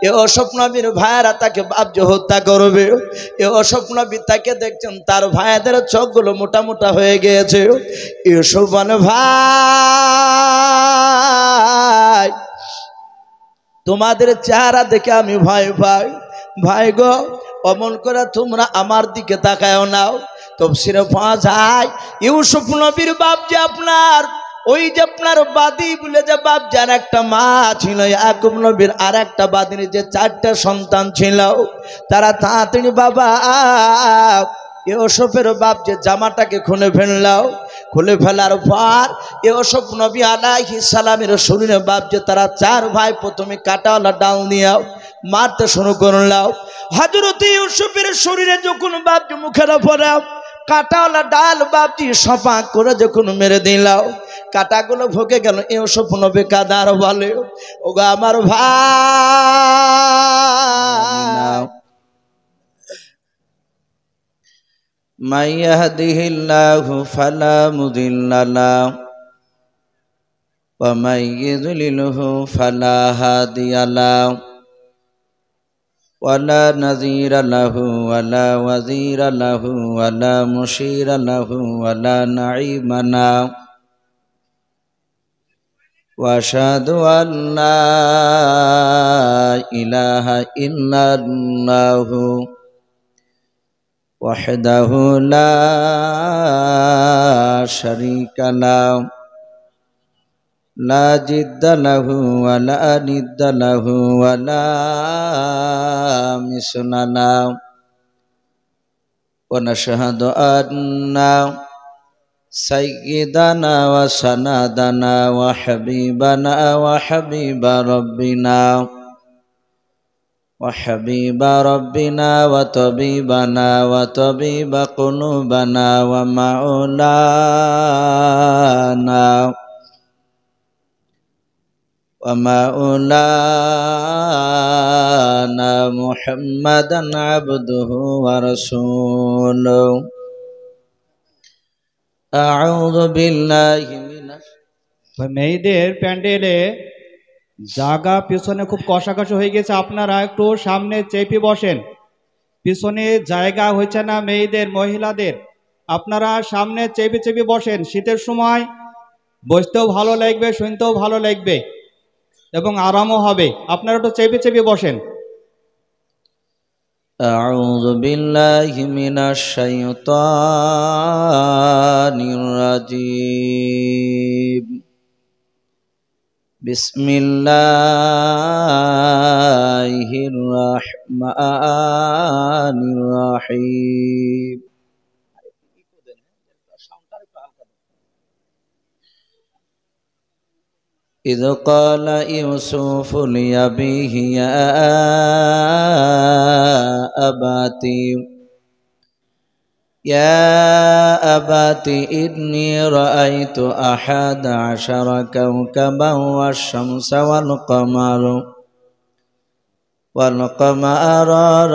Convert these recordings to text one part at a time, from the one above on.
এ অসফ নবীর ভাইয়েরা তাকে বাপ হত্যা করবে। এ অসফ নবী তাকে দেখছেন তার ভাইদের চোখগুলো মোটা মোটা হয়ে গিয়েছে। ইউসুফ বলে ভাই তোমাদের চেহারা দেখে আমি ভয় পাই। ভাই গো অমন করে তোমরা আমার দিকে তাকায়ও নাও। তাফসীরে পাওয়া যায় ইউসুফ নবীর বাপ যে আপনার ওই যে আপনার বাদী বলে যে বাপ যার একটা মা ছিল, ইয়াকুব নবীর আর একটা বাদীর যে 4টা সন্তান ছিল, তারা তাড়াতাড়ি বাবা ইউসুফের বাপ যে জামাটাকে খুলে ফেললাও। খুলে ফেলার পর ইউসুফ নবী আলাইহিস সালামের শরীরে বাপ যে তারা 4 ভাই প্রথমে কাটাওয়ালা ডাল নিয়ে মারতে শুরু করলাও। হযরত ইউসুফের শরীরে যখন বাপ যে মুখের উপরে কাটাওয়ালা ডাল বাপজি সপা করে যখন মেরে দিলাও, কাটাগুলো ভোগে গেল। ইউসুফ নবী কাদার বলে ওগো আমার ভাই من يهده الله فلا مضل له ومن يضلله فلا هادي له ولا نذير له ولا وزير له ولا مشير له ولا نعيم له وأشهد أن لا إله إلا الله وحده لا شريك له لا جد له ولا ند له ولا مثل له ونشهد أن سيدنا وسندنا وحبيبنا وحبيب ربنا وحبيب ربنا وطبيبنا وطبيب قلوبنا ومولانا محمدا عبده ورسوله أعوذ بالله من মেয়েদের প্যান্ডেলে জায়গা পিছনে খুব কষাকষি হয়ে গেছে, আপনারা একটু সামনে চেপে বসেন। পিছনে জায়গা হচ্ছে না মেয়েদের মহিলাদের, আপনারা সামনে চেপে চেপে বসেন। শীতের সময় বসতেও ভালো লাগবে, শুনতেও ভালো লাগবে এবং আরামও হবে। আপনারা একটু চেপে চেপে বসেন। أعوذ بالله من الشيطان الرجيم بسم الله الرحمن الرحيم إذ قال يوسف لأبيه يا أبت إني رأيت 11 كوكبا والشمس والقمر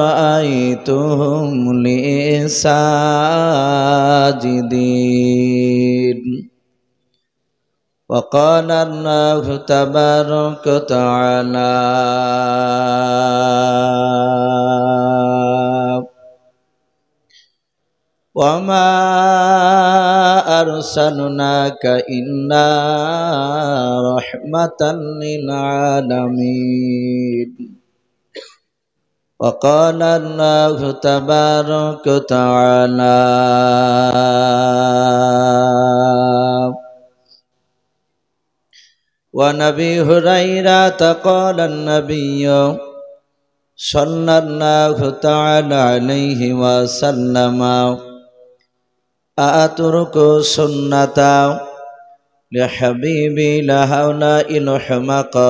رأيتهم لي ساجدين وقال الله تبارك وتعالى وما أرسلناك إلا رحمة للعالمين وقال الله تبارك وتعالى ونبي هريرة قال النبي صلى الله تعالى عليه وسلم أترك سنة لحبيبي لهؤلاء الحمقاء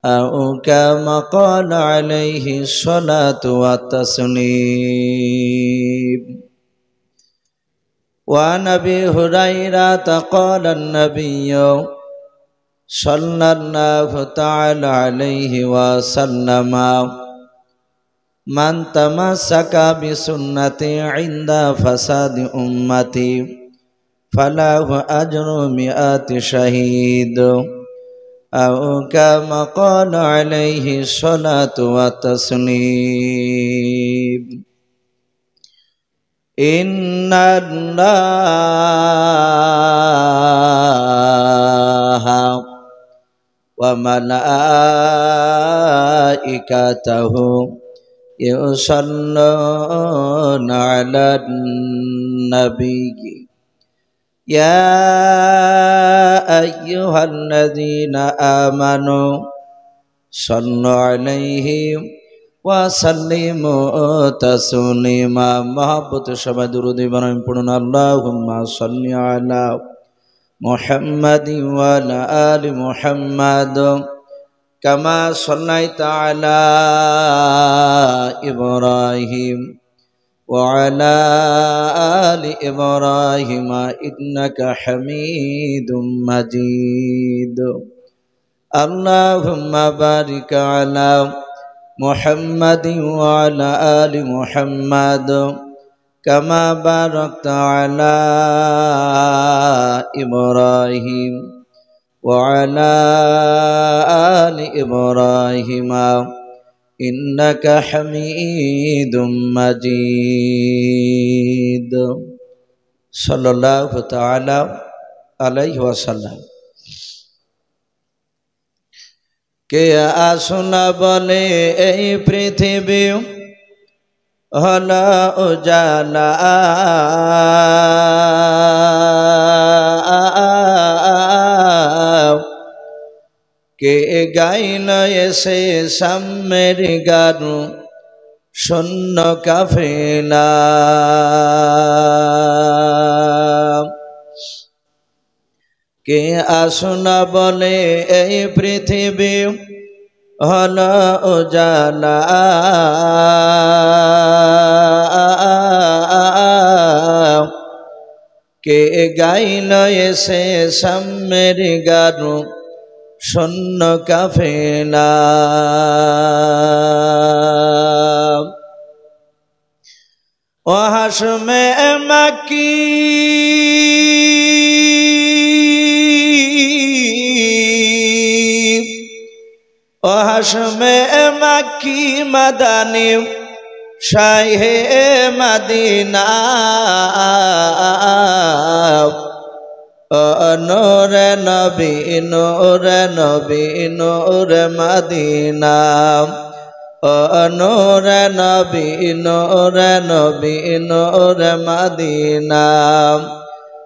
أو كما قال عليه الصلاة والتسليم وعن أبي هريرة قال النبي صلى الله تعالى عليه وسلم من تمسك بسنتي عند فساد أمتي فله أجر 100 شهيد أو كما قال عليه الصلاة والتسليم إن الله وملائكته يصلون على النبي يا أيها الذين آمنوا صلوا عليه وسلموا تسليما محبت شبه درود برائم پڑھنا اللهم صل على محمد وعلى آل محمد كما صليت على إبراهيم وعلى آل إبراهيم إنك حميد مجيد اللهم بارك على محمد وعلى آل محمد كما باركت على إبراهيم وعلى آل إبراهيم إنك حميد مجيد صلى الله تعالى عليه وسلم কে আসনা বলে এই পৃথিবী হলো উজালা কে গাইল এসে সাম্যের গানু শূন্য কাফেলা কে আসনা বলে এই পৃথিবী হলো উজালা কে গাইল এসে সাম্যের গানু শূন্য কাফেলা ও হাশমে মাকি ও হাশমে মাকি মাদানী শাহে মদিনা নূর নবী নূর নবী নূর মদিনা নূর নবী নূর নবী নূর মদিনা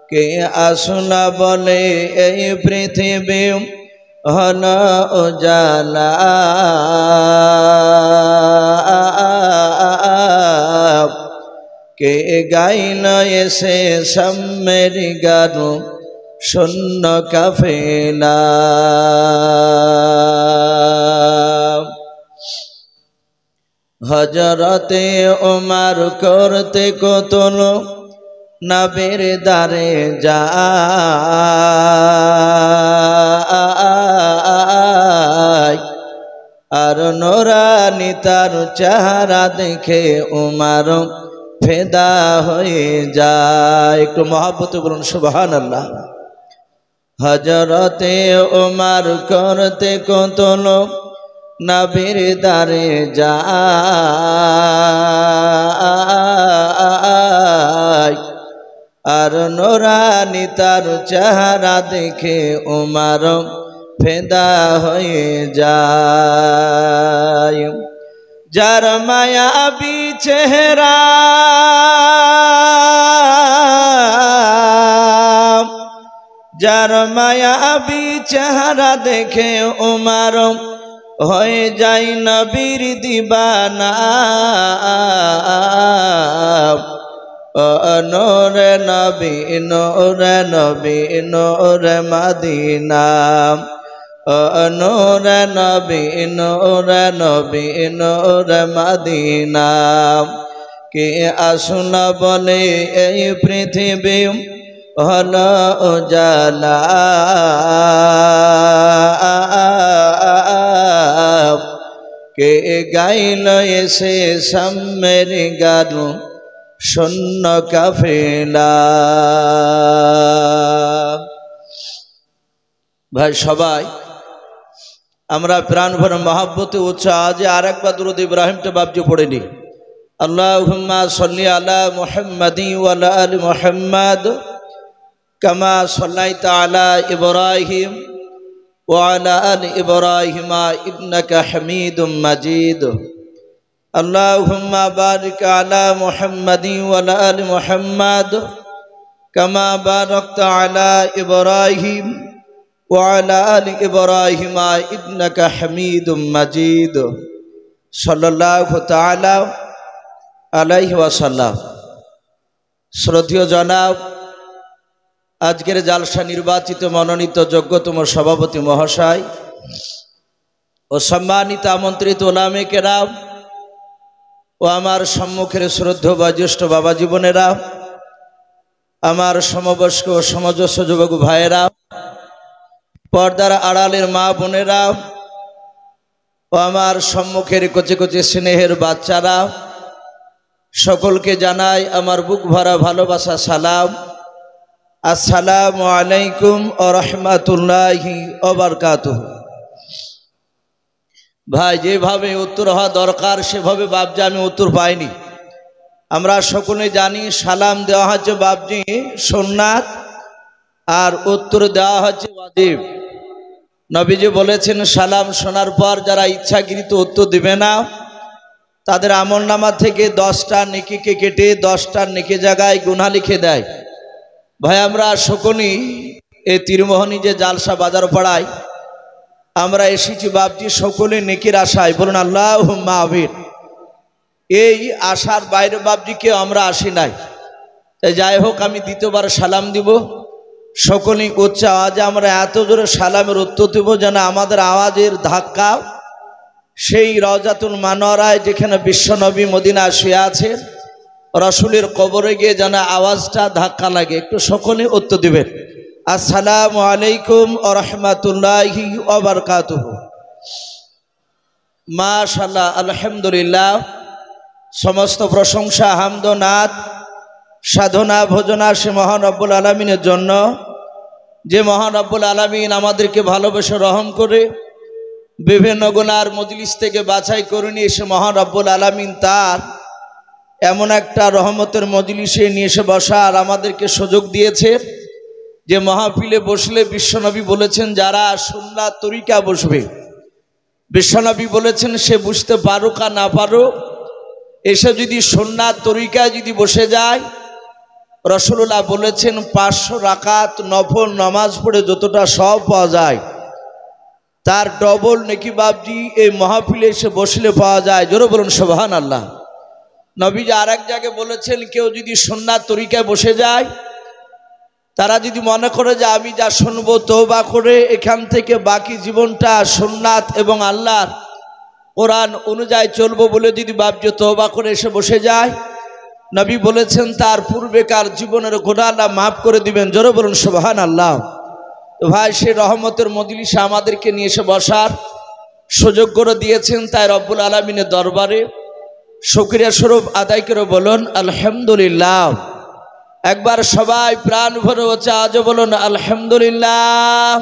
কে আসনা বলে এই পৃথিবী হলো উজালা কে গাইল এসে সাম্যের গানু শূন্য কাফেলা হযরতে ওমর করতে কতল নবীর দারে যায় আর নূরানী তার চেহারা দেখে ওমর ফেদা হয়ে যায় একটু মহব্বতে বলুন সুবহানাল্লাহ হযরতে ওমর করতে কতল নবীর দারে যায় আর নূরানী তার চেহারা দেখে ওমর ফেদা হয়ে যায় যার মায়াবী চেহারা যার মায়াবী চেহারা দেখে ওমর হয়ে যায় নবীর দিবানা নূর নবী নূর নবী নূর মদিনা নূর নবী নূর নবী নূর মদিনা কে আসনা বলে এই পৃথিবী হলো উজালা কে গাইল এসে সাম্যের গানু শূন্য কাফেলা ভাই সবাই আমরা প্রাণ ভরে মহাব্বতে উৎসাহে আর একবার দুরূদ ইব্রাহিমটা বাপজি পড়ে নি। আল্লাহুম্মা সাল্লি আলা মুহাম্মাদি ওয়া আলা আলি মুহাম্মাদ কামা সাল্লাইতা আলা ইব্রাহিম ওয়া আলা আলি ইব্রাহিম ইন্নাকা হামিদুম মাজিদ। আল্লাহুম্মা বারিক আলা মুহাম্মাদি ওয়া আলা আলি মুহাম্মাদ কামা বারাকতা আলা ইব্রাহিম ওয়া আলা আলি ইব্রাহিম ইন্নাকা হামিদুম মাজিদ। সাল্লাল্লাহু তাআলা আলাইহি ওয়াসাল্লাম। শ্রদ্ধেয় জনাব, আজকের জালসা নির্বাচিত মনোনীত যোগ্যতম সভাপতি মহাশয় ও সম্মানিত আমন্ত্রিত ওলামে কেরাম ও আমার সম্মুখের শ্রদ্ধেয় বয়োজ্যেষ্ঠ বাবা জীবনেরা, আমার সমবয়স্ক ও সমজস্ব যুবক ভাইয়েরা, পর্দার আড়ালের মা বোনেরা ও আমার সম্মুখের কচি কচি স্নেহের বাচ্চারা, সকলকে জানাই আমার বুক ভরা ভালোবাসা সালাম। আসসালামু আলাইকুম ওয়া রাহমাতুল্লাহি ওয়া বারাকাতুহু। ভাই, যেভাবে উত্তর হওয়া দরকার সেভাবে বাপজি আমি উত্তর পাইনি। আমরা সকলে জানি সালাম দেওয়া হচ্ছে বাপজি সুন্নাত আর উত্তর দেওয়া হচ্ছে ওয়াজিব। নবীজি বলেছেন সালাম শোনার পর যারা ইচ্ছাকৃত উত্তর দিবে না তাদের আমলনামা থেকে 10টা নেকিকে কেটে 10টা নেকি জায়গায় গুনাহ লিখে দেয়। ভাই, আমরা সকলেই এই তীরমোহনী যে জালসা বাজার পাড়ায় আমরা এসেছি বাপজি সকলে নেকির আশায়, বলুন আল্লাহুম্মা আমিন। এই আশার বাইরে বাপজিকে আমরা আসি নাই। তাই যাই হোক, আমি দ্বিতীয়বার সালাম দিব। সকলেই উচ্চ আওয়াজে আমরা এত জোরে সালামের উত্তর দেব যেন আমাদের আওয়াজের ধাক্কা সেই রওজাতুল মানোয়ারায় যেখানে বিশ্বনবী মদিনা শুয়ে আছেন রাসূলের কবরে গিয়ে যেন আওয়াজটা ধাক্কা লাগে। একটু সকলে উত্তর দিবেন। আসসালামু আলাইকুম ওয়া রাহমাতুল্লাহি ওয়া বারাকাতুহু। মাশাআল্লাহ, আলহামদুলিল্লাহ। সমস্ত প্রশংসা, হামদ ও নাত, সাধনা ভোজনা সে মহান রব্বুল আলামিনের জন্য, যে মহান রব্বুল আলামিন আমাদেরকে ভালোবেসে রহম করে বিভিন্ন গুনার মজলিস থেকে বাছাই করে নিয়ে এসে মহান রব্বুল আলামিন তার এমন একটা রহমতের মজলিসে নিয়ে এসে বসার আমাদেরকে সুযোগ দিয়েছে যে মাহফিলে বসলে বিশ্বনবী বলেছেন যারা সুন্নাত তরিকা বসবে, বিশ্বনবী বলেছেন সে বুঝতে পারুক আর না পারুক, এসে যদি সুন্নাত তরিকায় যদি বসে যায়, রাসূলুল্লাহ বলেছেন 500 রাকাত নফল নামাজ পড়ে যতটা সওয়াব পাওয়া যায় তার ডবল নেকি বাপজি এই মাহফিলে এসে বসলে পাওয়া যায়। জোরে বলুন সুবহানাল্লাহ। নবীজি আর এক জায়গায় বলেছেন কেউ যদি সুন্নাত তরিকায় বসে যায়, তারা যদি মনে করে যে আমি যা শুনবো তওবা করে এখান থেকে বাকি জীবনটা সুন্নাত এবং আল্লাহর কোরআন অনুযায়ী চলবো বলে যদি বাপজি তওবা করে এসে বসে যায়, নবী বলেছেন তার পূর্বেকার জীবনের গুনাহ আল্লাহ মাফ করে দিবেন। জোরে বলুন সুবহানাল্লাহ। তো ভাই, সে রহমতের মজলিসে আমাদেরকে নিয়ে এসে বসার সুযোগ করে দিয়েছেন, তাই রব্বুল আলামিনের দরবারে শুকরিয়া স্বরূপ আদায় করে বলুন আলহামদুলিল্লাহ। একবার সবাই প্রাণ ভরে হচ্ছে আজও বলুন আলহামদুলিল্লাহ।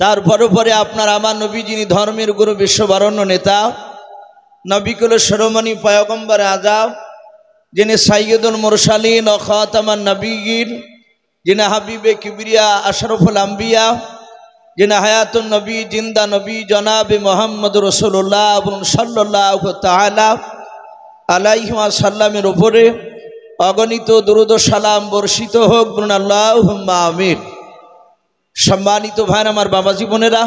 তারপরে পরে আপনার আমার নবী, যিনি ধর্মের গুরু, বিশ্ববরণ্য নেতা, নবীকুলের শিরোমণি পয়গম্বর আযম, যিনি সাইয়্যিদুল মুরসালিন ও খাতামান নবিয়্যিন, যিনি হাবিবে কিবরিয়া আশরাফুল আম্বিয়া, যিনি হায়াতুন নবী, জিন্দা নবী, জনাবে মুহাম্মদুর রাসূলুল্লাহ সাল্লাল্লাহু তাআলা আলাইহি ওয়াসাল্লামের উপরে অগণিত দুরূদ ও সালাম বর্ষিত হোক, বলুন আল্লাহুম্মা আমিন। সম্মানিত ভাই আমার, বাবা জীবনেরা,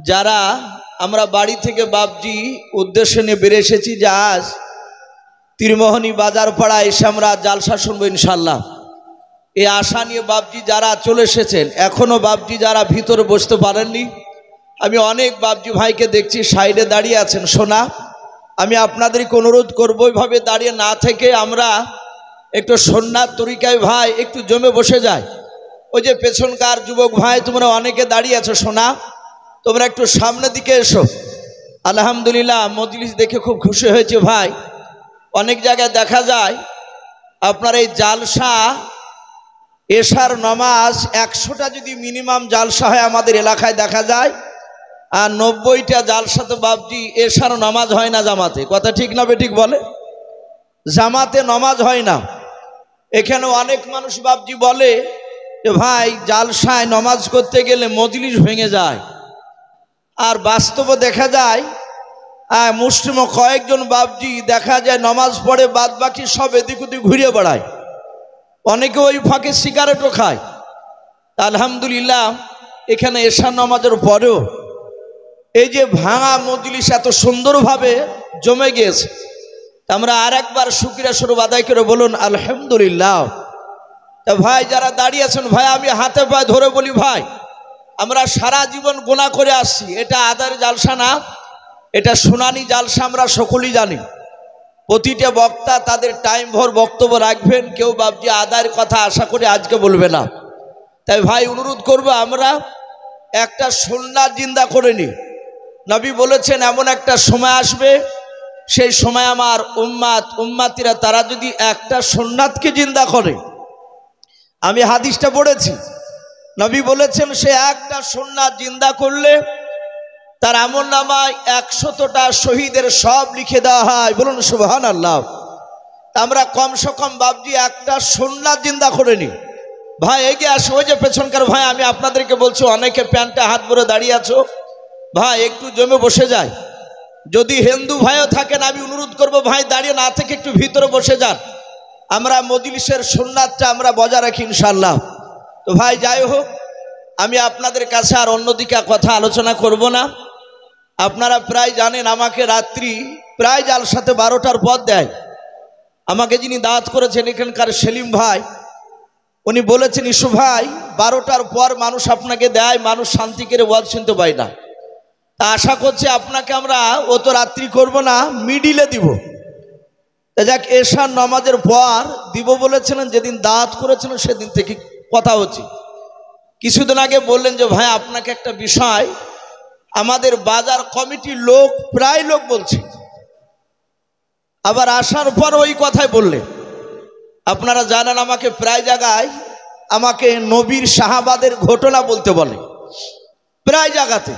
যারা আমরা বাড়ি থেকে বাপজি উদ্দেশ্য নিয়ে বেরিয়ে এসেছি যে আজ তীরমোহনী বাজার পাড়ায় এসে আমরা জালসা শুনবো ইনশাল্লাহ, এই আশা নিয়ে বাপজি যারা চলে এসেছেন, এখনও বাপজি যারা ভিতরে বসতে পারেননি, আমি অনেক বাপজি ভাইকে দেখছি সাইডে দাঁড়িয়ে আছেন। শোনা, আমি আপনাদেরকে অনুরোধ করবো ওইভাবে দাঁড়িয়ে না থেকে আমরা একটু সুন্নাত তরিকায় ভাই একটু জমে বসে যায়। ওই যে পেছনকার যুবক ভাই তোমরা অনেকে দাঁড়িয়ে আছো, শোনা তোমরা একটু সামনের দিকে এসো। আলহামদুলিল্লাহ, মজলিস দেখে খুব খুশি হয়েছে ভাই। অনেক জায়গায় দেখা যায় আপনার এই জালসা এশার নামাজ 100টা যদি মিনিমাম জালসা হয় আমাদের এলাকায় দেখা যায় আর 90টা জালসাতে বাবজি এশার নামাজ হয় না জামাতে। কথা ঠিক না বেঠিক বলে? জামাতে নামাজ হয় না। এখানে অনেক মানুষ বাবজি বলে যে ভাই জালসায় নামাজ করতে গেলে মজলিস ভেঙে যায়। আর বাস্তবে দেখা যায় মুসলিম কয়েকজন বাবজি দেখা যায় নামাজ পড়ে, বাদ বাকি সব এদিক ওদিক ঘুরে বেড়ায়। অনেকে ওই ফাঁকে সিগারেটও খায়। আলহামদুলিল্লাহ এখানে এশার নামাজের পরেও এই যে ভাঙা মজলিস এত সুন্দরভাবে জমে গিয়েছে। আমরা আর একবার শুকরিয়া স্বরূপ আদায় করে বলুন আলহামদুলিল্লাহ। তা ভাই যারা দাঁড়িয়ে আছেন, ভাই আমি হাতে পায়ে ধরে বলি, ভাই আমরা সারা জীবন গুনাহ করে আসছি। এটা আদার জালসা না, এটা শুনানি জালসা। আমরা সকলেই জানি প্রতিটা বক্তা তাদের টাইম ভর বক্তব্য রাখবেন। কেউ বাবজি আদায়ের কথা আশা করে আজকে বলবে না। তাই ভাই অনুরোধ করবো আমরা একটা সুন্নাত জিন্দা করে নিই। নবী বলেছেন এমন একটা সময় আসবে, সেই সময় আমার উম্মাতিরা তারা যদি একটা সুন্নাতকে জিন্দা করে, আমি হাদিসটা পড়েছি, নবী বলেছেন সে একটা সুন্নাত জিন্দা করলে তার আমলনামায় 100টা শহীদের সব লিখে দেওয়া হয়। বলুন সুবহানাল্লাহ। আমরা কমসে কম বাবজি একটা সুন্নাত জিন্দা করে নিই। ভাই এগিয়ে আসো, ওই যে পেছনকার ভাই, আমি আপনাদেরকে বলছি অনেকে প্যান্টে হাত ভরে দাঁড়িয়ে আছো, ভাই একটু জমে বসে যায়। যদি হিন্দু ভাইও থাকেন আমি অনুরোধ করব ভাই দাঁড়িয়ে না থেকে একটু ভিতরে বসে যান। আমরা মজলিসের সুন্নাতটা আমরা বজায় রাখি ইনশাআল্লাহ। তো ভাই যাই হোক, আমি আপনাদের কাছে আর অন্যদিকে কথা আলোচনা করব না। আপনারা প্রায় জানেন আমাকে রাত্রি প্রায় জালসাতে 12টার পর দেয়। আমাকে যিনি দাওয়াত করেছেন এখানকার সেলিম ভাই, উনি বলেছেন ইসু ভাই 12টার পর মানুষ আপনাকে দেয়, মানুষ শান্তি করে ওয়াজ শুনতে পায় না। তা আশা করছি আপনাকে আমরা অত রাত্রি করব না, মিডিলে দিব। তা যাক, এশার নামাজের পর দিব বলেছিলেন, যেদিন দাওয়াত করেছিলেন সেদিন থেকে কথা হচ্ছে। কিছুদিন আগে বললেন যে ভাই আপনাকে একটা বিষয় আমাদের বাজার কমিটির লোক প্রায় লোক বলছে, আবার আসার পর ওই কথাই বললেন। আপনারা জানেন আমাকে প্রায় জায়গায় আমাকে নবীর সাহাবাদের ঘটনা বলতে বলে, প্রায় জায়গাতে।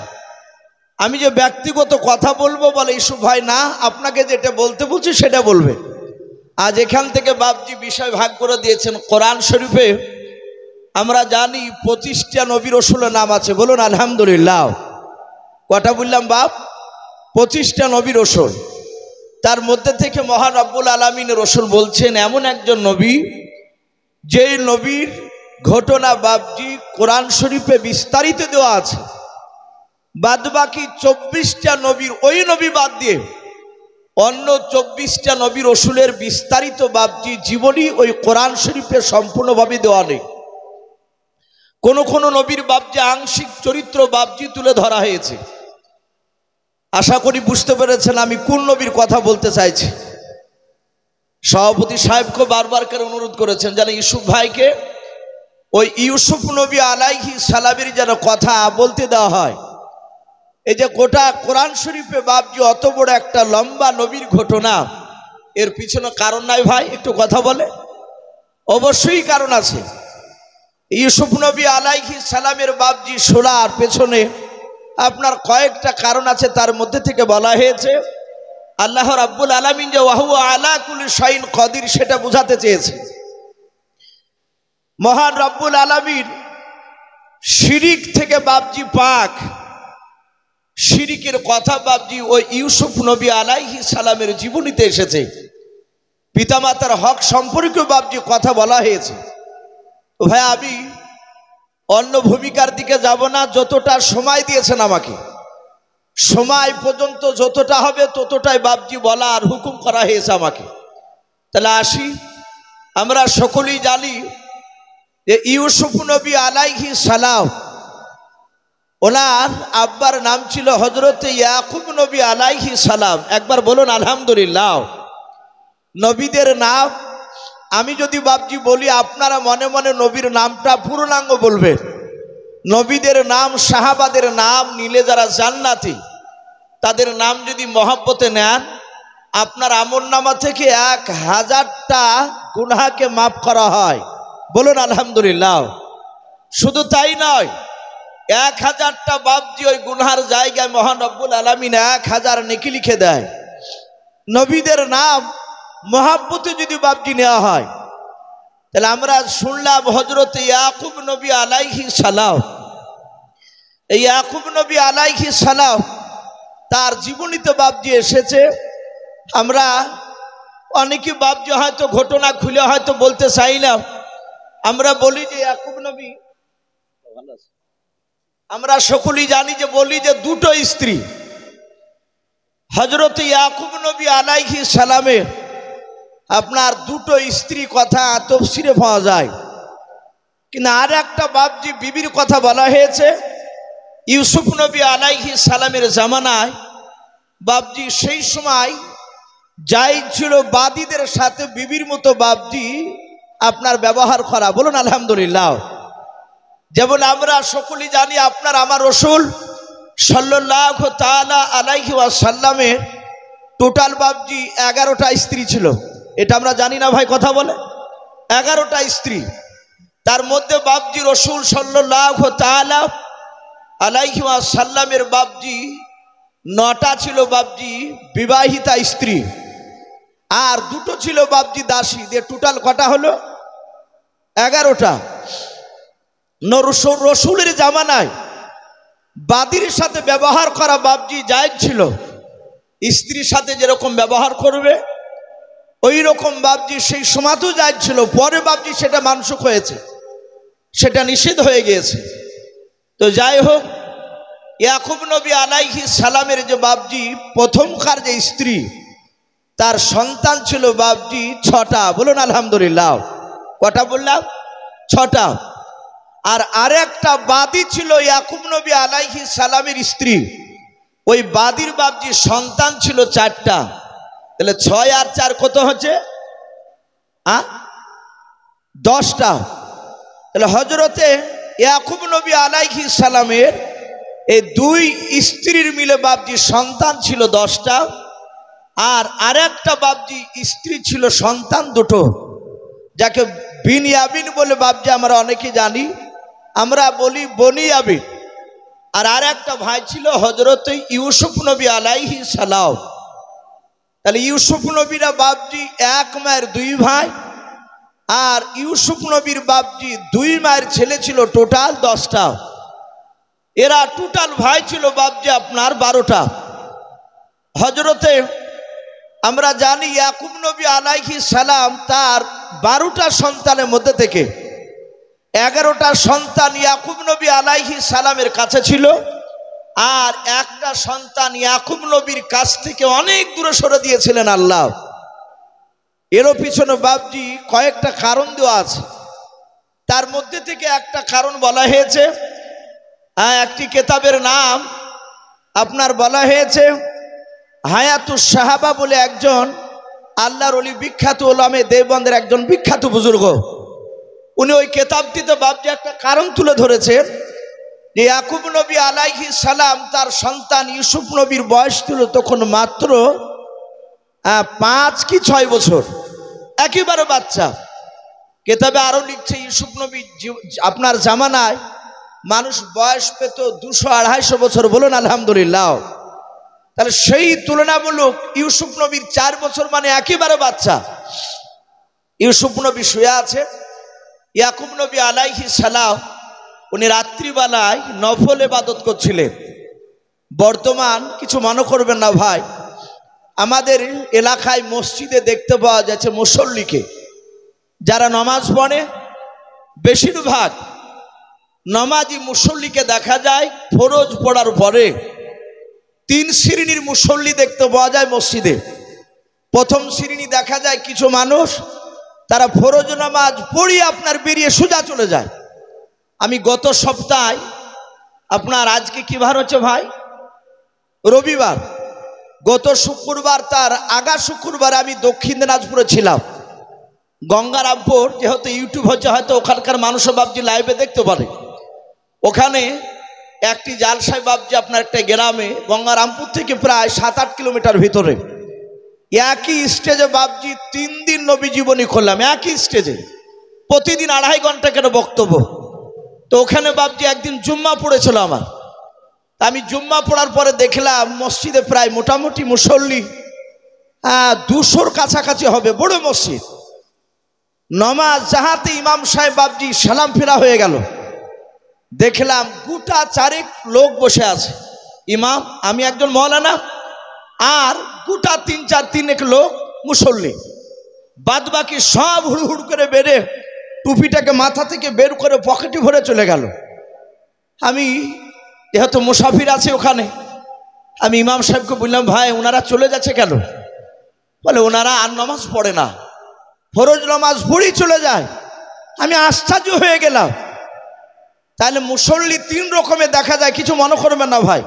আমি যে ব্যক্তিগত কথা বলবো বলে ইসু ভাই না, আপনাকে যেটা বলতে বলছি সেটা বলবে। আজ এখান থেকে বাপজি বিষয় ভাগ করে দিয়েছেন। কোরআন শরীফে আমরা জানি 25টা নবী রসুলের নাম আছে। বলুন আলহামদুলিল্লাহ। কটা বললাম বাপ? 25টা নবী রসুল। তার মধ্যে থেকে মহান রব্বুল আলামিন রসুল বলছেন এমন একজন নবী, যেই নবীর ঘটনা বাপজি কোরআন শরীফে বিস্তারিত দেওয়া আছে। বাদ বাকি 24টা নবীর, ওই নবী বাদ দিয়ে অন্য 24টা নবী রসুলের বিস্তারিত বাপজি জীবনী ওই কোরআন শরীফে সম্পূর্ণভাবে দেওয়া নেই। কোন কোন নবীর বাপজি আংশিক চরিত্র বাপজি তুলে ধরা হয়েছে। আশা করি বুঝতে পেরেছেন আমি কোন নবীর কথা বলতে চাইছি। সভাপতি সাহেবকে বারবার করে অনুরোধ করেছেন যেন ইউসুফ ভাইকে ওই ইউসুফ নবী আলাইহিস সালামের যেন কথা বলতে দেওয়া হয়। এই যে গোটা কোরআন শরীফে বাপজি অত বড় একটা লম্বা নবীর ঘটনা, এর পিছনে কারণ নাই ভাই? একটু কথা বলে। অবশ্যই কারণ আছে। ইউসুফ নবী আলাইহিস সালামের বাপজি শোনার পেছনে আপনার কয়েকটা কারণ আছে। তার মধ্যে থেকে বলা হয়েছে আল্লাহ রাব্বুল আলামিন যে ওয়া হুয়া আলা কুল্লি শাইইন কাদির, সেটা বোঝাতে চেয়েছে। মহান রব্বুল আলামিন শিরিক থেকে বাপজি পাক, শিরিকের কথা বাপজি ওই ইউসুফ নবী আলাইহিস সালামের জীবনীতে এসেছে। পিতামাতার হক সম্পর্কে বাপজি কথা বলা হয়েছে। ভাই আমি অন্য ভূমিকার দিকে যাব না, যতটা সময় দিয়েছেন আমাকে, সময় পর্যন্ত যতটা হবে ততটাই বাপজি বলা আর হুকুম করা হয়েছে আমাকে। তাহলে আসি, আমরা সকলেই জানি যে ইউসুফ নবী আলাইহিস সালাম, ওনার আব্বার নাম ছিল হযরত ইয়াকুব নবী আলাইহিস সালাম। একবার বলুন আলহামদুলিল্লাহ। নবীদের নাম আমি যদি বাপজি বলি, আপনারা মনে মনে নবীর নামটা পূর্ণাঙ্গ বলবেন। নবীদের নাম, সাহাবাদের নাম নিলে যারা জান্নাতি, তাদের নাম যদি মহব্বতে নেন, আপনার আমলনামা থেকে 1000টা গুনাহকে মাফ করা হয়। বলুন আলহামদুলিল্লাহ। শুধু তাই নয়, 1000টা বাপজি ওই গুনহার জায়গায় মহান রব্বুল আলামিন 1000 নেকি লিখে দেয়। নবীদের নাম মহাব্বতে যদি বাপজি নেওয়া হয়, তাহলে আমরা শুনলাম হযরত ইয়াকুব নবী আলাইহিস সালাম, এই ইয়াকুব নবী আলাইহিস সালাম তার জীবনীতে বাপজি এসেছে। আমরা অনেকে বাপজি হয়তো ঘটনা খুলে হয়তো বলতে চাইলাম, আমরা বলি যে ইয়াকুব নবী, আমরা সকলেই জানি যে বলি যে দুটো স্ত্রী, হযরত ইয়াকুব নবী আলাইহিস সালামের আপনার দুটো স্ত্রী কথা তাফসীরে পাওয়া যায়। কিন্তু আর একটা বাপজি বিবির কথা বলা হয়েছে ইউসুফ নবী আলাইহিস সালামের জামানায়। বাপজি সেই সময় যাই ছিল বাদীদের সাথে বিবির মতো বাপজি আপনার ব্যবহার করা, বলুন আলহামদুলিল্লাহ। যেমন আমরা সকলেই জানি আপনার আমার রাসূল সাল্লাল্লাহু তাআলা আলাইহি ওয়াসাল্লামের টোটাল বাপজি 11টা স্ত্রী ছিল। এটা আমরা জানি না ভাই, কথা বলে 11টা স্ত্রী। তার মধ্যে বাপজি রাসূল সাল্লাল্লাহু তাআলা আলাইহি ওয়াসাল্লামের বাপজি 9টা ছিল বাপজি বিবাহিতা স্ত্রী, আর 2টো ছিল বাপজি দাসী। দিয়ে টোটাল কটা হলো? 11টা। রসুলের জামানায় বাদীর সাথে ব্যবহার করা বাপজি জায়েজ ছিল। স্ত্রীর সাথে যেরকম ব্যবহার করবে ওই রকম বাপজি সেই সময়তেও জায়েজ ছিল। পরে বাপজি সেটা মানসুখ হয়েছে, সেটা নিষেধ হয়ে গিয়েছে। তো যাই হোক, ইয়াকুব নবী আলাইহিস সালামের যে বাপজি প্রথমকার যে স্ত্রী, তার সন্তান ছিল বাপজি 6টা, বলুন আলহামদুলিল্লাহ। কটা বললাম? 6টা। আর আরেকটা বাদী ছিল ইয়াকুব নবী আলাইহিস সালামের স্ত্রী, ওই বাদীর বাপজি সন্তান ছিল 4টা। তাহলে 6 আর 4 কত হচ্ছে? 10টা। তাহলে হযরতে ইয়াকুব নবী আলাইহিস সালামের এই 2 স্ত্রীর মিলে বাপজি সন্তান ছিল 10টা, আর আরেকটা বাপজি স্ত্রী ছিল সন্তান 2টো, যাকে বিনয়ামিন বলে বাপজি আমরা অনেকে জানি, আমরা বলি বনিয়ামিন। আর আরেকটা ভাই ছিল হযরত ইউসুফ নবী আলাইহিস সালাম। তাহলে ইউসুফ নবীরা বাপজি 1 মায়ের 2 ভাই, আর ইউসুফ নবীর বাপজি 2 মায়ের ছেলে ছিল টোটাল 10টা। এরা টোটাল ভাই ছিল বাপজি আপনার 12টা। হযরতে আমরা জানি ইয়াকুব নবী আলাইহিস সালাম তার 12টা সন্তানের মধ্যে থেকে 11টা সন্তান ইয়াকুব নবী আলাইহিস সালামের কাছে ছিল, আর একটা সন্তান ইয়াকুব নবীর কাছ থেকে অনেক দূরে সরে দিয়েছিলেন আল্লাহ। এরও পিছনে বাপজি কয়েকটা কারণ দেওয়া আছে। তার মধ্যে থেকে একটা কারণ বলা হয়েছে, একটি কিতাবের নাম আপনার বলা হয়েছে হায়াতুস সাহাবা বলে একজন আল্লাহর ওলি, বিখ্যাত ওলামে দেওবন্দের একজন বিখ্যাত বুজুর্গ। উনি ওই কিতাবটিতে বাপজি একটা কারণ তুলে ধরেছেন যে ইয়াকুব নবী আলাইহিস সালাম তার সন্তান ইউসুফ নবীর বয়স ছিল তখন মাত্র 5 কি 6 বছর, একেবারে বাচ্চা। কিতাবে আরো লিখছে ইউসুফ নবী আপনার জামানায় মানুষ বয়স পেত 200-250 বছর, বলুন আলহামদুলিল্লাহ। তাহলে সেই তুলনামূলক ইউসুফ নবীর 4 বছর মানে একেবারে বাচ্চা। ইউসুফ নবী শুয়ে আছে, ইয়াকুব নবী আলাইহিস সালাম উনি রাত্রিবেলায় নফল ইবাদত করছিলেন। বর্তমান কিছু মনে করবেন না ভাই, আমাদের এলাকায় মসজিদে দেখতে পাওয়া যাচ্ছে মুসল্লিকে যারা নামাজ পড়ে, বেশিরভাগ নামাজি মুসল্লিকে দেখা যায় ফরজ পড়ার পরে 3 শ্রেণীর মুসল্লি দেখতে পাওয়া যায় মসজিদে। প্রথম শ্রেণী দেখা যায় কিছু মানুষ তারা ফরজ নামাজ পড়িয়ে আপনার বেরিয়ে সোজা চলে যায়। আমি গত সপ্তাহে আপনার, আজকে কি বার হচ্ছে ভাই? রবিবার। গত শুক্রবার তার আগা শুক্রবার আমি দক্ষিণ দিনাজপুরে ছিলাম। গঙ্গারামপুর, যেহেতু ইউটিউব হচ্ছে হয়তো ওখানকার মানুষও বাপজি লাইভে দেখতে পারে। ওখানে একটি জালসাই বাপজি আপনার একটা গ্রামে গঙ্গারামপুর থেকে প্রায় 7-8 কিলোমিটার ভিতরে, একই স্টেজে বাপজি 3 দিন নবী জীবনী করলাম। একই স্টেজে প্রতিদিন 2.5 ঘন্টা কেন বক্তব্য। তো ওখানে বাপজি একদিন জুম্মা পড়েছিল আমার। আমি জুম্মা পড়ার পরে দেখলাম মসজিদে প্রায় মোটামুটি মুসল্লি 200-র কাছাকাছি হবে, বড় মসজিদ। নমাজ যাহাতে ইমাম সাহেব বাপজি সালাম ফেরা হয়ে গেল, দেখলাম গোটা 4 লোক বসে আছে। ইমাম, আমি একজন মৌলানা, আর গোটা 3 লোক মুসল্লি। বাদ বাকি সব হুড় করে বেড়ে টুপিটাকে মাথা থেকে বের করে পকেটে ভরে চলে গেল। আমি যেহেতু মুসাফির আছে ওখানে, আমি ইমাম সাহেবকে বললাম, ভাই ওনারা চলে যাচ্ছে কেন? বলে ওনারা আর নামাজ পড়ে না, ফরজ নামাজ পড়েই চলে যায়। আমি আশ্চর্য হয়ে গেলাম। তাহলে মুসল্লি 3 রকমের দেখা যায়, কিছু মনে করবেন না ভাই।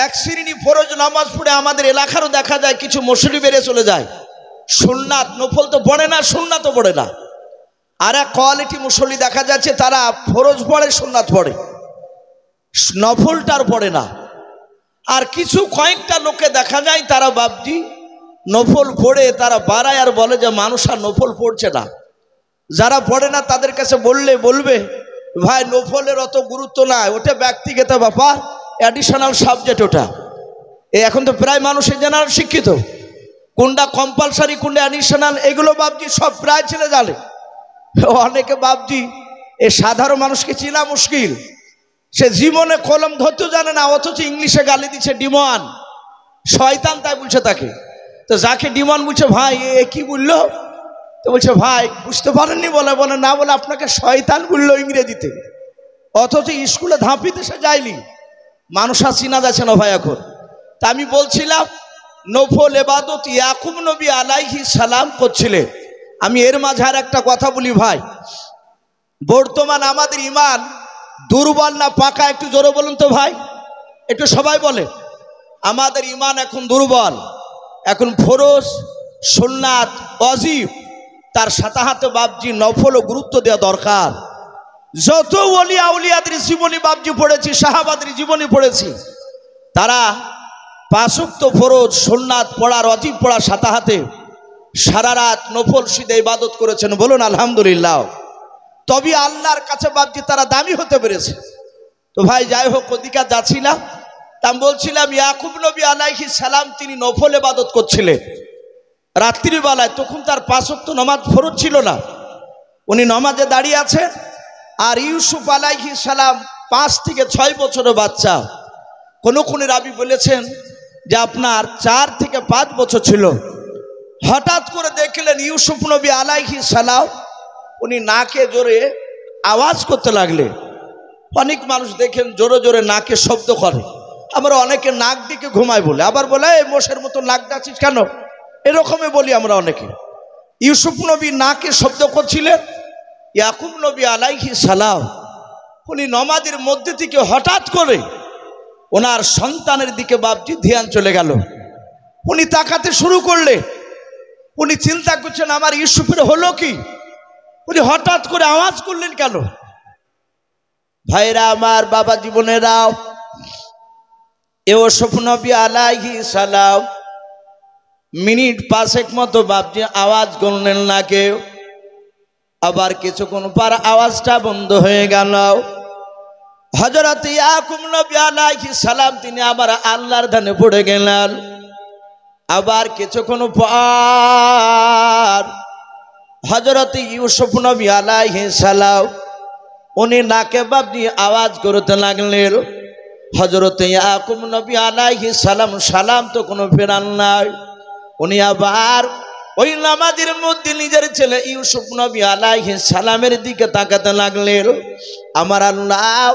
এক শ্রেণী ফরজ নামাজ পড়ে আমাদের এলাকারও দেখা যায় কিছু মুসল্লি বেড়ে চলে যায়, সুন্নাত নফল তো পড়ে না, সুন্নাত তো পড়ে না। আর এক কোয়ালিটি মুসল্লি দেখা যাচ্ছে তারা ফরজ পড়ে, সুন্নাত পড়ে, নফলটার পড়ে না। আর কিছু কয়েকটা লোকে দেখা যায় তারা বাপজি নফল পড়ে তারা বাড়ায় আর বলে যে মানুষ আর নফল পড়ছে না। যারা পড়ে না তাদের কাছে বলবে ভাই নফলের অত গুরুত্ব নাই, ওটা ব্যক্তিগত ব্যাপার, অ্যাডিশনাল সাবজেক্ট ওটা। এখন তো প্রায় মানুষ জেনারেল শিক্ষিত, কোনটা কম্পালসারি কোনটা অ্যাডিশনাল এগুলো বাপজি সব প্রায় ছেলে জানে। অনেকে বাপজি এ সাধারণ মানুষকে চেনা মুশকিল, সে জীবনে কলম ধরতে জানে না, অথচ ইংলিশে গালি দিচ্ছে ডিমন, শয়তান তাই বলছে তাকে। তো যাকে ডিমন বলছে, ভাই এ কি বললো? তো বলছে ভাই বুঝতে পারেননি? বলে না, বলে আপনাকে শয়তান বললো ইংরেজিতে, অথচ স্কুলে ধাপিতে সে যায়নি। মানুষ আর চিনা যাচ্ছে না ভাই এখন। তা আমি বলছিলাম নফল ইবাদত ইয়াকুব নবী আলাইহিস সালাম করছিলেন। আমি এর মাঝে আর একটা কথা বলি ভাই, বর্তমান আমাদের ইমান দুর্বল না পাকা? একটু জোরে বলুন তো ভাই, একটু সবাই বলে। আমাদের ইমান এখন দুর্বল। এখন ফরজ, সুন্নাত, ওয়াজিব, তার সাথে সাথে বাপজি নফলও গুরুত্ব দেওয়া দরকার। যত ওলি আউলিয়াদের জীবনী বাপজি পড়েছি, সাহাবাদের জীবনী পড়েছি, তারা 5 ওয়াক্ত ফরজ সুন্নাত পড়ার, ওয়াজিব পড়ার সাথে সাথে সারা রাত নফল সিদে ইবাদত করেছেন। বলুন আলহামদুলিল্লাহ। তবে আল্লাহর কাছে বাপজি তারা দামি হতে পেরেছে। তো ভাই যাই হোক, ওদিকে যাচ্ছি না। তা আমি বলছিলাম ইয়াকুব নবী আলাইহিস সালাম তিনি নফল ইবাদত করছিলেন রাত্রিবেলায়। তখন তার 5 ওয়াক্ত নামাজ ফরজ ছিল না, উনি নামাজে দাঁড়িয়ে আছেন। আর ইউসুফ আলাইহিস সালাম 5 থেকে 6 বছরের বাচ্চা। কোন রাবি বলেছেন যে আপনার 4 থেকে 5 বছর ছিল। হঠাৎ করে দেখলেন ইউসুফ নবী আলাইহিস সালাম উনি নাকে জোরে আওয়াজ করতে লাগলেন। অনেক মানুষ দেখেন জোরে জোরে নাকে শব্দ করে, আমরা অনেকে নাক দিকে ঘুমায় বলে, আবার বলে এই মোষের মতো নাক ডাকছিস কেন, এরকমই বলি আমরা অনেকে। ইউসুফ নবী নাকে শব্দ করছিলেন। ইয়াকুব নবী আলাইহিস সালাম উনি নামাজের মধ্যে থেকে হঠাৎ করে ওনার সন্তানের দিকে বাপজি ধ্যান চলে গেল। উনি তাকাতে শুরু করলে, উনি চিন্তা করছেন আমার ইউসুফের হলো কি, উনি হঠাৎ করে আওয়াজ করলেন কেন? ভাইরা আমার, বাবা জীবনেরাও, ইউসুফ নবী আলাইহিস সালাম মিনিট 5 মতো বাপজি আওয়াজ করলেন না কেউ। আবার কিছুক্ষণ পর আওয়াজটা বন্ধ হয়ে গেল। হযরত ইয়াকুব নবী আলাইহিস সালাম তিনি আবার আল্লাহর ধ্যানে পড়ে গেলেন। আবার কিছুক্ষণ পর হযরত ইউসুফ নবী আলাইহিস সালাম উনি নাকে বাপজি আওয়াজ করতে লাগলেন। হযরত ইয়াকুব নবী আলাইহিস সালাম সালাম তো কোনো ফেরান নাই, উনি আবার ওই নামাজের মধ্যে নিজের ছেলে ইউসুফ নবী আলাইহিস সালামের দিকে তাকাতে লাগলেন। আমার আল্লাহ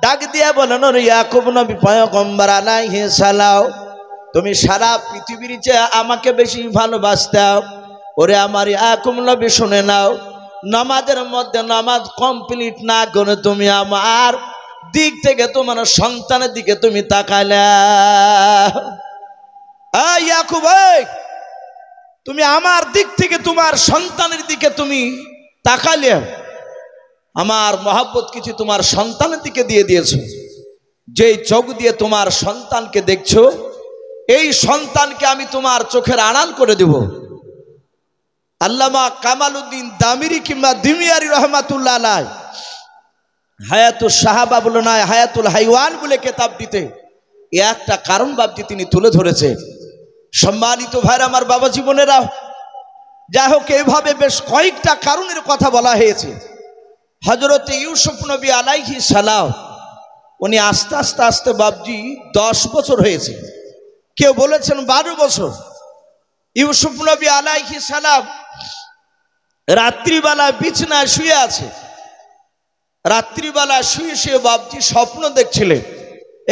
ডাক দিয়া বলেন, ইয়াকুব নবী পয়গম্বর আলাইহিস সালাম তুমি সারা পৃথিবীর চেয়ে আমাকে বেশি ভালোবাসতাম। ওরে আমার ইয়াকুব নবী শুনে নাও, নামাজের মধ্যে নামাজ কমপ্লিট না করে তুমি আমার দিক থেকে তোমার সন্তানের দিকে তুমি তাকাইলা। ইয়াকুব, তুমি আমার দিক থেকে তোমার সন্তানের দিকে তুমি তাকালে, আমার মহব্বত কিছু তোমার সন্তানের দিকে দিয়ে দিয়েছো। যেই চোখ দিয়ে তোমার সন্তানকে দেখছো, এই সন্তানকে আমি তোমার চোখের আড়াল করে দেব। আল্লামা কামালউদ্দিন দামিরি কিংবা দিমিয়ারি রহমাতুল্লাহ আলাইহি হায়াতুল সাহাবা বলে নয়, হায়াতুল হাইওয়ান বলে কেতাব দিতে একটা কারণ বাবজি তিনি তুলে ধরেছে। সম্মানিত ভাইরা আমার, বাবা জীবনেরা, যাই হোক, এইভাবে বেশ কয়েকটা কারণের কথা বলা হয়েছে। হযরত ইউসুফ নবী আলাইহিস সালাম উনি আস্তে আস্তে আস্তে বাবজি 10 বছর হয়েছে, কেউ বলেছেন 12 বছর। ইউসুফ নবী আলাইহিস সালাম রাত্রিবেলা বিছানায় শুয়ে আছে। রাত্রিবেলা শুয়ে শুয়ে বাবজি স্বপ্ন দেখছিলেন।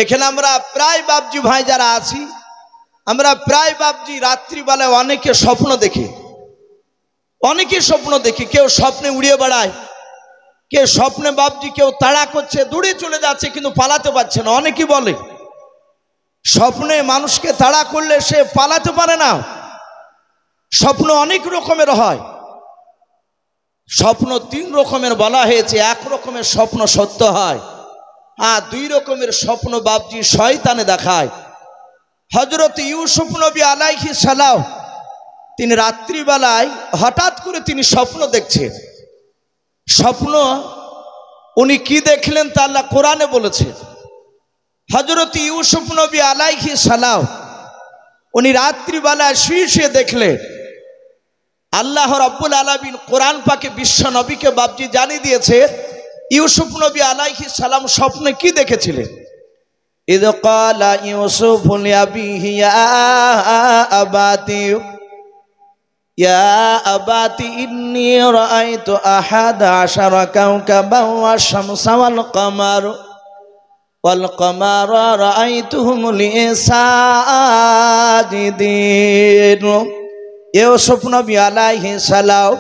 এখানে আমরা প্রায় বাবজি ভাই যারা আছি, আমরা প্রায় বাবজি রাত্রিবেলায় অনেকে স্বপ্ন দেখি, অনেকে স্বপ্ন দেখি। কেউ স্বপ্নে উড়িয়ে বেড়ায়, কেউ স্বপ্নে বাবজি কেউ তাড়া করছে, দূরে চলে যাচ্ছে কিন্তু পালাতে পারছে না। অনেকেই বলে স্বপ্নে মানুষকে তাড়া করলে সে পালাতে পারে না। স্বপ্ন অনেক রকমের হয়। স্বপ্ন 3 রকমের বলা হয়েছে। 1 রকমের স্বপ্ন সত্য হয়, আর 2 রকমের স্বপ্ন বাবজি শয়তানে দেখায়। হযরত ইউসুফ নবী আলাইহিস সালাম তিনি রাত্রিবেলায় হঠাৎ করে তিনি স্বপ্ন দেখছেন। স্বপ্ন উনি কি দেখলেন তা আল্লাহ কোরআনে বলেছে। হযরত ইউসুফ নবী আলাইহিস সালাম উনি রাত্রিবেলায় শুয়ে শুয়ে দেখলেন। আল্লাহ রাব্বুল আলামিন কোরআন পাকে বিশ্ব নবীকে বাবজি জানিয়ে দিয়েছে ইউসুফ নবী আলাইহিস সালাম স্বপ্নে কি দেখেছিলেন। ইয ক্বালা ইউসুফ লিআবিহি ইয়া আবাতি ইন্নী রাআইতু আহাদা আশারা কাওকাবান ওয়াশ শামসা ওয়াল কামারা রাআইতুহুম লি সাজিদিন। ইউসুফ নবী আলাইহিস সালাম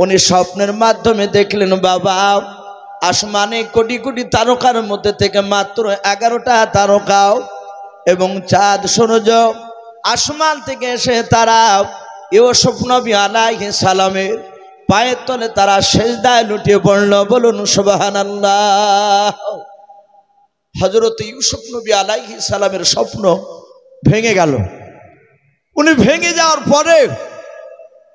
উনি স্বপ্নের মাধ্যমে দেখলেন, বাবা, আসমানে কোটি কোটি তারকার মধ্যে থেকে মাত্র 11টা তারকা এবং চাঁদ সূর্য আসমান থেকে এসে তারা ইউসুফ নবী আলাইহিস সালামের পায়ের তলে তারা সিজদায় লুটিয়ে পড়ল। বলুন সুবহানাল্লাহ। হযরত ইউসুফ নবী আলাইহিস সালামের স্বপ্ন ভেঙে গেল। উনি ভেঙে যাওয়ার পরে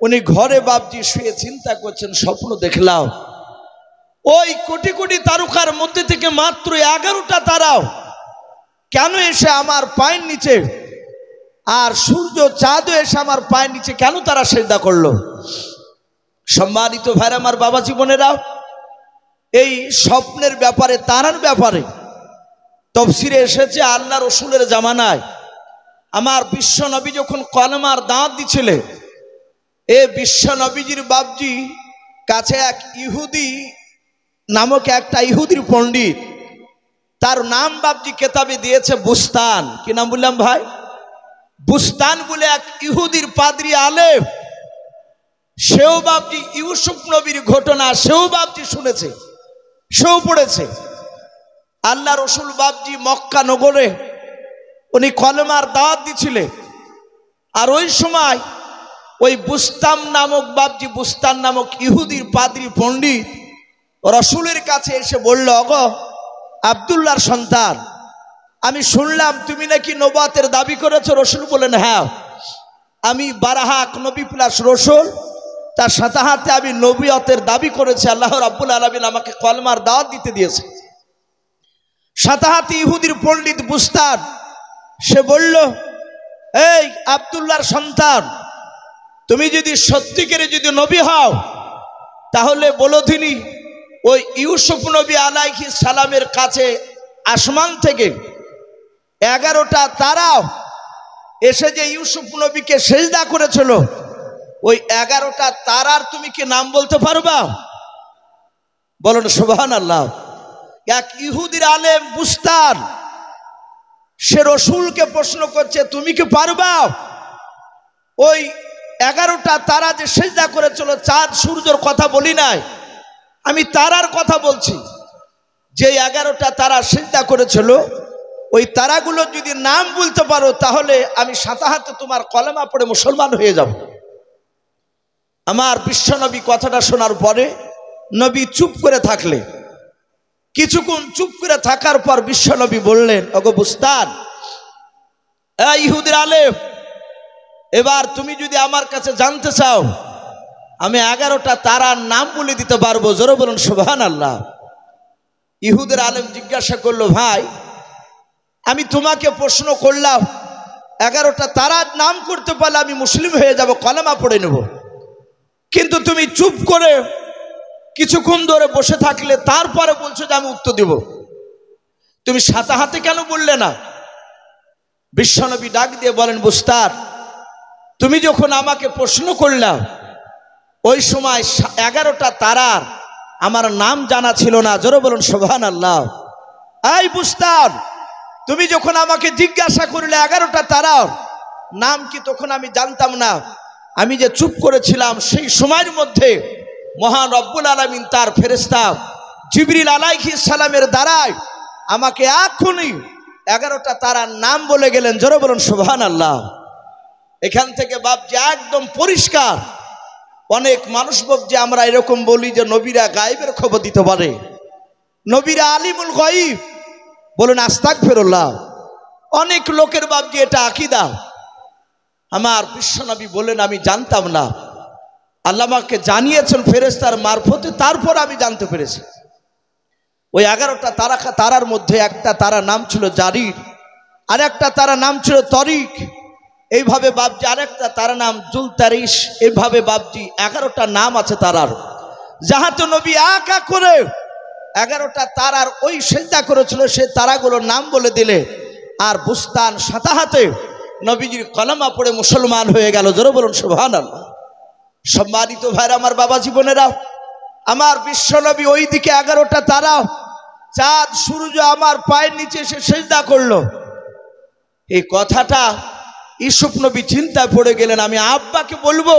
উনি ঘরে বাবজি শুয়ে চিন্তা করছেন, স্বপ্ন দেখলাম ওই কোটি কোটি তারকার মধ্যে থেকে মাত্র 11টা তারাও কেন এসে আমার পায়ের নিচে, আর সূর্য চাঁদও এসে আমার পায়ের নিচে কেন তারা সিজদা করলো। সম্মানিত ভাইরা আমার, বাবা জীবনেরা, এই স্বপ্নের ব্যাপারে, তারার ব্যাপারে তাফসীরে এসেছে আল্লাহ রসুলের জামানায় আমার বিশ্ব নবী যখন কলমার দাঁত দিছিলেন, এ বিশ্ব নবীজির বাবজি কাছে এক ইহুদি নামক একটা ইহুদির পণ্ডিত, তার নাম বাবজি কেতাবে দিয়েছে বুস্তান। কি নাম বললাম ভাই? বুস্তান বলে এক ইহুদির পাদ্রী আলেম। সেও বাবজি ইউসুফ নবীর ঘটনা সেও বাবজি শুনেছে, সেও পড়েছে। আল্লাহ রসুল বাবজি মক্কা নগরে উনি কলমার দাওয়াত দিছিলেন। আর ওই সময় ওই বুস্তান নামক বাবজি, বুস্তান নামক ইহুদির পাদ্রী পণ্ডিত রসুলের কাছে এসে বলল, ওগো আব্দুল্লাহর সন্তান, আমি শুনলাম তুমি নাকি নবুয়তের দাবি করেছো। রসুল বলেন, হ্যাঁ, আমি বারাহাক নবী প্লাস রসুল, তার সাথে সাথে আমি নবুয়তের দাবি করেছি। আল্লাহ রাব্বুল আলামিন আমাকে কলমার দাওয়াত দিতে দিয়েছে। সাথে সাথে ইহুদির পণ্ডিত বুস্তান সে বলল, এই আব্দুল্লাহর সন্তান, তুমি যদি সত্যিকারে যদি নবী হও তাহলে বলো দিনি ওই ইউসুফ নবী আলাইহিস সালামের কাছে আসমান থেকে 11টা তারাও এসে যে ইউসুফ নবীকে সিজদা করেছিল, ওই 11টা তারার তুমি কি নাম বলতে পারবা? বলুন সুবহানাল্লাহ। এক ইহুদির আলেম বুস্তান সে রসুলকে প্রশ্ন করছে, তুমি কি পারবা ওই 11টা তারা যে সিজদা করেছিল, চাঁদ সূর্যের কথা বলি নাই, আমি তারার কথা বলছি, যে 11টা তারা সিজদা করেছিল ওই তারাগুলো যদি নাম বলতে পারো তাহলে আমি সাথে সাথে তোমার কলেমা পড়ে মুসলমান হয়ে যাব। আমার বিশ্বনবী কথাটা শোনার পরে নবী চুপ করে থাকলে, কিছুক্ষণ চুপ করে থাকার পর বিশ্বনবী বললেন, ওগো বুস্তান, ইহুদির আলেম, এবার তুমি যদি আমার কাছে জানতে চাও আমি 11টা তারার নাম বলে দিতে পারবো। জোরে বলুন সুবহানাল্লাহ। ইহুদের আলেম জিজ্ঞাসা করলো, ভাই আমি তোমাকে প্রশ্ন করলাম, 11টা তারার নাম করতে পারলে আমি মুসলিম হয়ে যাব, কলেমা পড়ে নেব, কিন্তু তুমি চুপ করে কিছুক্ষণ ধরে বসে থাকলে তারপরে বলছো যে আমি উত্তর দেব, তুমি সাথে হাতে কেন বললে না? বিশ্বনবী ডাক দিয়ে বলেন, বুস্তার, তুমি যখন আমাকে প্রশ্ন করলাম ওই সময় 11টা তারার আমার নাম জানা ছিল না। জোরে বলুন সুবহানাল্লাহ। এই বুস্তার, তুমি যখন আমাকে জিজ্ঞাসা করলে 11টা তারার নাম কি, তখন আমি জানতাম না। আমি যে চুপ করেছিলাম সেই সময়ের মধ্যে মহান রব্বুল আলামিন তার ফেরেশতা জিবরিল আলাইহিস সালামের দ্বারায় আমাকে এখনই 11টা তারার নাম বলে গেলেন। জোরে বলুন সুবহানাল্লাহ। এখান থেকে বাপজি একদম পরিষ্কার। অনেক মানুষ যে আমরা এরকম বলি যে নবীরা গায়েবের খবর দিতে পারে, নবীরা আলিমুল গায়ব, বলুন আস্তাগফিরুল্লাহ। অনেক লোকের বাপজি এটা আকীদা। আমার বিশ্বনবী বলেন, আমি জানতাম না, আল্লাহ আমাকে জানিয়েছেন ফেরেশতার মারফতে, তারপর আমি জানতে পেরেছি। ওই 11টা তারার মধ্যে একটা তারা নাম ছিল জারির, আর একটা তারা নাম ছিল তরিক, এইভাবে বাপজি আরেকটা তারা নাম জুলতারিশ। এইভাবে বাপজি 11টা নাম আছে তারার। যাহাতে নবী একা করে 11টা তারার ওই সেজদা করেছিল, সে তারাগুলোর নাম বলে দিলে আর বুস্তান সাথে হাতে নবীজির কলেমা পড়ে মুসলমান হয়ে গেল। জোরে বলুন সুবহানাল্লাহ। সম্মানিত ভাইরা, আমার বাবা জীবনেরা, আমার বিশ্বনবী ওই দিকে 11টা তারা, চাঁদ সূর্য আমার পায়ের নিচে এসে সেজদা করলো। এই কথাটা ইউসুফ নবী চিন্তায় পড়ে গেলেন, আমি আব্বাকে বলবো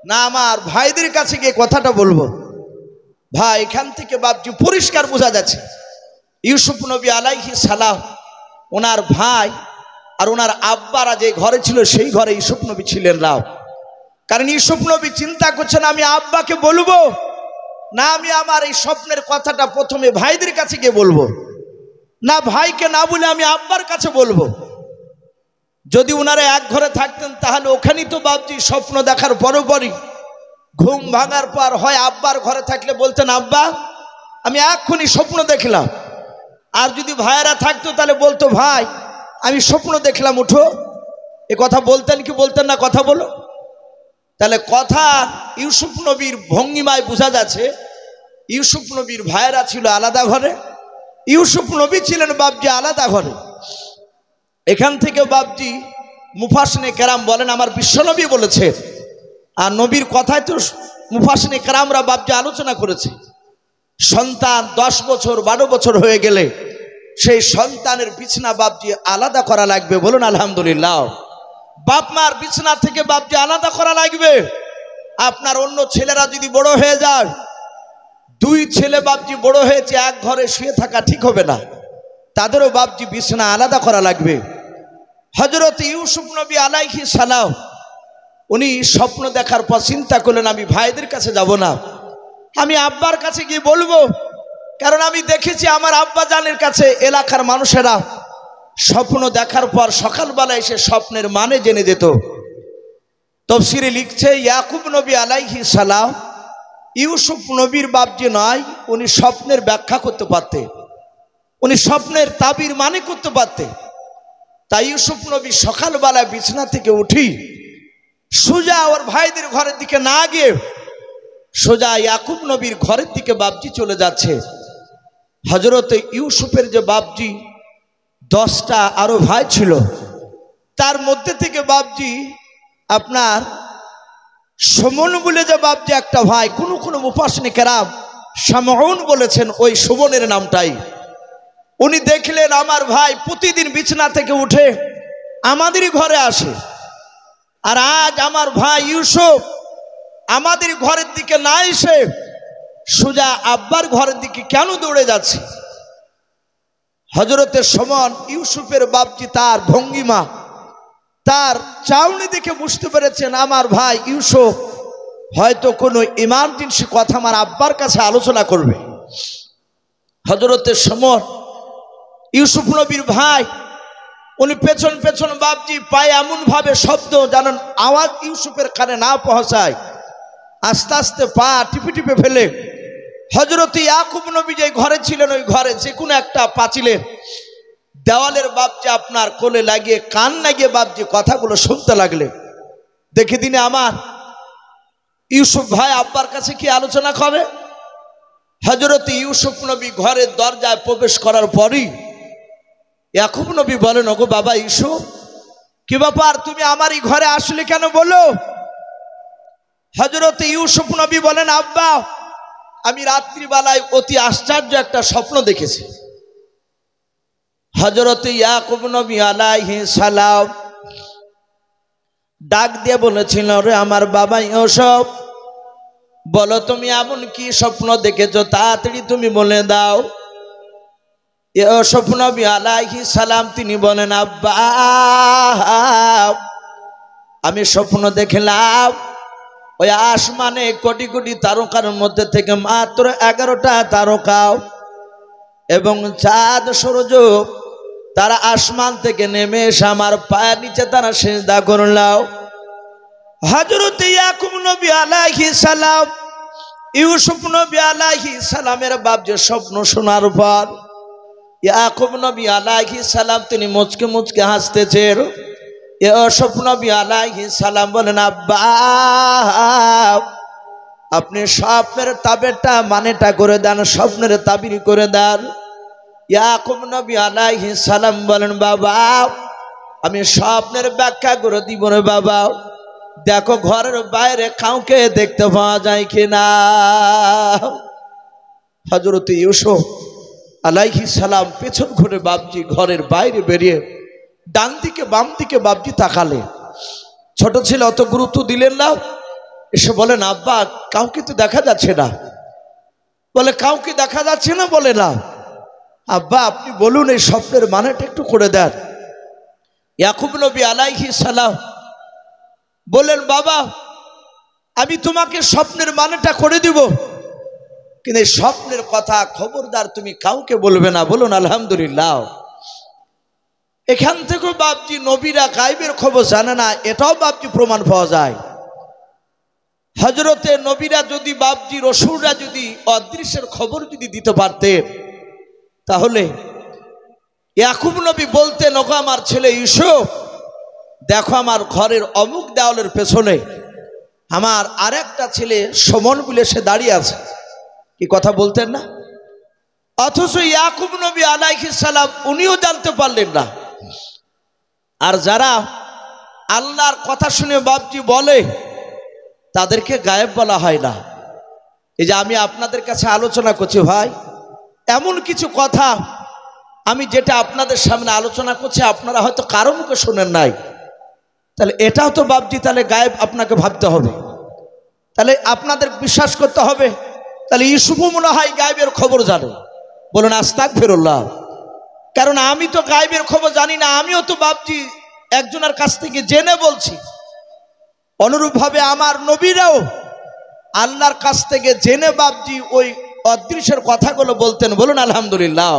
না আমার ভাইদের কাছে গিয়ে কথাটা বলবো। ভাই, এখান থেকে বাপজি পরিষ্কার বোঝা যাচ্ছে ইউসুফ নবী আলাইহিস সালাম, ওনার ভাই আর ওনার আব্বারা যে ঘরে ছিল সেই ঘরে ইউসুফ নবী ছিলেন না। কারণ ইউসুফ নবী চিন্তা করছেন, আমি আব্বাকে বলবো না আমি আমার এই স্বপ্নের কথাটা প্রথমে ভাইদের কাছে গিয়ে বলবো, না ভাইকে না বলে আমি আব্বার কাছে বলবো। যদি ওনারা এক ঘরে থাকতেন তাহলে ওখানেই তো বাপজি স্বপ্ন দেখার পরপরই ঘুম ভাঙার পর হয় আব্বার ঘরে থাকলে বলতেন, আব্বা আমি এক্ষুনি স্বপ্ন দেখলাম। আর যদি ভাইয়েরা থাকতো তাহলে বলতো, ভাই আমি স্বপ্ন দেখলাম, উঠো। এ কথা বলতেন কি বলতেন না? কথা বলো। তাহলে কথা ইউসুফ নবীর ভঙ্গিমায় বোঝা যাচ্ছে ইউসুফ নবীর ভাইয়েরা ছিল আলাদা ঘরে, ইউসুফ নবী ছিলেন বাপজি আলাদা ঘরে। এখান থেকে বাপজি মুফাসসিনে কেরাম বলেন, আমার বিশ্বনবী বলেছে, আর নবীর কথায় তো মুফাসসিনে কেরামরা বাপজি আলোচনা করেছে, সন্তান 10 বছর 12 বছর হয়ে গেলে সেই সন্তানের বিছনা বাপজি আলাদা করা লাগবে। বলুন আলহামদুলিল্লাহ। বাপ মার বিছনা থেকে বাপজি আলাদা করা লাগবে। আপনার অন্য ছেলেরা যদি বড় হয়ে যায়, 2 ছেলে বাপজি বড় হয়েছে, এক ঘরে শুয়ে থাকা ঠিক হবে না, তাদেরও বাপজি বিছনা আলাদা করা লাগবে। হযরত ইউসুফ নবী আলাইহিস সালাম উনি স্বপ্ন দেখার পর চিন্তা করলেন, আমি ভাইদের কাছে যাব না, আমি আব্বার কাছে গিয়ে বলবো। কারণ আমি দেখেছি আমার আব্বা জানের কাছে এলাকার মানুষেরা স্বপ্ন দেখার পর সকালবেলা এসে স্বপ্নের মানে জেনে যেত। তাফসীরে লিখছে, ইয়াকুব নবী আলাইহিস সালাম ইউসুফ নবীর বাপজি নয়, উনি স্বপ্নের ব্যাখ্যা করতে পারতেন, উনি স্বপ্নের তাবির মানে করতে পারতেন। তাই ইউসুফ নবী সকালবেলা বিছানা থেকে উঠি সোজা ওর ভাইদের ঘরের দিকে না গিয়ে সোজা ইয়াকুব নবীর ঘরের দিকে বাপজি চলে যাচ্ছে। হযরত ইউসুফের যে বাপজি 10টা আরো ভাই ছিল, তার মধ্যে থেকে বাপজি আপনার সুমন বলে যে বাপজি একটা ভাই, কোন মুফাসসিনে কেরাম শামউন বলেছেন ওই সুমনের নামটাই। উনি দেখলেন আমার ভাই প্রতিদিন বিছানা থেকে উঠে আমাদেরই ঘরে আসে, আর আজ আমার ভাই ইউসুফ আমাদের ঘরের দিকে না এসে সোজা আব্বার ঘরের দিকে কেন দৌড়ে যাচ্ছে? হযরতে সুমন ইউসুফের বাপজি তার ভঙ্গিমা, তার চাউনি দেখে বুঝতে পেরেছেন আমার ভাই ইউসুফ হয়তো কোনো ইমার্জেন্সি কথা আমার আব্বার কাছে আলোচনা করবে। হযরতে সুমন ইউসুফ নবীর ভাই, উনি পেছন পেছন বাপজি পায়ে এমন ভাবে শব্দ জানেন আওয়াজ ইউসুফের কানে না পৌঁছায়, আস্তে আস্তে পা টিপে টিপে ফেলে হযরত ইয়াকুব নবী যে ঘরে ছিলেন ওই ঘরে যে কোনো একটা পাঁচিলের দেওয়ালের বাপজি আপনার কোলে লাগিয়ে কান লাগিয়ে বাপজি কথাগুলো শুনতে লাগলেন। দেখে দিনে আমার ইউসুফ ভাই আব্বার কাছে কি আলোচনা করে। হযরত ইউসুফ নবী ঘরের দরজায় প্রবেশ করার পরই ইয়াকুব নবী বলেন, ওগো বাবা ইউসুফ, কি ব্যাপার, তুমি আমারই ঘরে আসলে কেন বলো। হযরত ইউসুফ নবী বলেন, আব্বা, আমি রাত্রিবেলায় অতি আশ্চর্য একটা স্বপ্ন দেখেছি। হযরত ইয়াকুব নবী আলাইহিস সালাম ডাক দিয়ে বলেছিল, রে আমার বাবা ইউসুফ, বলো তুমি এমন কি স্বপ্ন দেখেছো, তাড়াতাড়ি তুমি বলে দাও। ইউসুফ নবী আলাইহিস সালাম তিনি বলেন, আব্বা, আমি স্বপ্ন দেখলাম ওই আসমানে কোটি কোটি তারকার মধ্যে থেকে মাত্র 11টা তারকা এবং চাঁদ সূর্য তারা আসমান থেকে নেমে এসে আমার পায়ের নিচে তারা সিজদা করলাম। হযরত ইয়াকুব নবী আলাইহিস সালাম ইউসুফ নবী আলাইহিস সালামের বাপ যে স্বপ্ন শোনার পর ইয়াকুব নবী আলাইহিস সালাম তিনি মুচকে মুচকে হাসতেছেন। ইউসুফ নবী আলাইহিস সালাম বলেন, আব্বা, আপনি স্বপ্নের তাবিরটা মানেটা করে দেন, স্বপ্নের তাবির করে দেন। ইয়াকুব নবী আলাইহিস সালাম বলেন, বাবা, আমি স্বপ্নের ব্যাখ্যা করে দিব রে বাবা, দেখো ঘরের বাইরে কাউকে দেখতে পাওয়া যায় কিনা। হযরত ইউসুফ আলাইহিস সালাম পেছন ঘুরে বাপজি ঘরের বাইরে বেরিয়ে ডান দিকে বাম দিকে বাপজি তাকালে। ছোট ছেলে অত গুরুত্ব দিলেন না, এসে বলেন, আব্বা, কাউকে তো দেখা যাচ্ছে না। বলে, কাউকে দেখা যাচ্ছে না? বলে না। আব্বা, আপনি বলুন এই স্বপ্নের মানেটা একটু করে দেন। ইয়াকুব নবী আলাইহিস সালাম বললেন, বাবা, আমি তোমাকে স্বপ্নের মানেটা করে দিব, কিন্তু এই স্বপ্নের কথা খবরদার তুমি কাউকে বলবে না। বলুন আলহামদুলিল্লাহ। এখান থেকে বাপজি নবীরা গায়বের খবর জানে না, এটাও বাপজি প্রমাণ পাওয়া যায়। হযরতে নবীরা যদি বাপজি রাসূলরা যদি অদৃশ্যের খবর যদি দিতে পারতেন, তাহলে ইয়াকুব নবী বলতেন, ওগো আমার ছেলে ইউসুফ, দেখো আমার ঘরের অমুক দেওয়ালের পেছনে আমার আরেকটা ছেলে সমন বলে সে দাঁড়িয়ে আছে। কি কথা বলতেন না? অথচ ইয়াকুব নবী আলাইহিস সালাম উনিও জানতে পারলেন না। আর যারা আল্লাহর কথা শুনে বাপজি বলে তাদেরকে গায়েব বলা হয় না। এই যে আমি আপনাদের কাছে আলোচনা করছি ভাই, এমন কিছু কথা আমি যেটা আপনাদের সামনে আলোচনা করছি আপনারা হয়তো কারো মুখে শোনেন নাই, তাহলে এটাও তো বাপজি তাহলে গায়েব আপনাকে ভাবতে হবে, তাহলে আপনাদের বিশ্বাস করতে হবে। তাহলে ইউসুফও মনে হয় গায়েবের খবর জানে। বলুন আস্তাগফিরুল্লাহ। কারণ আমি তো গায়েবের খবর জানি না, আমিও তো বাপজি একজনের কাছ থেকে জেনে বলছি। অনুরূপভাবে আমার নবীরাও আল্লাহর কাছ থেকে জেনে বাপজি ওই অদৃশ্যের কথাগুলো বলতেন। বলুন আলহামদুলিল্লাহ।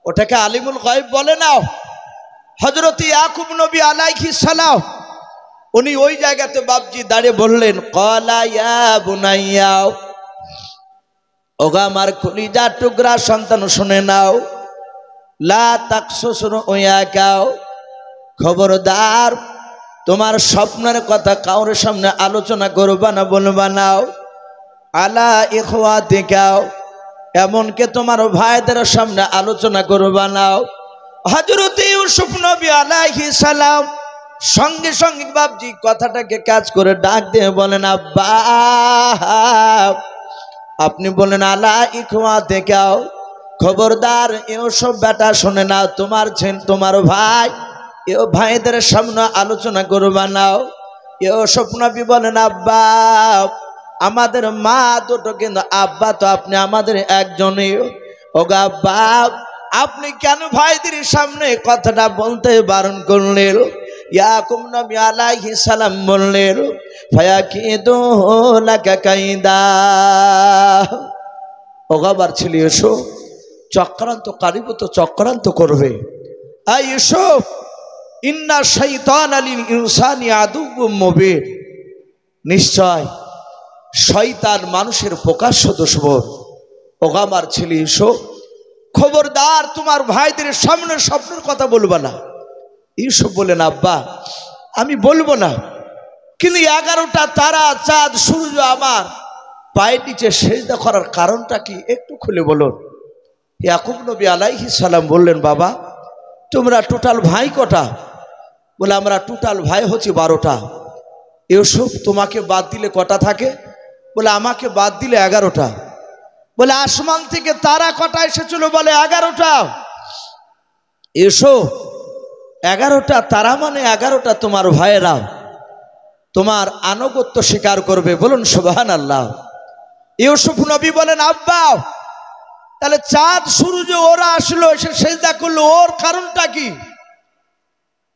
ওটাকে আলিমুল গায়ব বলে না। হযরত ইয়াকুব নবী আলাইহিস সালাম উনি ওই জায়গাতে বাপজি দাঁড়িয়ে বললেন, ক্বালা ইয়া বুনাইয়া, ওগো আমার কলিজা টুকরা সন্তান শুনে নাও, লা তাকসুস রুয়াকা, খবরদার তোমার স্বপ্নের কথা কাউর সামনে আলোচনা করবা না, বলবা না। আলা ইখওয়াতিকা, এমনকি তোমার ভাইদের সামনে আলোচনা করবা না। হযরত ইউসুফ নবী আলাইহিস সালাম সঙ্গে সঙ্গে বাপজি কথাটাকে কাজ করে ডাক দিয়ে বলেন, আব্বা, আপনি বলেন আলা ইখওয়াতিকা, খবরদার ইউসুফ বেটা শুনে না, তোমার ভাই এও ভাইদের সামনে আলোচনা করবা না। ইউসুফ নবী বলেন, আব্বা, আমাদের মা দুটো, কিন্তু আব্বা তো আপনি আমাদের একজনই। ওগো আব্বা, আপনি কেন ভাইদের সামনে কথাটা বলতে বারণ করলেন? ইয়াকুব নবী আলাইহিস সালাম বললেন, ফায়াকিদু লাকা কাইদা, ওগো আবার ছেলে এসো, চক্রান্তকারী তো চক্রান্ত করবে। আই ইউসুফ, ইন্না শাইতানা লিল ইনসানি আদুউম মুবিন, নিশ্চয় শয়তান মানুষের প্রকাশ্য দুশমন। ওগো আমার ছেলে ইউসুফ, খবরদার তোমার ভাইদের সামনে স্বপ্নের কথা বলবা না। ইউসুফ বলেন, আব্বা আমি বলবো না, কিন্তু 11টা তারা চাঁদ সূর্য আমার পায়ের নিচে সেজদা করার কারণটা কি একটু খুলে বলুন। ইয়াকুব নবী আলাইহিস সালাম বললেন, বাবা তোমরা টোটাল ভাই কটা? বলে আমরা টোটাল ভাই হচ্ছে 12টা। ইউসুফ তোমাকে বাদ দিলে কটা থাকে? বলে আমাকে বাদ দিলে 11টা। বলে আসমান থেকে তারা কটা এসেছিল? বলে 11টা। ইউসুফ 11টা তারা মানে 11টা তোমার ভাইয়েরা তোমার আনুগত্য স্বীকার করবে, বলুন সুবহানাল্লাহ। ইউসুফ নবী বলেন, আব্বা তাহলে চাঁদ সূর্য ওরা আসলো এসে সেজদা করলো, ওর কারণটা কি?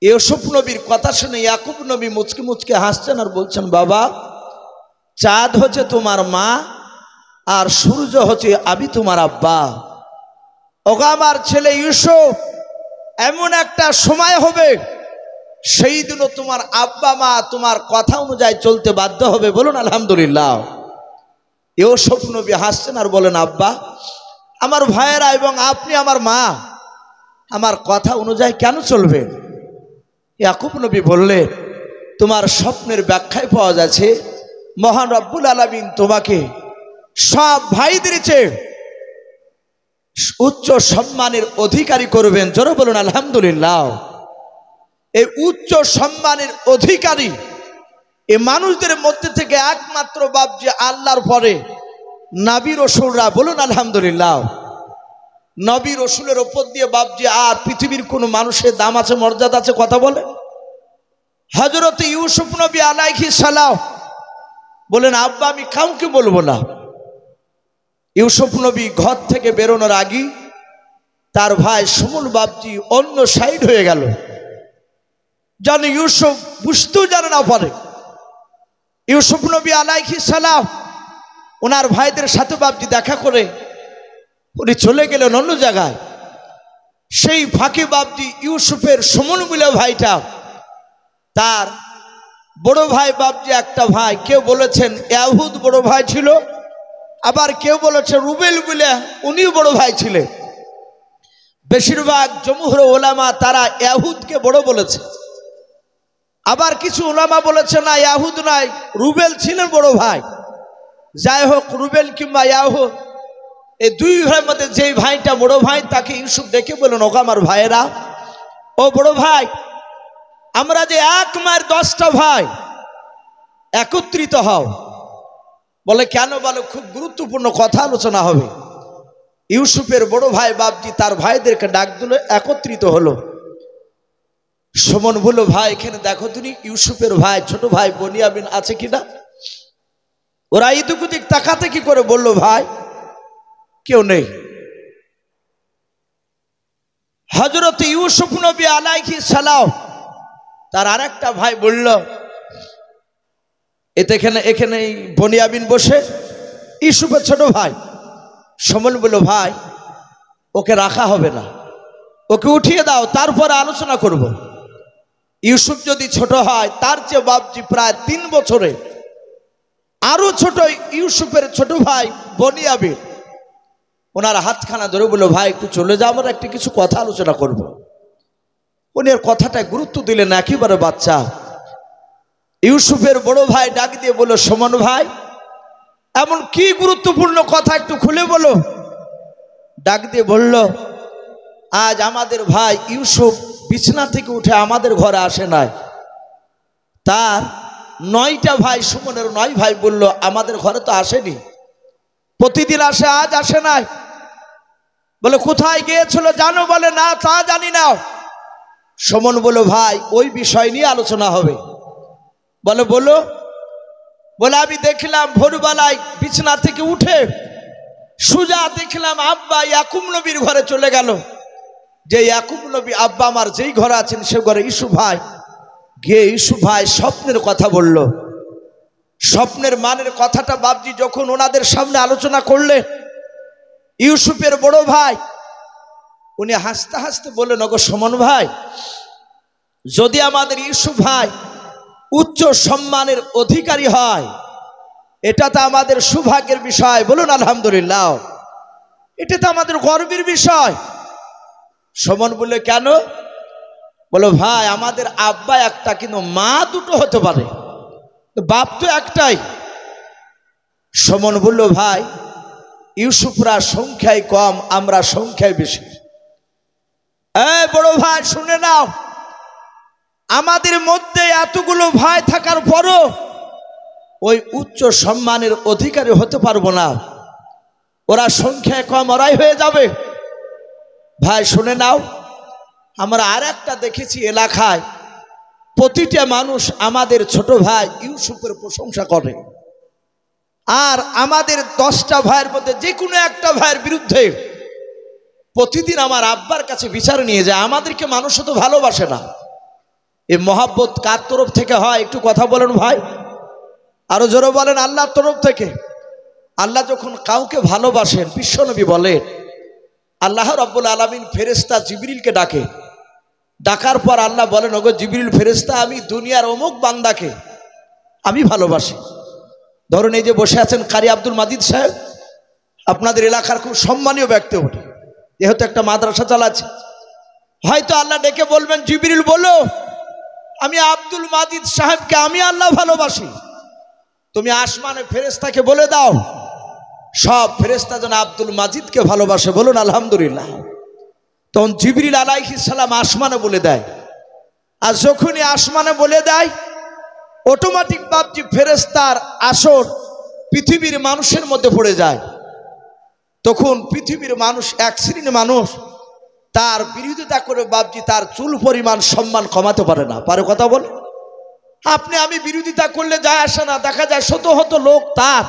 ইউসুফ নবীর কথা শুনে ইয়াকুব নবী মুচকি মুচকি হাসছেন আর বলছেন, বাবা চাঁদ হচ্ছে তোমার মা আর সূর্য হচ্ছে আমি তোমার আব্বা। ওগো আমার ছেলে ইউসুফ, এমন একটা সময় হবে সেই দিনও তোমার আব্বা মা তোমার কথা অনুযায়ী চলতে বাধ্য হবে, বলুন আলহামদুলিল্লাহ। ইউসুফ নবী হাসছেন আর বলেন, আব্বা আমার ভাইয়েরা এবং আপনি আমার মা আমার কথা অনুযায়ী কেন চলবে? ইয়াকুব নবী বললেন, তোমার স্বপ্নের ব্যাখ্যায় পাওয়া যাচ্ছে মহান রব্বুল আলামিন তোমাকে সব ভাইদের চেয়ে উচ্চ সম্মানের অধিকারী করবেন, জোরে বলুন আলহামদুলিল্লাহ। এই উচ্চ সম্মানের অধিকারী এই মানুষদের মধ্যে থেকে একমাত্র বাপ যে আল্লাহর পরে নবী রাসূলরা, বলুন আলহামদুলিল্লাহ। নবী রাসূলের উপর দিয়ে বাপ যে আর পৃথিবীর কোনো মানুষের দাম আছে, মর্যাদা আছে, কথা বলে? হযরত ইউসুফ নবী আলাইহিস সালাম বলেন, আব্বা আমি কাউকে বলবো না। ইউসুফ নবী ঘর থেকে বেরোনোর আগে তার ভাই সুমন বাপজি অন্য সাইড হয়ে গেল, যেন ইউসুফ বুঝতেও জানে না পারে। ইউসুফ নবী আলাইহিস সালাম ওনার ভাইদের সাথে বাপজি দেখা করে উনি চলে গেলেন অন্য জায়গায়। সেই ফাঁকে বাপজি ইউসুফের সুমন বলে ভাইটা, তার বড় ভাই বাপজি একটা ভাই, কেউ বলেছেন ইয়াহুদ বড় ভাই ছিল, আবার কেউ বলেছে রুবেল বলে উনিও বড় ভাই ছিলেন। বেশিরভাগ জমহুর ওলামা তারা ইয়াহুদকে বড় বলেছে, আবার কিছু ওলামা বলেছে না ইয়াহুদ নয় রুবেল ছিলেন বড় ভাই। যাই হোক, রুবেল কিংবা ইয়াহুদ এই দুই ভাইয়ের মধ্যে যেই ভাইটা বড় ভাই তাকে ইউসুফ দেখে বলেন, ওগো আমার ভাইয়েরা, ও বড় ভাই আমরা যে এক মায়ের 10টা ভাই একত্রিত হও। বলে কেন? বলে খুব গুরুত্বপূর্ণ কথা আলোচনা হবে। ইউসুফের বড় ভাই বাপজি তার ভাইদেরকে ডাক দিল, একত্রিত হলো। সুমন বলল, ভাই এখানে দেখো তুমি ইউসুফের ভাই ছোট ভাই বনিয়ামিন আছে কিনা? ওরা এদিক ওদিক তাকাতে কি করে বলল, ভাই কেউ নেই। হযরত ইউসুফ নবী আলাইহিস সালাম তার আরেকটা ভাই বলল, এখানে বনিয়ামিন বসে, ইউসুফের ছোট ভাই। সুমন বলল, ভাই ওকে রাখা হবে না, ওকে উঠিয়ে দাও, তারপরে আলোচনা করব। ইউসুফ যদি ছোট হয় তার চেয়ে বাপজি প্রায় 3 বছরে আরো ছোট ইউসুফের ছোট ভাই বনিয়ামিন ওনার হাতখানা ধরে বলল, ভাই একটু চলে যাও, আমরা একটু কিছু কথা আলোচনা করব। উনি এর কথাটায় গুরুত্ব দিলেন, একেবারে বাচ্চা। ইউসুফের বড় ভাই ডাক দিয়ে বলল, সুমন ভাই এমন কি গুরুত্বপূর্ণ কথা একটু খুলে বলো। ডাক দিয়ে বলল, আজ আমাদের ভাই ইউসুফ বিছানা থেকে উঠে আমাদের ঘরে আসে নাই। তার 9টা ভাই, সুমনের 9 ভাই বলল, আমাদের ঘরে তো আসেনি, প্রতিদিন আসে, আজ আসে নাই। বলে কোথায় গিয়েছিল জানো? বলে না তা জানি না। সুমন বলল, ভাই ওই বিষয় নিয়ে আলোচনা হবে। বলে বলো। বলে আমি দেখলাম ভোরবেলায় বিছানা থেকে উঠে সুজা দেখলাম আব্বা ইয়াকুব নবীর ঘরে চলে গেল। যে ইয়াকুব নবী আব্বা আমার যেই ঘরে আছেন সে ঘরে ইউসুফ ভাই গিয়ে ইউসুফ ভাই স্বপ্নের কথা বলল। স্বপ্নের মানের কথাটা বাপজি যখন ওনাদের সামনে আলোচনা করলে, ইউসুফের বড় ভাই উনি হাসতে হাসতে বললেন, ওগো সুমন ভাই, যদি আমাদের ইউসুফ ভাই উচ্চ সম্মানের অধিকারী হয় এটা তো আমাদের সৌভাগ্যের বিষয়, বলুন আলহামদুলিল্লাহ। এটা তো আমাদের গর্বের বিষয়। সুমন বললে কেন? বলো ভাই আমাদের আব্বা একটা কিন্তু মা দুটো হতে পারে, বাপ তো একটাই। সুমন বলল ভাই ইউসুফরা সংখ্যায় কম, আমরা সংখ্যায় বেশি। বড় ভাই শুনে নাও, আমাদের মধ্যে এতগুলো ভাই থাকার পরও ওই উচ্চ সম্মানের অধিকারী হতে পারবো না। ওরা সংখ্যায় কম, ওরাই হয়ে যাবে। ভাই শুনে নাও, আমরা আর একটা দেখেছি এলাকায় প্রতিটা মানুষ আমাদের ছোট ভাই ইউসুফের প্রশংসা করে, আর আমাদের 10টা ভাইয়ের মধ্যে যে কোনো একটা ভাইয়ের বিরুদ্ধে প্রতিদিন আমার আব্বার কাছে বিচার নিয়ে যায়। আমাদেরকে মানুষ তো ভালোবাসে না। এই মহাব্বত কার তরফ থেকে হয় একটু কথা বলেন ভাই, আরো জোরে বলেন। আল্লাহর তরফ থেকে। আল্লাহ যখন কাউকে ভালোবাসেন, বিশ্বনবী বলেন আল্লাহ রাব্বুল আলামিন ফেরেশতা জিবরিলকে ডাকে, ডাকার পর আল্লাহ বলেন ওগো জিবরিল ফেরেশতা, আমি দুনিয়ার অমুক বান্দাকে আমি ভালোবাসি। ধরুন এই যে বসে আছেন কারি আব্দুল মাজিদ সাহেব, আপনাদের এলাকার খুব সম্মানীয় ব্যক্তি উঠে, যেহেতু একটা মাদ্রাসা চালাচ্ছে, হয়তো আল্লাহ ডেকে বলবেন জিবরিল বলো আমি আব্দুল মাজিদ সাহেবকে আমি আল্লাহ ভালোবাসি, তুমি আসমানে ফেরেশতাকে বলে দাও সব ফেরেশতা যেন আব্দুল মাজিদকে ভালোবাসে। বলুন আলহামদুলিল্লাহ। তখন জিবরিল আলাইহিস সালাম আসমানে বলে দেয়, আর যখনই আসমানে বলে দেয় অটোমেটিক বাপজি ফেরেশতার আসর পৃথিবীর মানুষের মধ্যে পড়ে যায়। তখন পৃথিবীর মানুষ, এক শ্রেণীর মানুষ তার বিরোধিতা করে বাপজি তার চুল পরিমাণ সম্মান কমাতে পারে না। পারে কথা বলে? আপনি আমি বিরোধিতা করলে যায় আসে না, দেখা যায় শত শত লোক তার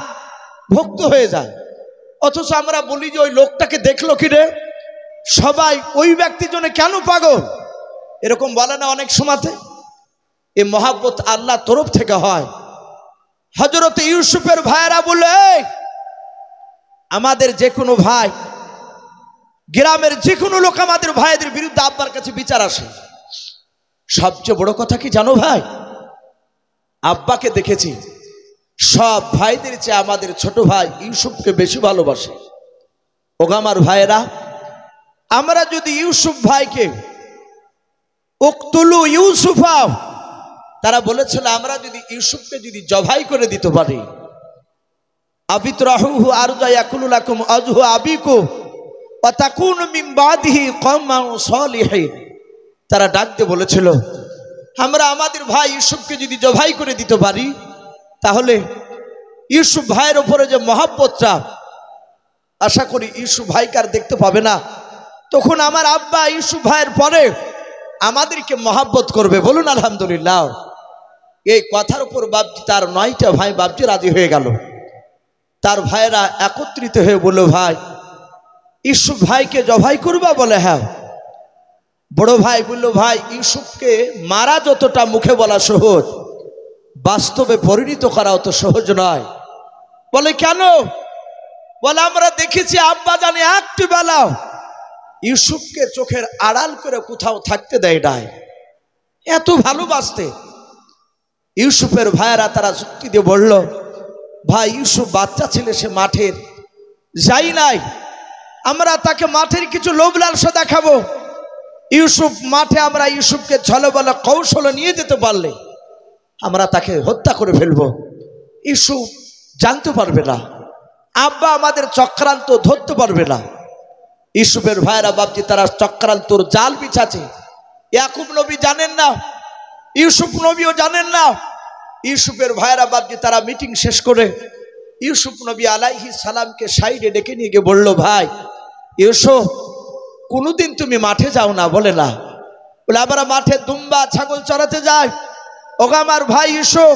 ভক্ত হয়ে যায়, অথচ আমরা বলি যে ওই লোকটাকে দেখলো কি রে, সবাই ওই ব্যক্তির জন্য কেন পাগল, এরকম বলে না অনেক সময়তে। এই মহাব্বত আল্লাহ তরফ থেকে হয়। হযরত ইউসুফের ভাইয়েরা বলে আমাদের যে কোনো ভাই, গ্রামের যে কোনো লোক আমাদের ভাইদের বিরুদ্ধে আব্বার কাছে বিচার আসে। সবচেয়ে বড় কথা কি জানো ভাই, আব্বাকে দেখেছি সব ভাইদের চেয়ে আমাদের ছোট ভাই ইউসুফকে বেশি ভালোবাসে। ওগো আমার ভাইয়েরা, আমরা যদি ইউসুফ ভাইকে উকতুলু ইউসুফা, তারা বলেছিল আমরা যদি ইউসুফকে যদি জবাই করে দিতে পারি, আবিতরাহুহু আরজা ইয়াকুলু লাকুম আজহু আবিকু ওয়া তাকুনু মিন বাদিহি কওমান সালিহিন। তারা ডাক দিয়ে বলেছিল আমরা আমাদের ভাই ইউসুফকে যদি জবাই করে দিতে পারি, তাহলে ইউসুফ ভাইয়ের উপরে যে মহব্বতটা, আশা করি ইউসুফ ভাইকে আর দেখতে পাবে না। তখন আমার আব্বা ইউসুফ ভাইয়ের পরে আমাদেরকে মহব্বত করবে। বলুন আলহামদুলিল্লাহ। এই কথার উপর বাপজি তার 9টা ভাই বাপজি রাজি হয়ে গেল। তার ভাইয়েরা একত্রিত হয়ে বলল ভাই ইউসুফ ভাইকে জবাই করবা? বলে হ্যাঁ। বড় ভাই বলল ভাই ইউসুফকে মারা যতটা মুখে বলা সহজ, বাস্তবে পরিণত করা অত সহজ নয়। বলে কেন? বলে আমরা দেখেছি আব্বা জানে একটি বেলাও ইউসুফকে চোখের আড়াল করে কোথাও থাকতে দেয় নাই, এত ভালোবাসতে। ইউসুফের ভাইয়েরা তারা যুক্তি দিয়ে বলল ভাই ইউসুফ বাচ্চা ছেলে, সে মাঠের যাই নাই, আমরা তাকে মাঠের কিছু লোভ লালসা দেখাবো। ইউসুফ মাঠে আমরা ইউসুফকে ছলে বলে কৌশলে নিয়ে যেতে পারলে আমরা তাকে হত্যা করে ফেলবো, ইউসুফ জানতে পারবে না, আব্বা আমাদের চক্রান্ত ধরতে পারবে না। ইউসুফের ভাইয়েরা বাপজি তারা চক্রান্তর জাল বিছাছে। ইয়াকুব নবী জানেন না, ইউসুফ নবীও জানেন না। ইউসুফের ভাইয়েরা বাপজি তারা মিটিং শেষ করে ইউসুফ নবী আলাইহিস সালামকে সাইডে ডেকে নিয়ে গিয়ে বলল ভাই ইউসুফ কোনোদিন তুমি মাঠে যাও না? বলে না। বলে আমরা মাঠে দুম্বা ছাগল চড়াতে যাই। ওগো আমার ভাই ইউসুফ,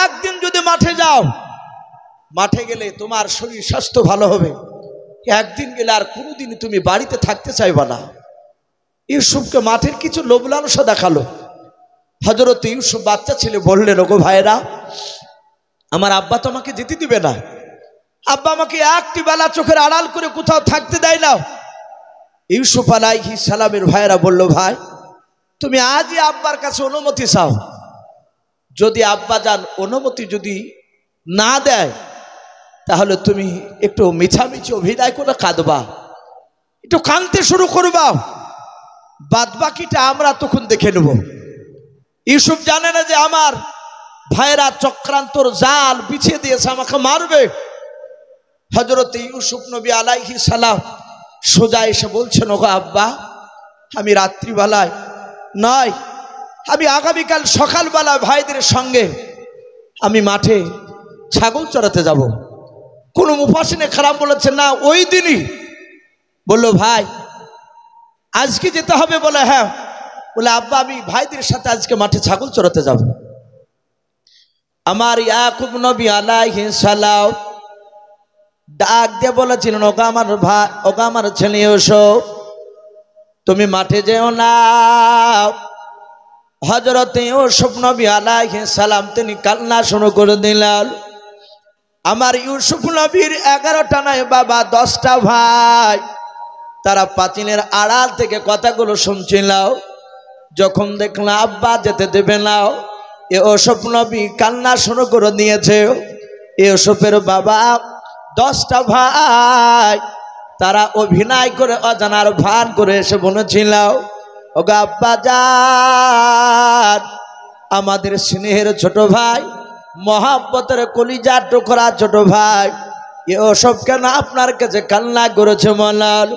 একদিন যদি মাঠে যাও, মাঠে গেলে তোমার শরীর স্বাস্থ্য ভালো হবে, একদিন গেলে আর কোনোদিন তুমি বাড়িতে থাকতে চাইবা না। ইউসুফকে মাঠের কিছু লোভ লালসা দেখালো। হযরত ইউসুফ বাচ্চা ছেলে বললেন ওগো ভাইরা, আমার আব্বা তো আমাকে যেতে দিবে না, আব্বা আমাকে একটি বেলা চোখের আড়াল করে কোথাও থাকতে দেয় না। ইউসুফ আলাইহিস সালামের ভাইয়েরা বলল ভাই তুমি আজই আব্বার কাছে অনুমতি চাও, যদি আব্বা যান অনুমতি যদি না দেয় তাহলে তুমি একটু মিছামিছি অভিনয় করে কাঁদবা, একটু কাঁদতে শুরু করবা, বাদ বাকিটা আমরা তখন দেখে নেব। ইউসুফ জানে না যে আমার ভাইরা চক্রান্তর জাল বিছিয়ে দিয়েছে, আমাকে মারবে। হযরত ইউসুফ নবী আলাইহিস সালাম সোজা এসে বলছেন, ওগো আব্বা, আমি রাত্রিবেলায় নয়, আমি আগামীকাল সকালবেলা ভাইদের সঙ্গে আমি মাঠে ছাগল চড়াতে যাব। কোন মুফাসসিরে কেরাম বলেছেন না, ওই দিনই বলল, ভাই আজকে যেতে হবে? বলে হ্যাঁ। বলে আব্বা, আমি ভাইদের সাথে আজকে মাঠে ছাগল চড়াতে যাব। আমার ইয়াকুব নবী আলাইহিস সালাম ডাক দিয়ে বলেছিলেন, ওগো আমার ভাই, ওগো আমার ছেলে ইউসুফ, তুমি মাঠে যেও না। হযরত ইউসুফ নবী আলাইহিস সালাম তিনি কান্না শুরু করে দিলেন। আমার ইউসুফ নবীর 11টা নয় বাবা 10টা ভাই, তারা পাঁচিলের আড়াল থেকে কথাগুলো শুনছিল। যখন দেখলাম আব্বা যেতে দেবে না, ইউসুফ নবী কান্না শুরু করে দিয়েছে। ইউসুফের বাবা 10টা ভাই তারা অভিনয় করে অজানার ভান করে এসে বলেছিল, ওগো আব্বা জান, আমাদের স্নেহের ছোট ভাই, মহাব্বতের কলিজার টুকরা ছোট ভাই ইউসুফ কেন আপনার কাছে কান্না করেছে বলেন?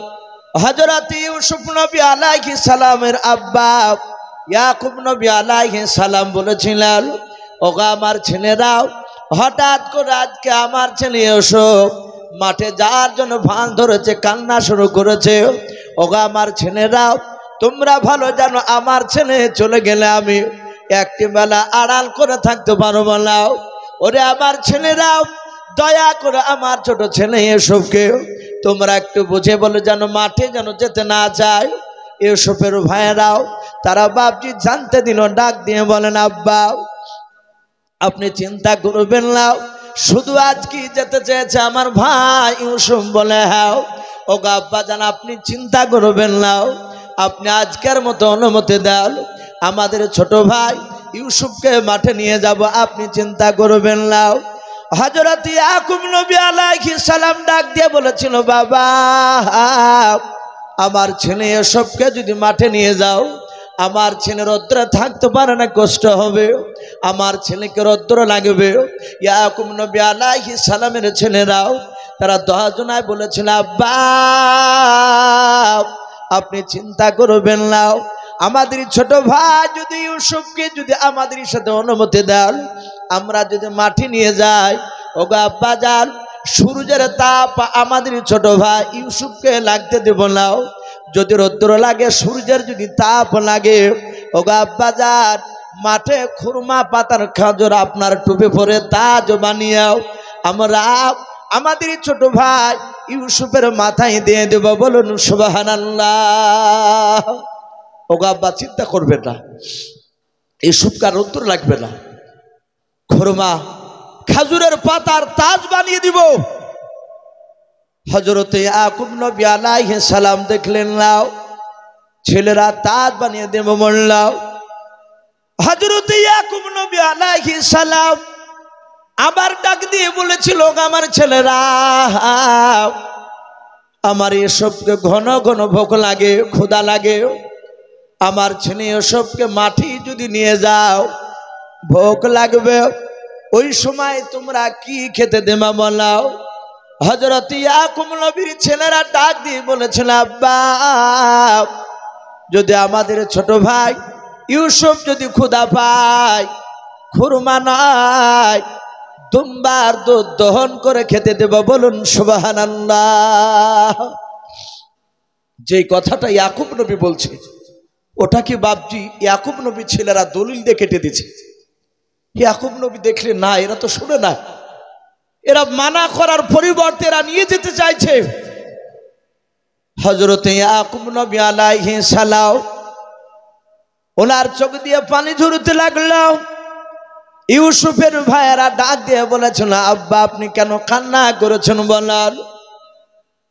হযরত ইউসুফ নবী আলাইহিস সালামের আব্বা ইয়াকুব নবী আলাইহিস সালাম বলেছিলেন, ওগো আমার ছেলেরাও, হঠাৎ করে আজকে আমার ছেলে ইউসুফ মাঠে যাওয়ার জন্য ভান ধরেছে, কান্না শুরু করেছে। ওগো আমার ছেলেরাও, তোমরা ভালো জানো আমার ছেলে চলে গেলে আমি একটি বেলা আড়াল করে থাকতে পারবো না। ওরে আমার ছেলেরাও, দয়া করে আমার ছোট ছেলে ইউসুফকে তোমরা একটু বুঝে বলো যেন মাঠে যেন যেতে না যায়। ইউসুফের ভাইয়েরাও তারা বাপজি জানতে দিল, ডাক দিয়ে বলেন, আব্বা আপনি চিন্তা করবেন না, শুধু আজকে যেতে চেয়েছে আমার ভাই ইউসুফ। বলে হ্যাঁ। ওগো আব্বা জান, আপনি চিন্তা করবেন না, আপনি আজকের মতো অনুমতি দেন, আমাদের ছোট ভাই ইউসুফকে মাঠে নিয়ে যাব, আপনি চিন্তা করবেন না। হযরত ইয়াকুব নবী আলাইহিস সালাম ডাক দিয়ে বলেছিল, বাবা আমার ছেলে ইউসুফকে যদি মাঠে নিয়ে যাও, আমার ছেলে রৌদ্র থাকতে পারে না, কষ্ট হবে, আমার ছেলেকে রৌদ্র লাগবে। ইয়াকুব নবী আলাইহিস সালামের ছেলেরাও তারা 10 জনায় বলেছিল, আব্বা আপনি চিন্তা করবেন না, আমাদের ছোট ভাই যদি ইউসুফকে যদি আমাদের সাথে অনুমতি দেন, আমরা যদি মাঠে নিয়ে যাই, ওগো আব্বা জান, সূর্যের তাপ আমাদের ছোট ভাই ইউসুফকে লাগতে দেব না। যদি রৌদ্র লাগে, সূর্যের যদি তাপ লাগে, ওগো আব্বা জান, মাঠে খুরমা পাতার খাজর আপনার টুপে পরে তাজ বানিয়েও আমরা আমাদের ছোট ভাই ইউসুফের মাথায় দিয়ে দেব। বলুন সুবহানাল্লাহ। ওগো আব্বা চিন্তা করবে না, ইউসুফকে আর রৌদ্র লাগবে না, খুরমা খাজুরের পাতার তাজ বানিয়ে দিব। হযরত ইয়াকুব নবী আলাইহিস সালাম দেখলেন না, ছেলেরা তাজ বানিয়ে দেব বললাম। হযরত ইয়াকুব নবী আলাইহিস সালাম আবার ডাক দিয়ে বলেছিল, আমার ছেলেরা, আমার ইউসুফকে ঘন ঘন ভোগ লাগে, ক্ষুধা লাগে, আমার ছেলে ইউসুফকে মাঠে যদি নিয়ে যাও, ভোগ লাগবে, ওই সময় তোমরা কি খেতে দেবা বলাও। হযরত ইয়াকুব নবীর ছেলেরা ডাক দিয়ে বলেছিল, আব্বা যদি আমাদের ছোট ভাই ইউসুফ যদি ক্ষুধা পায়, খুরমা নাই, দুম্বার দুধ দহন করে খেতে দেব। বলুন সুবহানাল্লাহ। যে কথাটা ইয়াকুব নবী বলছে, ওটা কি বাপজি ইয়াকুব নবী ছেলেরা দলিল দিয়ে কেটে দিচ্ছে? ইয়াকুব নবী দেখলে না, এরা তো শুনে না, এরা মানা করার পরিবর্তে এরা নিয়ে যেতে চাইছে। হযরত ইয়াকুব নবী আলাইহিস সালাম ওনার চোখ দিয়ে পানি ঝরতে লাগলো। ইউসুফের ভাইয়েরা ডাক দিয়ে বলেছিল, আব্বা আপনি কেন কান্না করেছেন বলেন?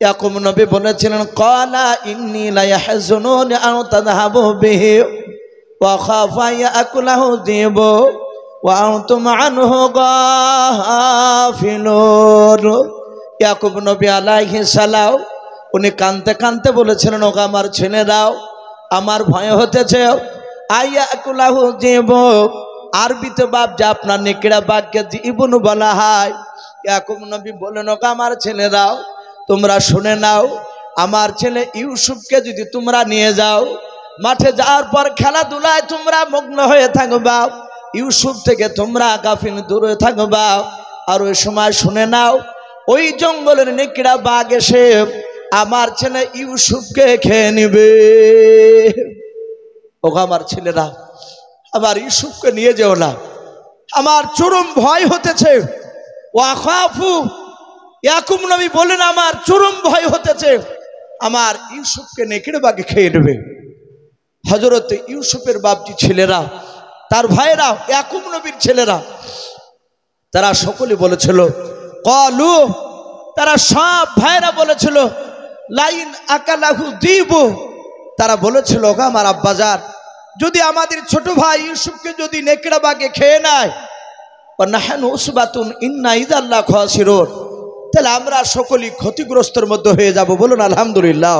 ইয়াকুব নবী বলেছিলেন, ক্বালা ইন্নী লা ইয়াহজুনুনি আন তাযহাবু বিহি ওয়া খাফা ইয়াকুলাহু যিবু ওয়া আনতুম আনহু গাফিলুন। ইয়াকুব নবী আলাইহিস সালাম উনি কাঁদতে কাঁদতে বলেছিলেন, ওগো আমার ছেলেরাও, আমার ভয় হতেছে। আইয়াকুলাহু জীব, আরবিতে বাপ যা আপনার নেকড়া বাঘকে জীবন বলা হয়। ইয়াকুব নবী বলেন, ওগো আমার ছেলেরাও, তোমরা শুনে নাও, আমার ছেলে ইউসুফকে যদি তোমরা নিয়ে যাও, মাঠে যাওয়ার পর খেলাধুলায় তোমরা মগ্ন হয়ে থাকবা, ইউসুফ থেকে তোমরা গাফিল দূরে থাকবা। আর ওই সময় শুনে নাও, ওই জঙ্গলের নেকড়া বাঘ এসে আমার ছেলে ইউসুফকে খেয়ে নিবে। ওগো আমার ছেলেরা, আমার ইউসুফকে নিয়ে যেও না, আমার চরম ভয় হতেছে। ওয়াখাফু, ইয়াকুব নবী বলেন, আমার চরম ভয় হতেছে, আমার ইউসুফকে নেকড়ে বাঘে খেয়ে নেবে। হযরত ইউসুফের বাপজি ছেলেরা, তার ভাইরা, ইয়াকুব নবীর ছেলেরা, তারা সকলে বলেছিল, কলু, তারা সব ভাইরা বলেছিল, লাইন আকালাহু দিব, তারা বলেছিল, ওগো আমার আব্বাজান, যদি আমাদের ছোট ভাই ইউসুফকে যদি নেকড়া বাঘে খেয়ে নেয়, নাহনু উসবাতুন ইন্না ইযাল্লা খাসিরুন, তাহলে আমরা সকলেই ক্ষতিগ্রস্তের মধ্যে হয়ে যাব। বলুন আলহামদুলিল্লাহ।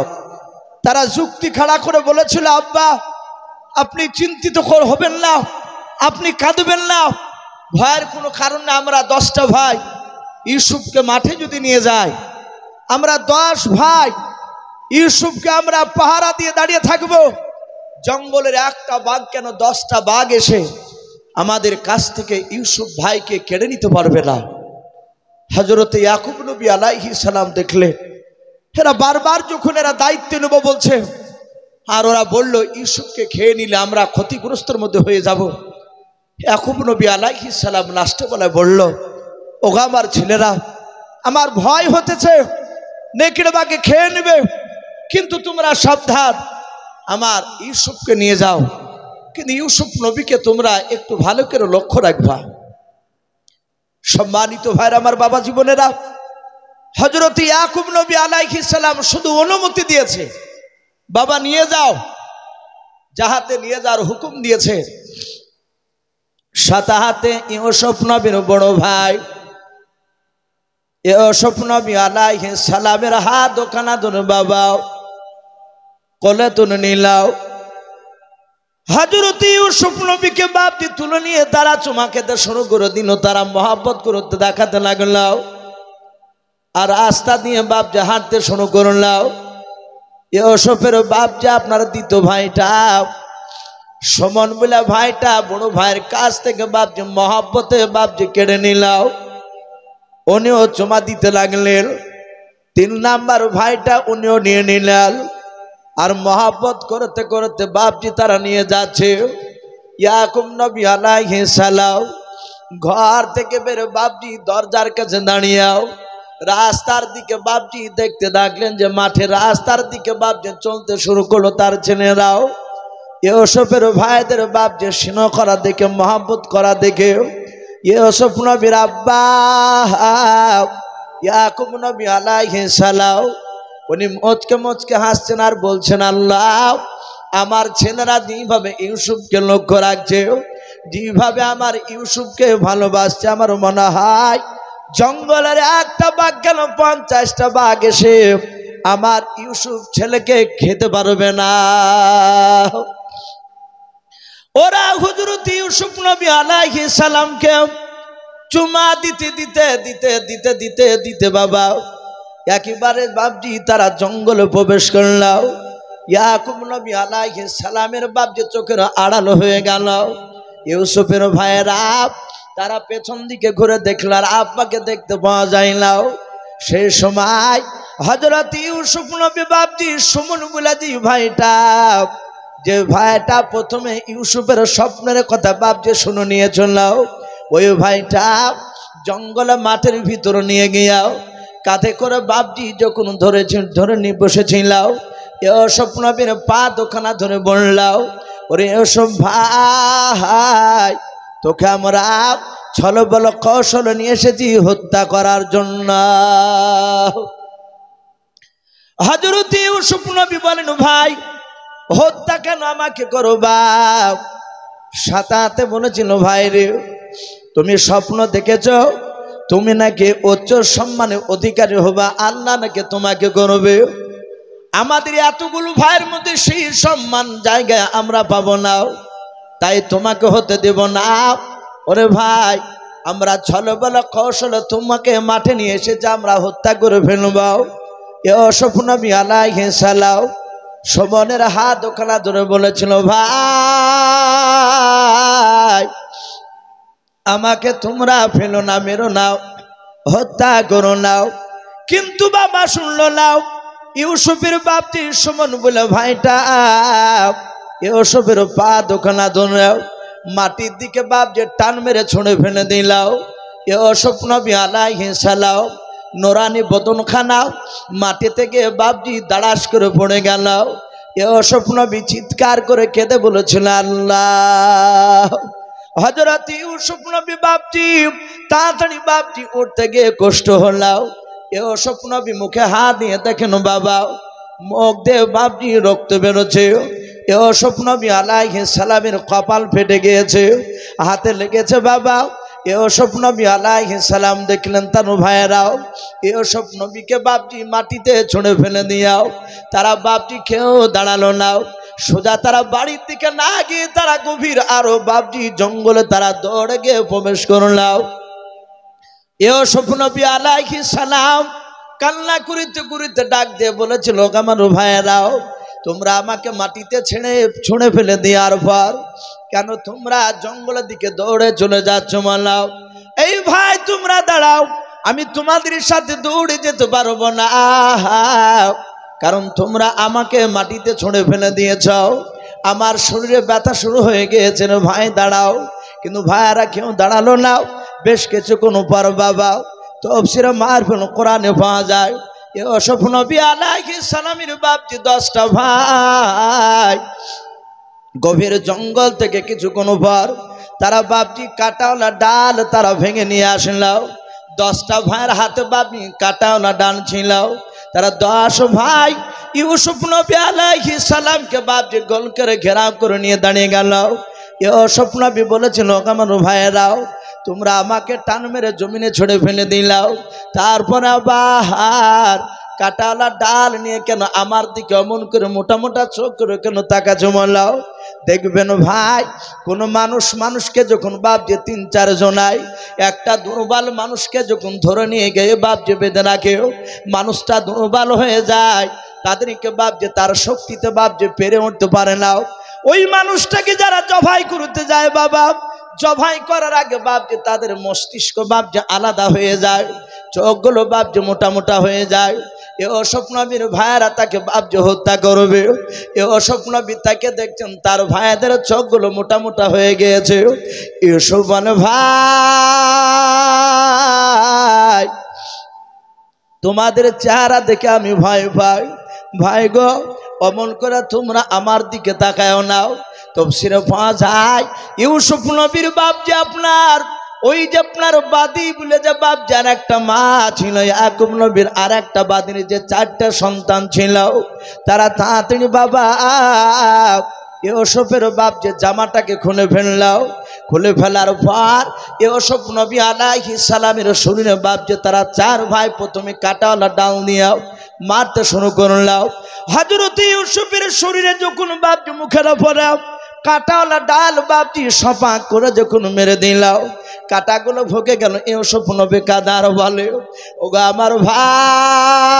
তারা যুক্তি খাড়া করে বলেছিল, আব্বা আপনি চিন্তিত হবেন না, আপনি কাঁদবেন না, ভয়ের কোনো কারণ না। আমরা 10টা ভাই ইউসুফকে মাঠে যদি নিয়ে যাই, আমরা 10 ভাই ইউসুফকে আমরা পাহারা দিয়ে দাঁড়িয়ে থাকবো, জঙ্গলের একটা বাঘ কেন 10টা বাঘ এসে আমাদের কাছ থেকে ইউসুফ ভাইকে কেড়ে নিতে পারবে না। হযরত ইয়াকুব নবী আলাইহিস সালাম দেখলেন, এরা বারবার যখন এরা দায়িত্ব নেব বলছে, আর ওরা বলল ইউসুফকে খেয়ে নিলে আমরা ক্ষতিগ্রস্তের মধ্যে হয়ে যাব। ইয়াকুব নবী আলাইহিস সালাম লাস্টে বলায় বলল, ওগো আমার ছেলেরা, আমার ভয় হতেছে, নেকড়ে বাঘে খেয়ে নেবে, কিন্তু তোমরা সাবধান, আমার ইউসুফকে নিয়ে যাও, কিন্তু ইউসুফ নবীকে তোমরা একটু ভালো করে লক্ষ্য রাখবা। সম্মানিত ভাইরা, আমার বাবা জীবনেরা, হযরত ইয়াকুব নবী আলাইহিস সালাম শুধু অনুমতি দিয়েছে, বাবা নিয়ে যাও, যাহাতে নিয়ে যাওয়ার হুকুম দিয়েছে। সাথে হাতে ইউসুফ নবীর বড় ভাই ইউসুফ নবী আলাইহিস সালামের হাত ওখানা ধরে বাবা কোলে তুলে নিলাও। হযরত ইউসুফ নবীকে বাপজি তুলে নিয়ে তারা চুমা খেতে শুরু করে দিল, তারা মহব্বত করতে দেখাতে লাগলো, আর রাস্তা দিয়ে বাপজি হাঁটতে শুরু করলাও। ইউসুফের বাপজি আপনার দ্বিতীয় ভাইটা সমন বলে ভাইটা বড় ভাইয়ের কাছ থেকে বাপজি মহব্বতে বাপজি কেড়ে নিলাও, উনিও চুমা দিতে লাগলেন। 3 নাম্বার ভাইটা উনিও নিয়ে নিলেন, আর মহব্বত করতে করতে বাপজি তারা নিয়ে যাচ্ছে। ইয়াকুব নবী আলাইহিস সালাম ঘর থেকে বেরো বাপজি দরজার কাছে দাঁড়িয়েও রাস্তার দিকে বাপজি দেখতে থাকলেন যে মাঠে রাস্তার দিকে বাপজি চলতে শুরু করলো তার ছেলেরাও। ইউসুফের ভাইদের বাপজি স্নেহ করা দেখে, মহব্বত করা দেখে ইউসুফ নবীর আব্বা ইয়াকুব নবী আলাইহিস সালাম উনি মচকে মচকে হাসছেন আর বলছেন, আল্লাহ আমার ছেলেরা যেভাবে ইউসুফকে লক্ষ্য রাখছে, যেভাবে আমার ইউসুফকে ভালোবাসছে, আমার মনে হয় জঙ্গলের একটা বাঘ কেন 50টা বাঘ এসে আমার ইউসুফ ছেলেকে খেতে পারবে না। ওরা হযরত ইউসুফ নবী আলাইহিস সালামকে চুমা দিতে দিতে দিতে দিতে দিতে দিতে বাবা একেবারে বাপজি তারা জঙ্গলে প্রবেশ করলো। ইয়াকুব নবী আলাইহিস সালামের বাপজি চোখের আড়াল হয়ে গেল। ইউসুফের ভাইয়েরা তারা পেছন দিকে ঘুরে দেখল, আর আব্বাকে দেখতে পাওয়া যায় না। সেই সময় হযরত ইউসুফ নবী বাপজি সুমন বুলাজি ভাইটা, যে ভাইটা প্রথমে ইউসুফের স্বপ্নের কথা বাপজি শুনে নিয়েছিল, ওই ভাইটা জঙ্গলে মাঠের ভিতর নিয়ে গিয়াও কাঁধে করে বাপজি যখন ধরে নিয়ে বসেছিল, ইউসুফ নবীর পা দোখানা ধরে বললাও, ওরে ইউসুফ ভাই, তোকে আমরা ছলবল কৌশল নিয়ে এসেছি হত্যা করার জন্য। হযরত ইউসুফ নবী বলেন, ভাই হত্যা কেন আমাকে করো বাপ? সাথে বলেছিল, ভাই রে তুমি স্বপ্ন দেখেছ তুমি নাকি উচ্চ সম্মানের অধিকারী হবা, আল্লাহ নাকি তোমাকে করবে। আমাদের এতগুলো ভাইয়ের মধ্যে সেই সম্মান জায়গায় আমরা পাবো না, তাই তোমাকে হতে দেব না। ওরে ভাই, আমরা ছলবল কৌশলে তোমাকে মাঠে নিয়ে এসেছে, আমরা হত্যা করে ফেলব। ইউসুফ নবী আলাইহিস সালাম শোভনের হাত ওখানে ধরে বলেছিল, ভাই আমাকে তোমরা ফেলো না, মেরো না, হত্যা করো নাও। কিন্তু বাবা শুনলো নাও। ইউসুফের বাপজি সুমন বলে, ভাইটা ইউসুফের পা দোকানা ধরে মাটির দিকে বাপ যে টান মেরে ছুঁড়ে ফেলে দিলাও। ইউসুফ নবী আলাইহিস সালাম নোরানি বদনখানা মাটি থেকে বাপজি দাঁড়াস করে পড়ে গেল। ইউসুফ নবী চিৎকার করে কেঁদে বলেছিল, আল্লাহ। হযরত ইউসুফ নবী বাপজি তাড়াতাড়ি বাপজি উঠতে গিয়ে কষ্ট হলো। ইউসুফ নবী মুখে হাত দিয়ে দেখেন বাবা, মুখ দিয়ে বাপজি রক্ত বেরোচ্ছে। ইউসুফ নবী আলাইহিস সালামের কপাল ফেটে গিয়েছে, হাতে লেগেছে বাবা। ইউসুফ নবী আলাইহিস সালাম দেখলেন তার ভাইয়েরাও ইউসুফ নবীকে বাপজি মাটিতে ছুঁড়ে ফেলে দিয়াও। তারা বাপজি খেয়েও দাঁড়ালো না, সোজা তারা বাড়ির দিকে না গিয়ে তারা গভীর আরো বাপজি জঙ্গলে তারা দৌড়ে গিয়ে প্রবেশ করলাম। ইউসুফ নবী আলাইহিস সালাম কান্না করিতে করিতে ডাক দিয়ে বলেছিল, আমার ভাইয়েরাও তোমরা আমাকে মাটিতে ছুঁড়ে ফেলে দেওয়ার পর কেন তোমরা জঙ্গলের দিকে দৌড়ে চলে যাচ্ছ? মালাও এই ভাই তোমরা দাঁড়াও, আমি তোমাদের সাথে দৌড়ে যেতে পারবো না, কারণ তোমরা আমাকে মাটিতে ছুঁড়ে ফেলে দিয়েছ, আমার শরীরে ব্যথা শুরু হয়ে গিয়েছে। ভাই দাঁড়াও। কিন্তু ভাইয়ারা কেউ দাঁড়ালো না। বেশ কিছুক্ষণ পর বাবা তাফসীরে মারফুল কোরআনে পাওয়া যায়, ইউসুফ নবী আলাইহিস সালামের বাপজি 10টা ভাই গভীর জঙ্গল থেকে কিছুক্ষণ পর তারা বাপজি কাটাওয়ালা ডাল তারা ভেঙে নিয়ে আসলো। 10টা ভাইয়ের হাতে বাপজি কাটাওয়ালা ডাল ছিল। তারা 10 ভাই ইউসুফ নবী আলাইহিস সালামকে বাপজি গোল করে ঘেরাও করে নিয়ে দাঁড়িয়ে গেল। ইউসুফ নবী বলেছিল, আমার ভাইয়েরাও তোমরা আমাকে টান মেরে জমিনে ছুঁড়ে ফেলে দিলাও, তারপরে আবার কাটাওয়ালা ডাল নিয়ে কেন আমার দিকে অমন করে মোটা মোটা চোখ করে কেন তাকা জমালাও? দেখবেন ভাই, কোনো মানুষকে যখন বাপ যে 3-4 জনায় একটা দুর্বল মানুষকে যখন ধরে নিয়ে গিয়ে বাপ যে বেঁধে রাখে, মানুষটা দুর্বল হয়ে যায়, তাদেরকে বাপ যে তার শক্তিতে বাপ যে পেরে উঠতে পারে না। ওই মানুষটাকে যারা জবাই করতে যায় বাবা, জবাই করার আগে বাপ যে তাদের মস্তিষ্ক বাপ যে আলাদা হয়ে যায়, চোখগুলো বাপ যে মোটা মোটা হয়ে যায়। ইউসুফ নবীর ভাইয়েরা তাকে বাপ যে হত্যা করবে। ইউসুফ নবী তাকে দেখছেন তার ভাইদের চোখগুলো মোটা মোটা হয়ে গিয়েছে। ইউসুফ বলে, ভাই তোমাদের চেহারা দেখে আমি ভয় পাই, ভাই গো অমন করে তোমরা আমার দিকে তাকায়ও নাও। তাফসীরে পাওয়া যায় ইউসুফ নবীর বাপ যে আপনার ওই যে আপনার বাদী বলে যে বাপ যার একটা মা ছিল, ইয়াকুব নবীর আর একটা বাদীর যে 4টা সন্তান ছিল, তারা তাড়াতাড়ি বাবা ইউসুফের বাপ যে জামাটাকে খুলে ফেললাও। খুলে ফেলার পর ইউসুফ নবী আলাইহিস সালামের শরীরে বাপ যে তারা 4 ভাই প্রথমে কাটাওয়ালা ডাল নিয়ে মারতে শুরু করলাম। হযরত ইউসুফের শরীরে যখন বাপ যে মুখের উপরে কাটাওয়ালা ডাল বাপজি সপা করে যখন মেরে দিলাও, কাটাগুলো ভোগে গেল। ইউসুফ নবী কাদার বলে, ওগো আমার ভাই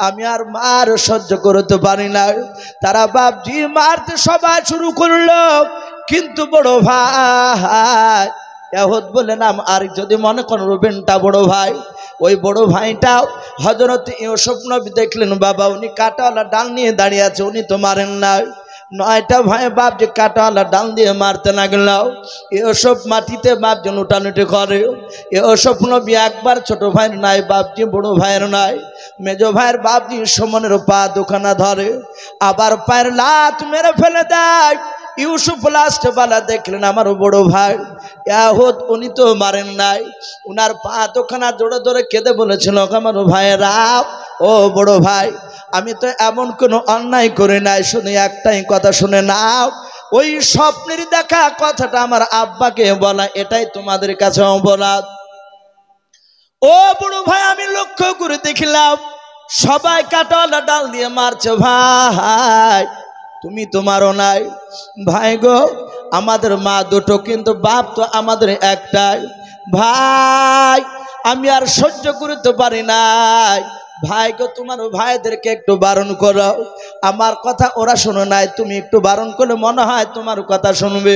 আমি আর মার সহ্য করতে পারি না। তারা বাপজি মারতে সবাই শুরু করলো, কিন্তু বড় ভাই এহদ বলে নাম, আর যদি মনে করেন রুবেনটা বড় ভাই, ওই বড় ভাইটাও হযরত ইউসুফ নবী দেখলেন বাবা উনি কাটাওয়ালা ডাল নিয়ে দাঁড়িয়ে আছে, উনি তো মারেন না। 9টা ভাই বাপ যে কাটাওয়ালা ডাল দিয়ে মারতে লাগল। ইউসুফ মাটিতে বাপ যে লুটালুটি করে। ইউসুফ নবী একবার ছোট ভাইয়ের নাই বাপজি বড় ভাইয়ের নাই, মেজ ভাইয়ের বাপজি সমানের পা দুখানা ধরে, আবার পায়ের লাত মেরে ফেলে দেয়। ইউসুফ লাস্টে বেলা দেখলেন আমার বড় ভাই ইয়াহুদ উনি তো মারেন নাই, উনার পা দুখানা জোরে ধরে কেঁদে বলেছিল, আমার ভাইয়েরা ও বড় ভাই আমি তো এমন কোনো অন্যায় করি নাই, শুধু একটাই কথা শুনে নাও, ওই স্বপ্নের দেখা কথাটা আমার আব্বাকে বলা, এটাই তোমাদের কাছে অপরাধ। ও বড় ভাই, আমি লক্ষ্য করে দেখলাম সবাই কাঁঠালের ডাল দিয়ে মারছে। ভাই তুমি তো মারো নাই। ভাই গো, আমাদের মা দুটো, কিন্তু বাপ তো আমাদের একটাই। ভাই আমি আর সহ্য করতে পারি নাই। ভাই গো, তোমার ভাইদেরকে একটু বারণ করো, আমার কথা ওরা শোনো নাই, তুমি একটু বারণ করলে মনে হয় তোমার কথা শুনবে।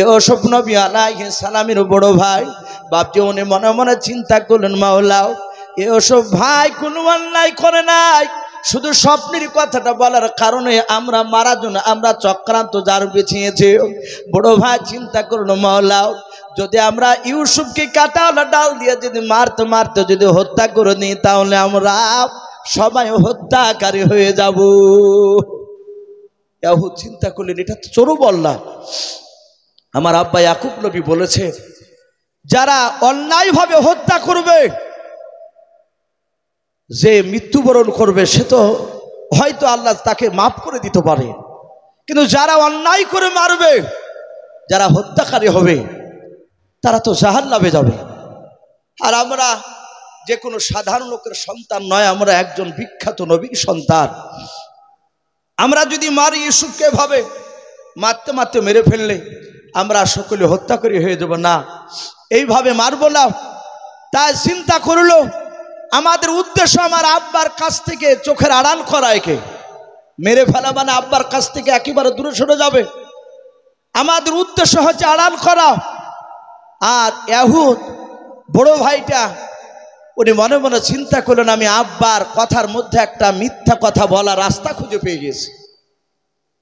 এ ওসব নবী আলাইহিস সালামের বড় ভাই। বাপজি উনি মনে মনে চিন্তা করলেন, মাওলাও এ ওসব ভাই কোনো অন্যায় করে নাই, শুধু স্বপ্নের কথাটা বলার কারণে আমরা মারা জন্য আমরা চক্রান্ত যার বিছিয়েছি। বড় ভাই চিন্তা করুন, মাওলাও যদি আমরা ইউসুফকে কাঁঠালের ডাল দিয়ে যদি মারতে মারতে যদি হত্যা করে নিই, তাহলে আমরা সবাই হত্যাকারী হয়ে যাব। ইয়াহুদ চিন্তা করলেন, এটা তো চোরও বললা। আমার আব্বা ইয়াকুব নবী বলেছে, যারা অন্যায়ভাবে হত্যা করবে, যে মৃত্যুবরণ করবে, সে তো হয়তো আল্লাহ তাকে মাফ করে দিতে পারে, কিন্তু যারা অন্যায় করে মারবে, যারা হত্যাকারী হবে, তারা তো জাহান্নামে যাবে। আর আমরা যে কোনো সাধারণ লোকের সন্তান নয়, আমরা একজন বিখ্যাত নবীর সন্তান। আমরা যদি মারি ইউসুফকে ভাবে মারতে মারতে মেরে ফেললে আমরা সকলে হত্যাকারী হয়ে যাব, না, এইভাবে মারবো না। তাই চিন্তা করলো, আমাদের উদ্দেশ্য আমার আব্বার কাছ থেকে চোখের আড়াল করা, একে মেরে ফেলা মানে আব্বার কাছ থেকে একেবারে দূরে সরে যাবে। আমাদের উদ্দেশ্য হচ্ছে আড়াল করা। আর ইয়াহুদ বড় ভাইটা উনি মনে মনে চিন্তা করলেন, আমি আব্বার কথার মধ্যে একটা মিথ্যা কথা বলা রাস্তা খুঁজে পেয়ে গেছি।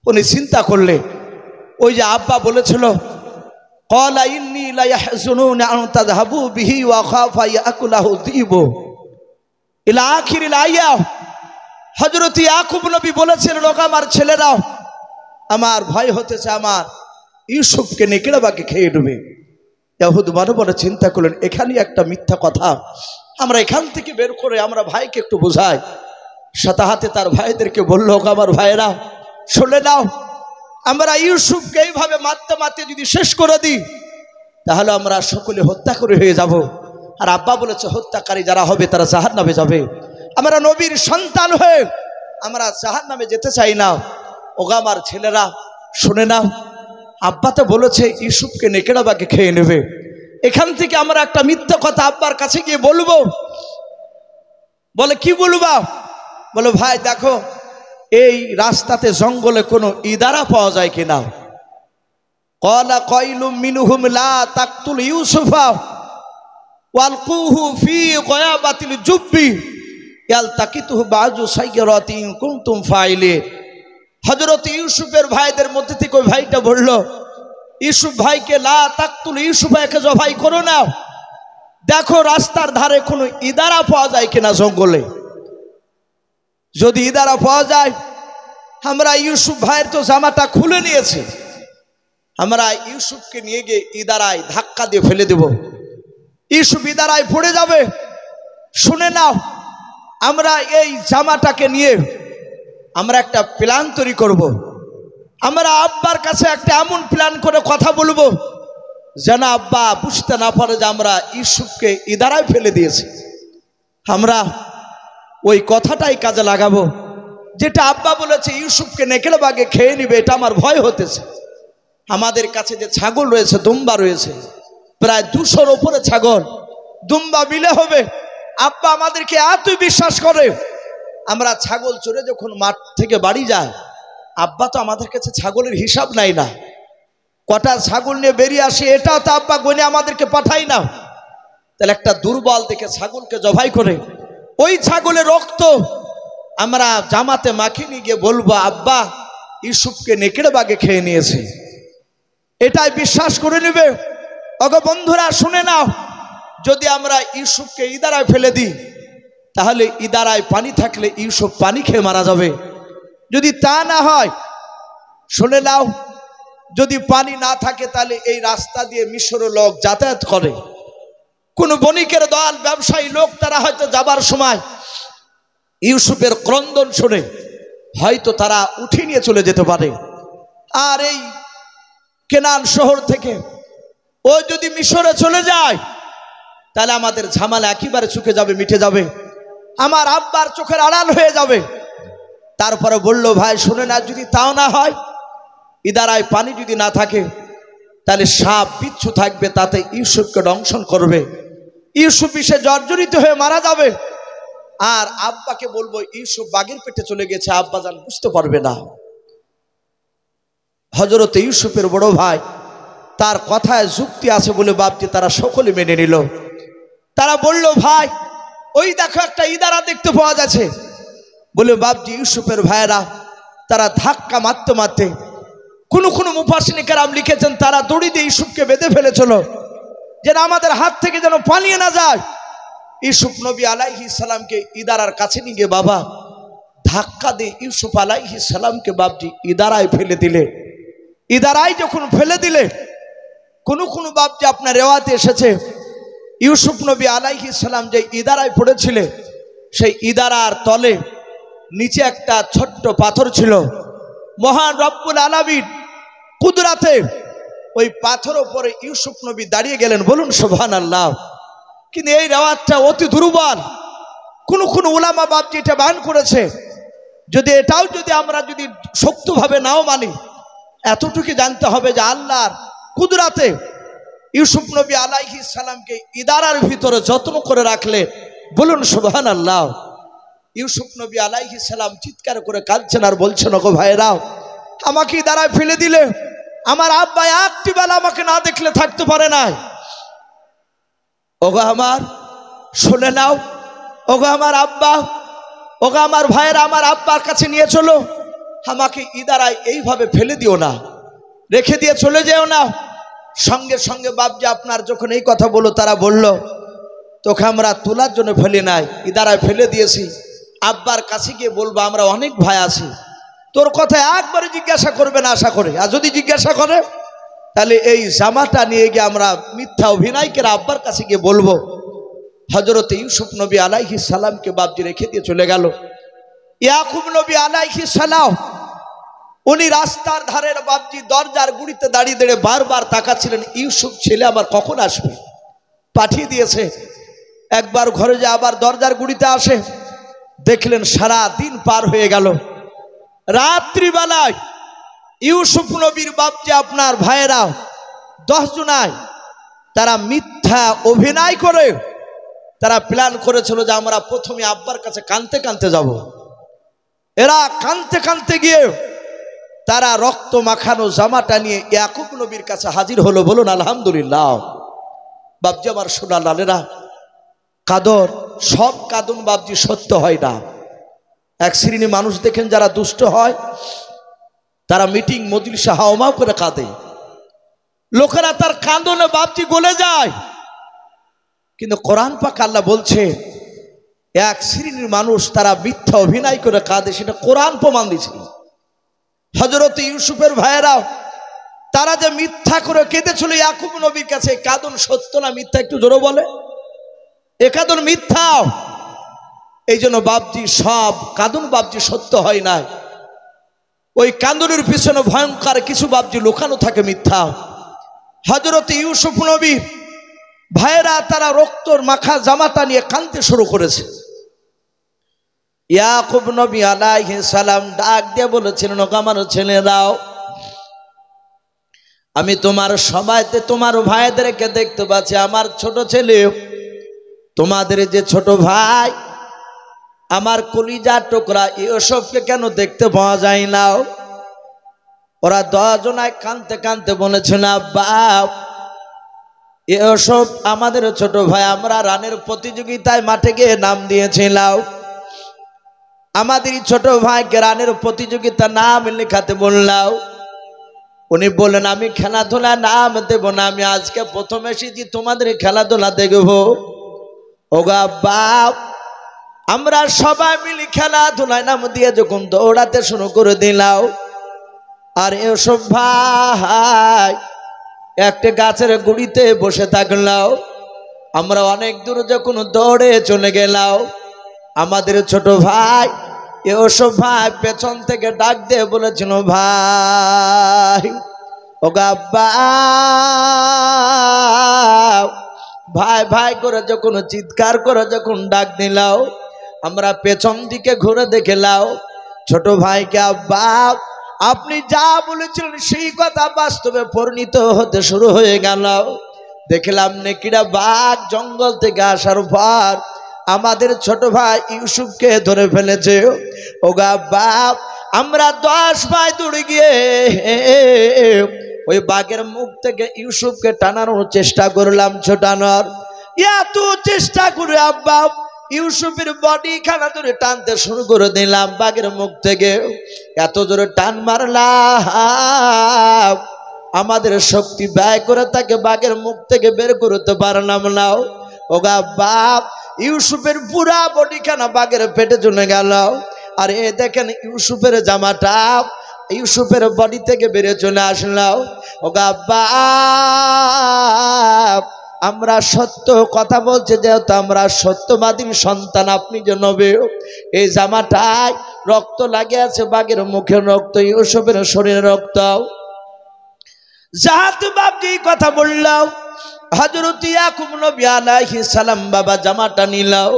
উনি চিন্তা করলে, ওই যে আব্বা বলেছিল, ক্বালা ইন্নী লা ইয়াহজুনুনি আন তাযহাবু বিহি ওয়া খাফা ইয়াকুলাহু যিবু ইলা আখিরিল আয়াহ। হযরত ইয়াকুব নবী বলেছেন, লোক আমার ছেলেরাও আমার ভয় হতেছে, আমার ইউসুফকে নেকড়েবাগে খেয়ে নেবে। ইয়াহুদ মনে মনে চিন্তা করলেন, এখানে একটা মিথ্যা কথা, আমরা এখান থেকে বের করে আমরা ভাইকে একটু বোঝাই। সাথে হাতে তার ভাইদেরকে বললো, আমার ভাইয়েরা শুনে নাও, আমরা ইউসুফকে এইভাবে মারতে মারতে যদি শেষ করে দিই, তাহলে আমরা সকলে হত্যাকারী হয়ে যাব। আর আব্বা বলেছে, হত্যাকারী যারা হবে তারা জাহান্নামে যাবে। আমরা নবীর সন্তান হয়ে আমরা জাহান্নামে যেতে চাই না। ওগো আমার ছেলেরা শুনে নাও, আব্বা তো বলেছে ইউসুফকে নেকড়েবাগে খেয়ে নেবে। এখান থেকে আমরা একটা মিথ্যা কথা আব্বার কাছে গিয়ে বলবো। বলে, কি বলবা? বলে, ভাই দেখো, এই রাস্তাতে জঙ্গলে কোনো ইদারা পাওয়া যায় কিনা। ক্বালা কাইলুম মিনহুম লা তাকতুল ইউসুফা ওয়ালকুহু ফি গয়াবাতিল জুব্বি ইয়ালতাকিতুহু বাযু সাইয়্যারাতি ইন কুনতুম ফাইলিন। হযরত ইউসুফের ভাইদের মধ্যে থেকে ওই ভাইটা বলল, ইউসুফ ভাইকে লা তাকতুল ইউসুফাকে জবাই করো না, দেখো রাস্তার ধারে কোনো ইদারা পাওয়া যায় কিনা জঙ্গলে। যদি ইদারা পাওয়া যায়, আমরা ইউসুফ ভাইয়ের তো জামাটা খুলে নিয়েছে, আমরা ইউসুফকে নিয়ে গিয়ে ইদারায় ধাক্কা দিয়ে ফেলে দেব, ইউসুফ ইদারায় পড়ে যাবে। শুনে নাও, আমরা এই জামাটাকে নিয়ে আমরা একটা প্ল্যান তৈরি করব। আমরা আব্বার কাছে একটা এমন প্ল্যান করে কথা বলবো যেন আব্বা বুঝতে না পারে যে আমরা ইউসুফকে ইদারায় ফেলে দিয়েছি। আমরা ওই কথাটাই কাজে লাগাবো, যেটা আব্বা বলেছে ইউসুফকে নেকড়েবাগে খেয়ে নিবে, এটা আমার ভয় হতেছে। আমাদের কাছে যে ছাগল রয়েছে, দুম্বা রয়েছে, প্রায় 200-র উপরে ছাগল, দুম্বা মিলে হবে। আব্বা আমাদেরকে এতই বিশ্বাস করে, আমরা ছাগল চড়ে যখন মাঠ থেকে বাড়ি যায়, আব্বা তো আমাদের কাছে ছাগলের হিসাব নাই না, কটা ছাগল নিয়ে বেরিয়ে আসে এটাও তো আব্বা গনে আমাদেরকে পাঠাই না। তাহলে একটা দুর্বল দেখে ছাগলকে জবাই করে ওই ছাগলের রক্ত আমরা জামাতে মাখিয়ে নিয়ে গিয়ে বলবো, আব্বা ইউসুফকে নেকড়েবাগে খেয়ে নিয়েছে, এটাই বিশ্বাস করে নেবে। ওগো বন্ধুরা শুনে নাও, যদি আমরা ইউসুফকে ইদারায় ফেলে দিই, তাহলে ইদারায় পানি থাকলে ইউসুফ পানি খেয়ে মারা যাবে। যদি তা না হয়, শুনে নাও, যদি পানি না থাকে তাহলে এই রাস্তা দিয়ে মিশরের লোক যাতায়াত করে, কোন বণিকের দল, ব্যবসায়ী লোক, তারা হয়তো যাবার সময় ইউসুফের ক্রন্দন শুনে হয়তো তারা উঠে নিয়ে চলে যেতে পারে। আর এই কেনান শহর থেকে। ও যদি মিশরে চলে যায় তাহলে আমাদের ঝামেলা একেবারে চুকে যাবে, মিটে যাবে, আমার আব্বার চোখের আড়াল হয়ে যাবে। তারপরে বলল, ভাই শুনে না, যদি তাও না হয়, ইদারায় পানি যদি না থাকে তাহলে সাপ বিচ্ছু থাকবে, তাতে ইউসুফকে দংশন করবে, ইউসুফ বিষে জর্জরিত হয়ে মারা যাবে। আর আব্বাকে বলবো ইউসুফ বাঘের পেটে চলে গেছে, আব্বা জান বুঝতে পারবে না। হযরত ইউসুফের বড় ভাই, তার কথায় যুক্তি আছে বলে বাপজি তারা সকলে মেনে নিল। তারা বলল, ভাই ওই দেখো একটা ইদারা দেখতে পাওয়া যাচ্ছে। বলে বাপজি ইউসুফের ভাইয়েরা তারা ধাক্কা মারতে মারতে, কোন মুফাসসিরিনে কেরাম লিখেছেন তারা দড়ি দিয়ে ইউসুফকে বেঁধে ফেলেছিল যেন আমাদের হাত থেকে যেন পালিয়ে না যায়। ইউসুফ নবী আলাইহিস সালামকে ইদারার কাছে নিয়ে গিয়ে বাবা ধাক্কা দিয়ে ইউসুফ আলাইহিস সালামকে বাপজি ইদারায় ফেলে দিলে। ইদারায় যখন ফেলে দিলে, কোন বাপজি আপনার রেওয়াতে এসেছে ইউসুফ নবী আলাইহিস সালাম যে ইদারায় পড়েছিলেন, সেই ইদারার তলে নিচে একটা ছোট্ট পাথর ছিল। মহান রব্বুল আলামিন কুদরাতে ওই পাথর উপরে ইউসুফ নবী দাঁড়িয়ে গেলেন, বলুন সুবহানাল্লাহ। কিন্তু এই রেওয়াতটা অতি দুর্বল। কোন উলামা বাপজি এটা বয়ান করেছে, যদি এটাও যদি আমরা যদি শক্তভাবে নাও মানি, এতটুকু জানতে হবে যে আল্লাহর কুদরাতে ইউসুফ নবী আলাইহিস সালামকে ইদারার ভিতরে যত্ন করে রাখলে, বলুন সুবহানাল্লাহ। ইউসুফ নবী আলাইহিস সালাম চিৎকার করে কাঁদছেন আর বলছেন, ওগো ভাইরাও, আমাকে ইদারায় ফেলে দিলে, আমার আব্বা একটি বেলা আমাকে না দেখলে থাকতে পারে না। ওগো আমার শুনে নাও, ওগো আমার আব্বা, ওগো আমার ভাইয়েরা, আমার আব্বার কাছে নিয়ে চলো, আমাকে ইদারায় এইভাবে ফেলে দিও না, রেখে দিয়ে চলে যেও না। সঙ্গে সঙ্গে বাপজি আপনার যখন এই কথা বলল, তারা বলল, তোকে আমরা তোলার জন্য ফেলে নাই, ইদারায় ফেলে দিয়েছি, আব্বার কাছে গিয়ে বলবো আমরা অনেক ভাই আছি, তোর কথা একবারে জিজ্ঞাসা করবে না আশা করে, আর যদি জিজ্ঞাসা করে তাহলে এই জামাটা নিয়ে গিয়ে আমরা মিথ্যা অভিনয় করে আব্বার কাছে গিয়ে বলবো। হযরত ইউসুফ নবী আলাইহিস সালামকে বাপজি রেখে দিয়ে চলে গেল। ইয়াকুব নবী আলাইহিস সালাম উনি রাস্তার ধারের বাপজি দরজার গুড়িতে দাঁড়িয়ে দাঁড়িয়ে বারবার তাকাচ্ছিলেন, ইউসুফ ছেলে আমার কখন আসবে। পাঠিয়ে দিয়েছে, একবার ঘরে যে আবার দরজার গুড়িতে আসে, দেখলেন সারা দিন পার হয়ে গেল। রাত্রিবেলায় ইউসুফ নবীর বাপজি আপনার ভাইয়েরা 10 জনায় তারা মিথ্যা অভিনয় করে তারা প্ল্যান করেছিল যে আমরা প্রথমে আব্বার কাছে কাঁদতে কাঁদতে যাব। এরা কাঁদতে কাঁদতে গিয়ে তারা রক্ত মাখানো জামাটা নিয়ে ইয়াকুব নবীর কাছে হাজির হলো, বলুন আলহামদুলিল্লাহ। বাপজি আমার সোনা লালেরা, কাদর সব কাঁদন বাপজি সত্য হয় না। এক শ্রেণী মানুষ দেখেন যারা দুষ্ট হয়, তারা মিটিং মজলিসে হাওমাও করে কাঁদে, লোকেরা তার কাঁদনে বাপজি গলে যায়। কিন্তু কোরআন পাক আল্লাহ বলছে এক শ্রেণীর মানুষ তারা মিথ্যা অভিনয় করে কাঁদে, সেটা কোরআন প্রমাণ দিচ্ছে। হযরত ইউসুফের ভাইয়েরা তারা যে মিথ্যা করে কেঁদেছিল ইয়াকুব নবীর কাছে, কাঁদন সত্য না মিথ্যা একটু জোরে বলে? এ কাঁদন মিথ্যা। এই জন্য বাপজি সব কাঁদন বাপজি সত্য হয় না, ওই কাঁদনের পিছনে ভয়ঙ্কর কিছু বাপজি লুকানো থাকে মিথ্যা। হযরত ইউসুফ নবী ভাইয়েরা তারা রক্তর মাখা জামাটা নিয়ে কাঁদতে শুরু করেছে। ইয়াকুব নবী আলাইহিস সালাম ডাক দিয়ে বলেছিলেন, ওগো আমার ছেলেরাও, আমি তোমার সবাইতে তোমার ভাইদেরকে দেখতে পাচ্ছি, আমার ছোট ছেলে, তোমাদের যে ছোট ভাই আমার কলিজার টুকরা ইউসুফকে কেন দেখতে পাওয়া যায় না? ওরা 10 জনায় কাঁদতে কাঁদতে বলেছিল, আব্বা ইউসুফ আমাদের ছোট ভাই, আমরা রানের প্রতিযোগিতায় মাঠে গিয়ে নাম দিয়েছিলাম, আমাদের ছোট ভাইকে রানের প্রতিযোগিতা নাম লেখাতে বললাম। উনি বললেন, আমি খেলাধুলা নাম দেব না, আমি আজকে প্রথম এসেছি তোমাদের খেলাধুলা দেখব। ওগো আব্বা, আমরা সবাই মিলে খেলাধুলায় নাম দিয়ে যখন দৌড়াতে শুরু করে দিলাম, আর ইউসুফ ভাই একটা গাছের গুড়িতে বসে থাকলাম, আমরা অনেক দূর যখন দৌড়ে চলে গেলাম, আমাদের ছোট ভাই ইউসুফ ভাই পেছন থেকে ডাক দিয়ে বলেছিল, ভাই ওগো আব্বা, ভাই ভাই করে যখন চিৎকার করে যখন ডাক দিলাও, আমরা পেছন দিকে ঘুরে দেখলাও ছোট ভাইকে। আব্বা, আপনি যা বলেছিলেন সেই কথা বাস্তবে পরিণত হতে শুরু হয়ে গেল। দেখলাম নেকিরা বাঘ জঙ্গল থেকে আসার পর আমাদের ছোট ভাই ইউসুফকে ধরে ফেলেছে। ওগো আব্বা, আমরা 10 ভাই দৌড়ে গিয়ে ওই বাঘের মুখ থেকে ইউসুফকে টানানোর চেষ্টা করলাম। ছোটানোর এত চেষ্টা করে আব্বা ইউসুফের বডি খানা ধরে টানতে শুরু করে দিলাম বাঘের মুখ থেকে। এত জোরে টান মারলাম, আমাদের শক্তি ব্যয় করে তাকে বাঘের মুখ থেকে বের করতে পারলাম না। ওগো আব্বা, ইউসুফের পুরা বডি খানা বাঘের পেটে চলে গেল। আর এ দেখেন ইউসুফের জামাটা ইউসুফের বডি থেকে বেরিয়ে চলে আসলাম। ওগো আব্বা, আমরা সত্য কথা বলছি, যেহেতু আমরা সত্যবাদীর সন্তান, আপনি যে নবী, এই জামাটায় রক্ত লাগে আছে, বাঘের মুখের রক্ত, ইউসুফের শরীরে রক্ত। যাহাতে বাপজি কথা বললাম, হযরত ইয়াকুব নবী আলাইহিস সালাম বাবা জামাটা নিলাও,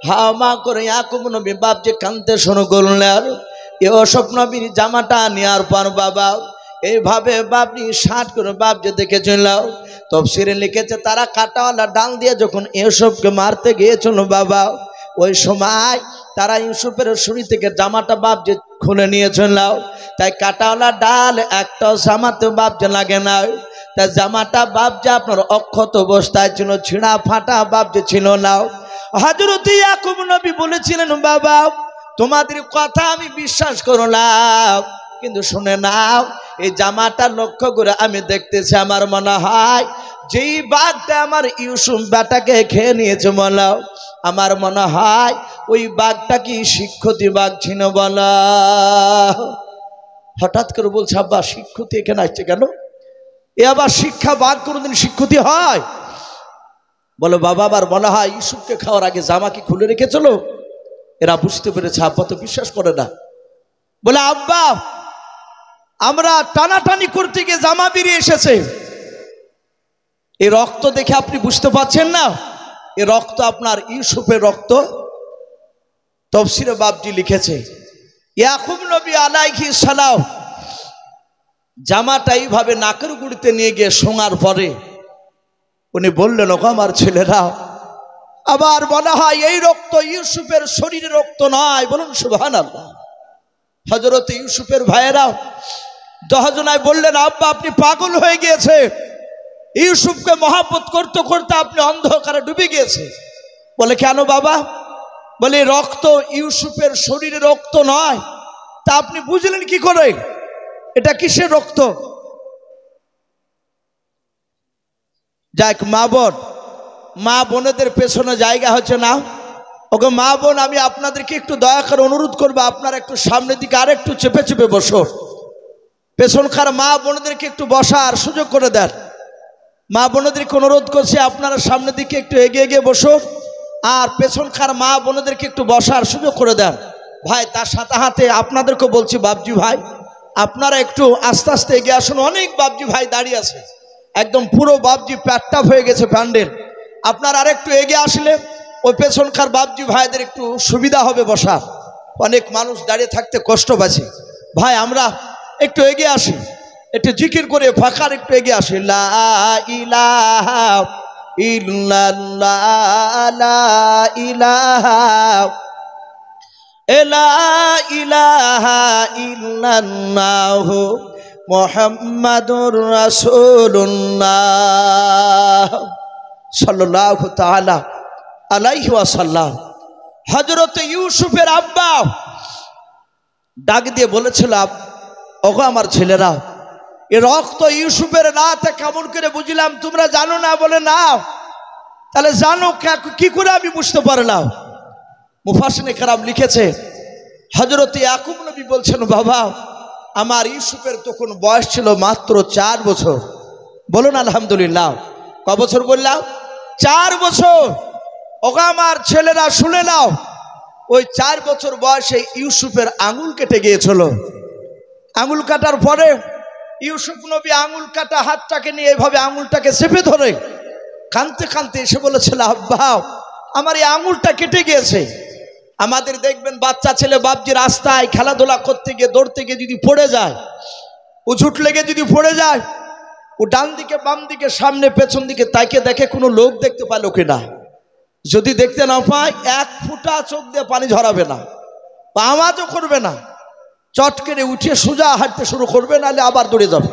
হামা করে ইয়াকুব নবী বাপজি কাঁদতে শুরু করলেন। ইউসুফ নবীর জামাটা নেওয়ার পর বাবা এইভাবে বাপজি 60 করে বাপজি দেখেছিল। তাফসীরে লিখেছে তারা কাঁটাওয়ালা ডাল দিয়ে যখন ইউসুফকে মারতে গিয়েছিল বাবা, ওই সময় তারা ইউসুফের শরীর থেকে জামাটা বাপজি খুলে নিয়েছিল। তাই কাঁটাওয়ালা ডাল একটা জামাতে বাপজি লাগে না। তাই জামাটা বাপজি আপনার অক্ষত অবস্থায় ছিল, ছিঁড়া ফাটা বাপজি ছিল না। হযরত ইয়াকুব নবী বলেছিলেন, বাবা তোমাদের কথা আমি বিশ্বাস করলাম, কিন্তু শুনে নাও, এই জামাটা লক্ষ্য করে আমি দেখতেছি, আমার মনে হয় যেই বাঘটা আমার ইউসুফ বেটাকে খেয়ে নিয়েছে বলো, আমার মনে হয় ওই বাঘটা কি শিক্ষতি বাঘ ছিল বলো। হঠাৎ করে বলছে, আব্বা শিক্ষতি এখানে আসছে কেন? এ আবার শিক্ষা বাঘ কোনোদিন শিক্ষতি হয়? বলো বাবা, আবার মনে হয় ইউসুফকে খাওয়ার আগে জামা কি খুলে রেখেছিল। এরা বুঝতে পেরেছে, আব্বা তো বিশ্বাস করে না। বলে আব্বা, আমরা টানাটানি করতে গিয়ে জামা বেরিয়ে এসেছে। এই রক্ত দেখে আপনি বুঝতে পারছেন না এই রক্ত আপনার ইউসুফের রক্ত? তাফসীরে বাপজি লিখেছে, ইয়াকুব নবী আলাইহিস সালাম জামাটা এইভাবে নাকের গুড়িতে নিয়ে গিয়ে শোঙার পরে উনি বললেন, ওগো আমার ছেলেরা, আবার মনে হয় এই রক্ত ইউসুফের শরীরের রক্ত নয়। বলুন সুবহানাল্লাহ। হযরত ইউসুফের ভাইয়েরা 10 জনায় বললেন, আব্বা আপনি পাগল হয়ে গিয়েছে, ইউসুফকে মহব্বত করতে করতে আপনি অন্ধকারে ডুবে গিয়েছে। বলে কেন বাবা? বলে রক্ত ইউসুফের শরীরের রক্ত নয়। তা আপনি বুঝলেন কি করে এটা কিসের রক্ত? যাক, মা বোনেদের পেছনে জায়গা হচ্ছে না। ওকে মা বোন, আমি আপনাদেরকে একটু দয়া করে অনুরোধ করবো, আপনারা একটু সামনের দিকে আর একটু চেপে চেপে বসো। পেছনকার মা বোনদেরকে একটু বসার সুযোগ করে দেন। মা বোনদেরকে অনুরোধ করছি, আপনারা সামনের দিকে একটু এগিয়ে এগিয়ে বসো, আর পেছনকার মা বোনদেরকে একটু বসার সুযোগ করে দেন। ভাই তার সাথে হাতে আপনাদেরকে বলছি, বাপজি ভাই আপনারা একটু আস্তে আস্তে এগিয়ে আসুন। অনেক বাপজি ভাই দাঁড়িয়ে আছে, একদম পুরো বাপজি প্যাটটাপ হয়ে গেছে প্যান্ডেল। আপনারা আর একটু এগিয়ে আসলে ওই পেছনকার বাপজি ভাইদের একটু সুবিধা হবে বসা। অনেক মানুষ দাঁড়িয়ে থাকতে কষ্ট পাচ্ছে। ভাই আমরা একটু এগিয়ে আসি, একটু জিকির করে ফাঁকার একটু এগিয়ে আসি। লা ইলাহা ইল্লাল্লাহ, লা ইলাহা ইলাহা ইল্লাল্লাহ, মুহাম্মাদুর রাসূলুল্লাহ সাল্লাল্লাহু তাআলা আলাইহি ওয়াসাল্লাম। হযরত ইউসুফের আব্বা ডাক দিয়ে বলেছিল, ওগো আমার ছেলেরা, এ রক্ত ইউসুফের না, তা কেমন করে বুঝলাম তোমরা জানো না? বলে না। তাহলে জানো কি করে আমি বুঝতে পারলাম? মুফাসসিরিনে কেরাম লিখেছে, হযরত ইয়াকুব নবী বলছেন, বাবা আমার ইউসুফের তখন বয়স ছিল মাত্র 4 বছর। বলুন আলহামদুলিল্লাহ। ক বছর বললাম? 4 বছর। ওগো আমার ছেলেরা শুনে নাও, ওই 4 বছর বয়সে ইউসুফের আঙুল কেটে গিয়েছিল। আঙুল কাটার পরে ইউসুফ নবী আঙুল কাটা হাতটাকে নিয়ে এভাবে আঙুলটাকে চেপে ধরে কাঁদতে কাঁদতে এসে বলেছিল, আব্বা আমার এই আঙুলটা কেটে গিয়েছে। আমাদের দেখবেন বাচ্চা ছেলে বাপজি রাস্তায় খেলাধুলা করতে গিয়ে দৌড়তে গিয়ে যদি পড়ে যায়, উঝুট লেগে যদি পড়ে যায়, ও ডান দিকে বাম দিকে সামনে পেছন দিকে তাকে দেখে কোনো লোক দেখতে পায় কিনা। যদি দেখতে না পায় এক ফুটা চোখ দিয়ে পানি ঝরাবে না, আওয়াজও করবে না, চট করে উঠে সোজা হাঁটতে শুরু করবে, নাহলে আবার দৌড়ে যাবে।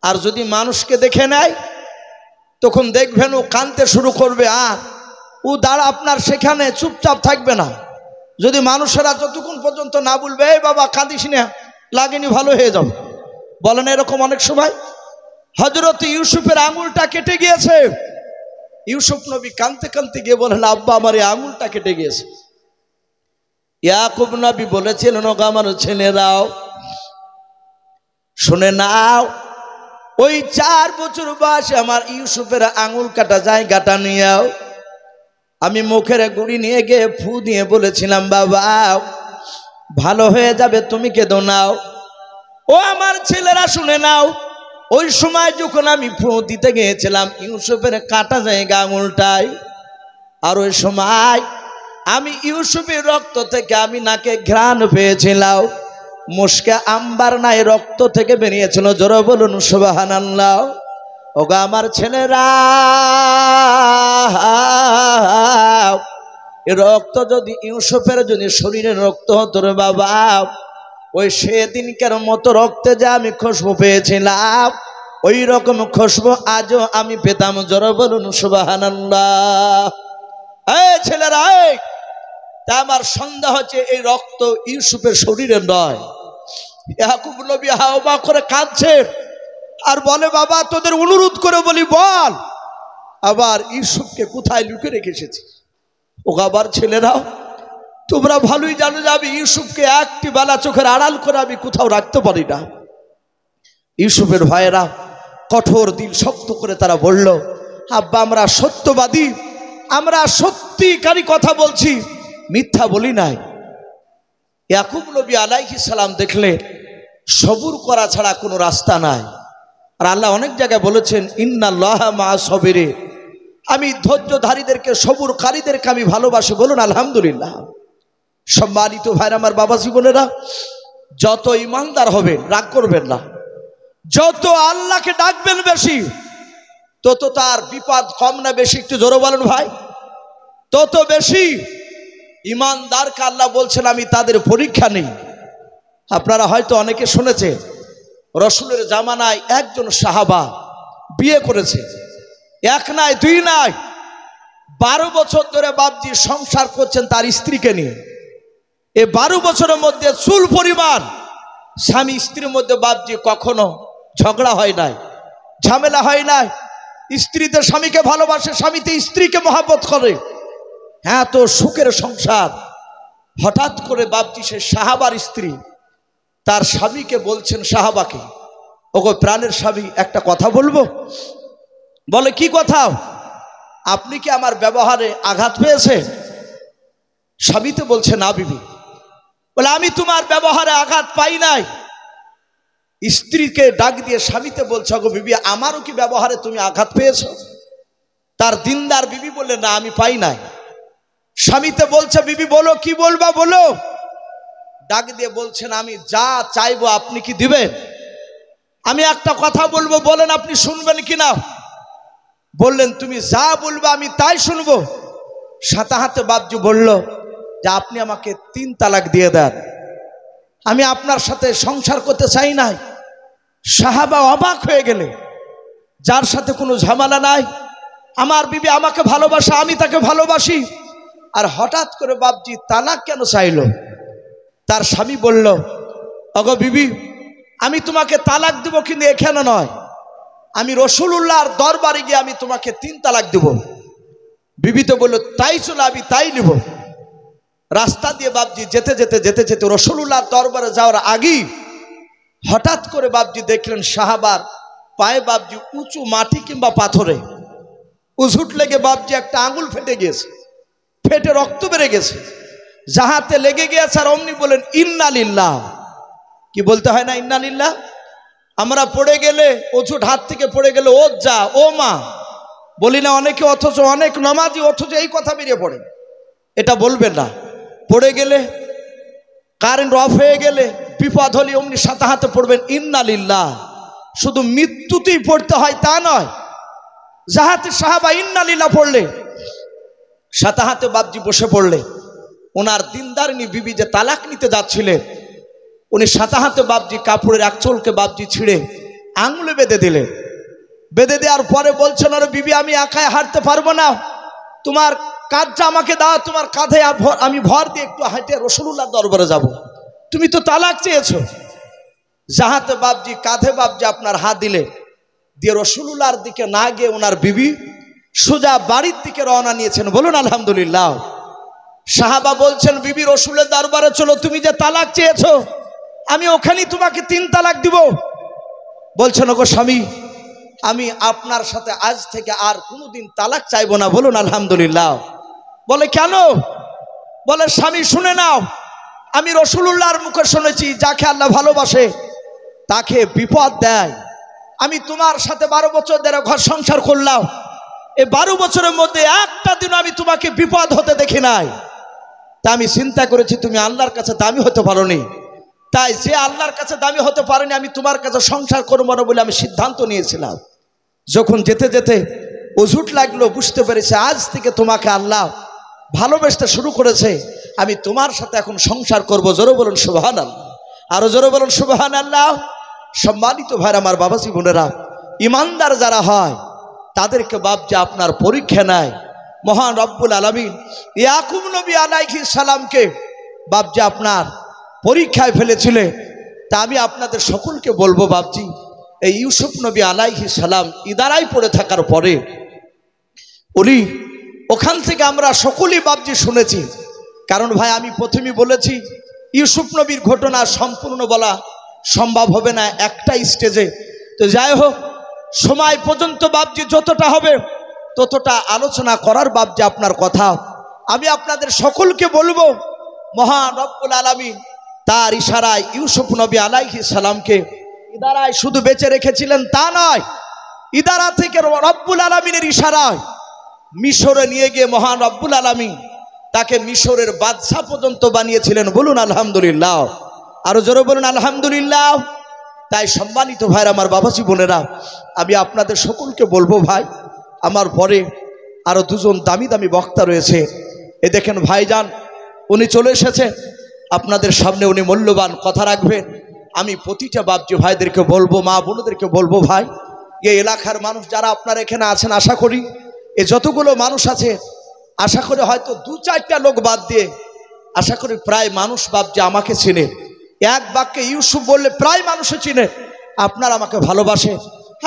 আর যদি মানুষকে দেখে নেয় তখন দেখবেন ও কাঁদতে শুরু করবে, আর ও দাঁড়া আপনার সেখানে চুপচাপ থাকবে না। যদি মানুষেরা যতক্ষণ পর্যন্ত না বলবে এই বাবা কাঁদিস না, লাগেনি, ভালো হয়ে যাবে, বলেন এরকম অনেক সময়। হযরত ইউসুফের আঙুলটা কেটে গিয়েছে। ইউসুফ নবী কাঁদতে কাঁদতে গিয়ে বলেন, আব্বা আমার এই আঙুলটা কেটে গিয়েছে। ইয়াকুব নবী বলেছিলেন, ওগো আমার ছেলেরাও শুনে নাও, ওই 4 বছর বয়সে আমার ইউসুফের আঙুল কাটা জায়গাটা নিয়েও আমি মুখের গুড়ি নিয়ে গিয়ে ফু দিয়ে বলেছিলাম, বাবা ভালো হয়ে যাবে, তুমি কেঁদো নাও। ও আমার ছেলেরা শুনে নাও, ওই সময় যখন আমি ফু দিতে গিয়েছিলাম ইউসুফের কাটা জায়গা আঙুলটাই, আর ওই সময় আমি ইউসুফের রক্ত থেকে আমি নাকে ঘ্রাণ পেয়েছিলাম, মুশকে আম্বার নাই রক্ত থেকে বেরিয়েছিল। জোরে বলুন সুবহানাল্লাহ। ওগো আমার ছেলেরা, রক্ত যদি ইউসুফের যদি শরীরের রক্ত হতো রে বাবা, ওই সেদিনকার মতো রক্তে যা আমি খুশবু পেয়েছিলাম ওই রকম খুশবু আজও আমি পেতাম। জোরে বলুন সুবহানাল্লাহ। এই ছেলেরা, তা আমার সন্দেহ হচ্ছে এই রক্ত ইউসুফের শরীরে নয়। ইয়াকুব নবী হাওয়া করে কাঁদছে আর বলে, বাবা তোদের অনুরোধ করে বলি বল, আবার ইউসুফকে কোথায় লুকিয়ে রেখে এসেছি। ও আবার ছেলেরাও তোমরা ভালোই জানো যে আমি ইউসুফকে একটি বেলা চোখের আড়াল করে আমি কোথাও রাখতে পারি না। ইউসুফের ভাইয়েরা কঠোর দিল শক্ত করে তারা বলল, আব্বা আমরা সত্যবাদী, আমরা সত্যিকারী কথা বলছি, মিথ্যা বলি নাই। ইয়াকুব নবী আলাইহিস সালাম দেখলেন সবুর করা ছাড়া কোনো রাস্তা নাই। আর আল্লাহ অনেক জায়গায় বলেছেন, ইন্নাল্লাহা মা'আস সাবিরিন, আমি ধৈর্যধারীদেরকে সবুরকারীদেরকে আমি ভালোবাসি। বলুন আলহামদুলিল্লাহ। সম্মানিত ভাইরা আমার, বাবা জীবনেরা, যত ইমানদার হবেন রাগ করবেন না, যত আল্লাহকে ডাকবেন বেশি তত তার বিপদ কম না বেশি? একটু জোরে বলেন ভাই। তত বেশি ইমানদারকে আল্লাহ বলছেন আমি তাদের পরীক্ষা নেই। আপনারা হয়তো অনেকে শুনেছেন রসুলের জামানায় একজন সাহাবা বিয়ে করেছে, এক নাই দুই নাই, 12 বছর ধরে বাপজি সংসার করছেন তার স্ত্রীকে নিয়ে। এই 12 বছরের মধ্যে চুল পরিমাণ স্বামী স্ত্রীর মধ্যে বাপজি কখনো ঝগড়া হয় নাই, ঝামেলা হয় নাই। স্ত্রীতে স্বামীকে ভালোবাসে, স্বামীতে স্ত্রীকে মহব্বত করে, হ্যাঁ তো সুখের সংসার। হঠাৎ করে বাপজি সে সাহাবার স্ত্রী তার স্বামীকে বলছেন, সাহাবাকে, ওগো প্রাণের স্বামী একটা কথা বলবো। বলে কি কথা? আপনি কি আমার ব্যবহারে আঘাত পেয়েছে? স্বামীতে বলছে, না বিবি। বলে আমি তোমার ব্যবহারে আঘাত পাই নাই। স্ত্রীকে ডাক দিয়ে স্বামীতে বলছে, ওগো বিবি আমারও কি ব্যবহারে তুমি আঘাত পেয়েছো? তার দিনদার বিবি বললে, না আমি পাই নাই। স্বামীতে বলছে, বিবি বলো কি বলবা বলো। ডাক দিয়ে বলছেন, আমি যা চাইবো আপনি কি দিবেন? আমি একটা কথা বলবো, বলেন আপনি শুনবেন কিনা? বললেন, তুমি যা বলবে আমি তাই শুনবো। সাথে হাতে বাপজি বলল যে আপনি আমাকে 3 তালাক দিয়ে দেন, আমি আপনার সাথে সংসার করতে চাই নাই। সাহাবা অবাক হয়ে গেলে, যার সাথে কোনো ঝামেলা নাই, আমার বিবি আমাকে ভালোবাসে, আমি তাকে ভালোবাসি, আর হঠাৎ করে বাপজি তালাক কেন চাইল? তার স্বামী বলল, ওগো বিবি আমি তোমাকে তালাক দেব, কিন্তু এখানে নয়, আমি রাসূলুল্লাহর দরবারে গিয়ে আমি তোমাকে 3 তালাক দেব। বিবি তো বলল, তাই চলো আমি তাই নিব। রাস্তা দিয়ে বাপজি যেতে যেতে যেতে যেতে রাসূলুল্লাহর দরবারে যাওয়ার আগেই হঠাৎ করে বাপজি দেখলেন সাহাবার পায়ে বাপজি উঁচু মাটি কিংবা পাথরে উঝুট লেগে বাপজি একটা আঙুল ফেটে গিয়েছে, ফেটে রক্ত বেড়ে গেছে, যাহাতে লেগে গিয়েছে। আর অমনি বলেন, ইন্না লিল্লাহ। কি বলতে হয় না? ইন্না লিল্লাহ। আমরা পড়ে গেলে অজুট হাত থেকে পড়ে গেলে ও যা ও মা বলি না অনেকে, অথচ অনেক নামাজি অথচ এই কথা বেরিয়ে পড়ে। এটা বলবেন না। পড়ে গেলে, কারেন্ট অফ হয়ে গেলে, বিপদ হলে অমনি সাথে হাতে পড়বেন ইন্না লিল্লাহ। শুধু মৃত্যুতেই পড়তে হয় তা নয়, জাহাতে সাহাবা ইন্না লিল্লাহ পড়লে, সাথে হাতে বাপজি বসে পড়লে, ওনার দিনদারিনী বিবি যে তালাক নিতে যাচ্ছিলেন, উনি সাথে হাতে বাপজি কাপড়ের এক চোলকে বাপজি ছিঁড়ে আঙুলে বেঁধে দিলেন। বেঁধে দেওয়ার পরে বলছেন, আরে বিবি আমি একাই হাঁটতে পারবো না, তোমার কাঁধটা আমাকে দাও, তোমার কাঁধে আমি ভর দিয়ে একটু হাঁটে রাসূলুল্লাহর দরবারে যাব। তুমি তো তালাক চেয়েছো। জাহাতে বাপজি কাঁধে বাপজি আপনার হাত দিলে দিয়ে রাসূলুল্লাহর দিকে না গিয়ে ওনার বিবি সোজা বাড়ির দিকে রওনা নিয়েছেন। বলুন আলহামদুলিল্লাহ। সাহাবা বলছেন, বিবি রাসূলের দরবারে চলো, তুমি যে তালাক চেয়েছো আমি ওখানেই তোমাকে 3 তালাক দিব। বলছেন, ওগো স্বামী আমি আপনার সাথে আজ থেকে আর কোনোদিন তালাক চাইবো না। বলুন আলহামদুলিল্লাহ। বলে কেন? বলে স্বামী শুনে নাও, আমি রাসূলুল্লাহর মুখে শুনেছি যাকে আল্লাহ ভালোবাসে তাকে বিপদ দেয়। আমি তোমার সাথে 12 বছর ধরে ঘর সংসার করলাম, এই 12 বছরের মধ্যে একটা দিন আমি তোমাকে বিপদ হতে দেখি নাই। তা আমি চিন্তা করেছি তুমি আল্লাহর কাছে দামি হতে পারোনি, তাই যে আল্লাহর কাছে দামি হতে পারেনি আমি তোমার কাছে সংসার করবো না বলে আমি সিদ্ধান্ত নিয়েছিলাম। যখন যেতে যেতে অজুট লাগলো, বুঝতে পেরেছে আজ থেকে তোমাকে আল্লাহ ভালোবাসতে শুরু করেছে, আমি তোমার সাথে এখন সংসার করব। জোরে বলুন সুবহানাল্লাহ, আরো জোরে বলুন সুবহানাল্লাহ। সম্মানিত ভাইরা আমার, বাবাজি বোনেরা, ইমানদার যারা হয় তাদেরকে বাপজি আপনার পরীক্ষা নেয় মহান রব্বুল আলামিন। ইয়াকুব নবী আলাইহিস সালামকে বাপজি আপনার পরীক্ষায় ফেলেছিলেন। তা আমি আপনাদের সকলকে বলবো বাপজি, এই ইউসুফ নবী আলাইহিস সালাম ইদারায় পড়ে থাকার পরে উনি ওখান থেকে আমরা সকলেই বাপজি শুনেছি। কারণ ভাই আমি প্রথমেই বলেছি ইউসুফ নবীর ঘটনা সম্পূর্ণ বলা সম্ভব হবে না একটা স্টেজে। তো যাই হোক, সময় পর্যন্ত বাপজি যতটা হবে ততটা আলোচনা করার বাপজি আপনার কথা আমি আপনাদের সকলকে বলবো। মহান রব্বুল আলামিন তার ইশারায় ইউসুফ নবী আলাইহিস সালামকে ইদারায় শুধু বেঁচে রেখেছিলেন তা নয়, ইদারা থেকে রব্বুল আলামিনের ইশারায় মিশরে নিয়ে গিয়ে মহান রব্বুল আলামিন তাকে মিশরের বাদশা পর্যন্ত বানিয়েছিলেন। বলুন আলহামদুলিল্লাহ, আরো জোরে বলুন আলহামদুলিল্লাহ। তাই সম্মানিত ভাইরা আমার, বাবাজি বোনেরা, আমি আপনাদের সকলকে বলবো ভাই, আমার পরে আরো 2 জন দামি দামি বক্তা রয়েছে। এ দেখেন ভাইজান উনি চলে এসেছে আপনাদের সামনে, উনি মূল্যবান কথা রাখবেন। আমি প্রতিটা বাপজি ভাইদেরকে বলবো, মা বোনদেরকে বলবো, ভাই এই এলাকার মানুষ যারা আপনারা এখানে আছেন, আশা করি এ যতগুলো মানুষ আছে আশা করি হয়তো 2-4টা লোক বাদ দিয়ে আশা করি প্রায় মানুষ বাপজি আমাকে চিনে। এক বাক্যে ইউসুফ বললে প্রায় মানুষও চিনে। আপনারা আমাকে ভালোবাসে।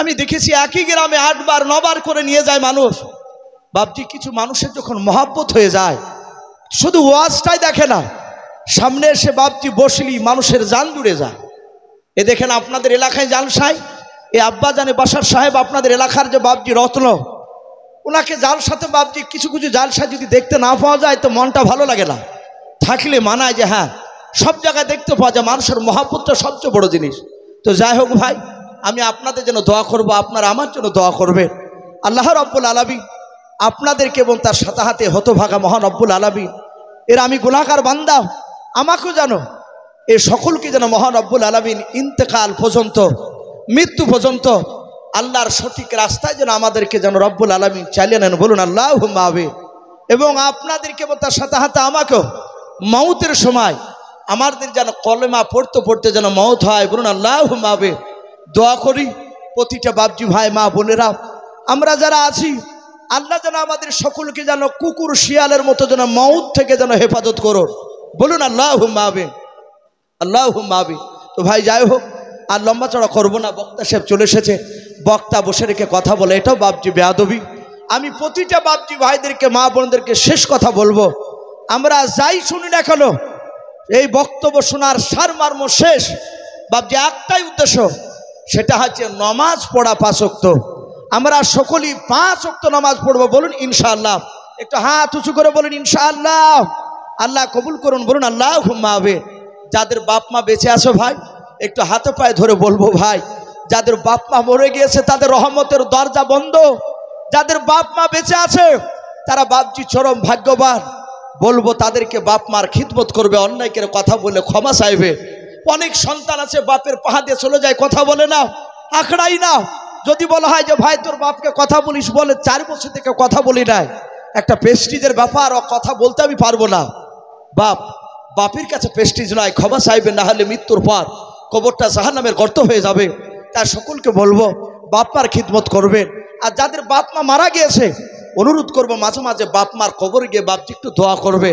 আমি দেখেছি একই গ্রামে 8 বার 9 বার করে নিয়ে যায় মানুষ। বাপজি কিছু মানুষের যখন মহব্বত হয়ে যায় শুধু ওয়াজটাই দেখে না, সামনে এসে বাপজি বসলি মানুষের জান জুড়ে যায়। এ দেখেন আপনাদের এলাকায় জালসাই এ আব্বা জানে বাসার সাহেব আপনাদের এলাকার যে বাপজি রত্ন, ওনাকে জালসাতে বাপজি কিছু কিছু জালসা যদি দেখতে না পাওয়া যায় তো মনটা ভালো লাগে না। থাকলে মানায় যে হ্যাঁ সব জায়গায় দেখতে পাওয়া যায়। মানুষের মহব্বতটা সবচেয়ে বড় জিনিস। তো যাই হোক ভাই, আমি আপনাদের জন্য দোয়া করব, আপনারা আমার জন্য দোয়া করবেন। আল্লাহ রব্বুল আলামিন আপনাদেরকে এবং তার সাথে হাতে হতভাগা মহান রব্বুল আলামিন এর আমি গুনাহগার বান্দা, আমাকেও জানো এ সকলকে যেন মহান রব্বুল আলামিন ইন্তেকাল পর্যন্ত, মৃত্যু পর্যন্ত আল্লাহর সঠিক রাস্তায় যেন আমাদেরকে যেন রব্বুল আলামিন চালিয়ে নেন। বলুন আল্লাহুম্মা আমিন। এবং আপনাদেরকে এবং তার সাথে হাতে আমাকেও মৌতের সময় আমাদের যেন কলেমা পড়তে পড়তে যেন মৌত হয়। বলুন আল্লাহুম্মা আমিন। দোয়া করি প্রতিটা বাপজি ভাই মা বোনেরা আমরা যারা আছি, আল্লাহ যেন আমাদের সকলকে যেন কুকুর শিয়ালের মতো যেন মৌত থেকে যেন হেফাজত করুন। বলুন আল্লাহুম্মা আমিন, আল্লাহুম্মা আমিন। তো ভাই যাই হোক, আর লম্বা চড়া করবো না, বক্তা সাহেব চলে এসেছে, বক্তা বসে রেখে কথা বলে এটাও বাপজি বেয়াদবি। আমি প্রতিটা বাপজি ভাইদেরকে মা বোনদেরকে শেষ কথা বলবো, আমরা যাই শুনি না কেন এই বক্তব্য শোনার সারমর্ম শেষ বাপজি একটাই উদ্দেশ্য, সেটা হচ্ছে নামাজ পড়া 5 ওয়াক্ত। আমরা সকলেই 5 ওয়াক্ত নামাজ পড়বো। বলুন ইনশাআল্লাহ। একটু হাত উঁচু করে বলুন ইনশাআল্লাহ। আল্লাহ কবুল করুন। বলুন আল্লাহুম্মা আমিন। যাদের বাপ মা বেঁচে আছো ভাই একটু হাতে পায়ে ধরে বলবো ভাই যাদের বাপ মা মরে গিয়েছে তাদের রহমতের দরজা বন্ধ, যাদের বাপ মা বেঁচে আছে তারা বাপজি চরম ভাগ্যবান। বলবো তাদেরকে বাপ মার খিদমত করবে, অন্যায়কের কথা বলে ক্ষমা চাইবে। অনেক সন্তান আছে বাপের পাহা দিয়ে চলে যায়, কথা বলে না, আঁকড়াই না। যদি বলা হয় যে ভাই তোর বাপকে কথা বলিস, বলে 4 বছর থেকে কথা বলি নাই, একটা প্রেস্টিজের ব্যাপার, ও কথা বলতে আমি পারবো না। বাপের কাছে প্রেস্টিজ নয়, ক্ষমা চাইবে, না হলে মৃত্যুর পর কবরটা জাহান্নামের গর্ত হয়ে যাবে। তার সকলকে বলবো বাপ মার খিদমত করবেন। আর যাদের বাপ মা মারা গিয়েছে অনুরোধ করবো মাঝে মাঝে বাপ মার কবর গিয়ে বাপজি একটু দোয়া করবে।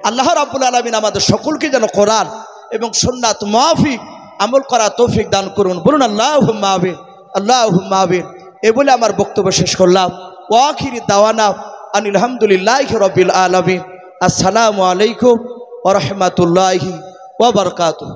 আল্লাহ রাব্বুল আলামিন আমাদের সকলকে যেন কোরআন এবং সুন্নাত মাফিক আমল করা তৌফিক দান করুন। বলুন আল্লাহুম্মা আমিন, আল্লাহুম্মা আমিন। এ বলে আমার বক্তব্য শেষ করলাম। ওয়া আখিরি দাওয়ানা আনিল হামদুলিল্লাহি রাব্বিল আলামিন। আসসালামু আলাইকুম ওয়া রাহমাতুল্লাহি ওয়া বারাকাতুহু।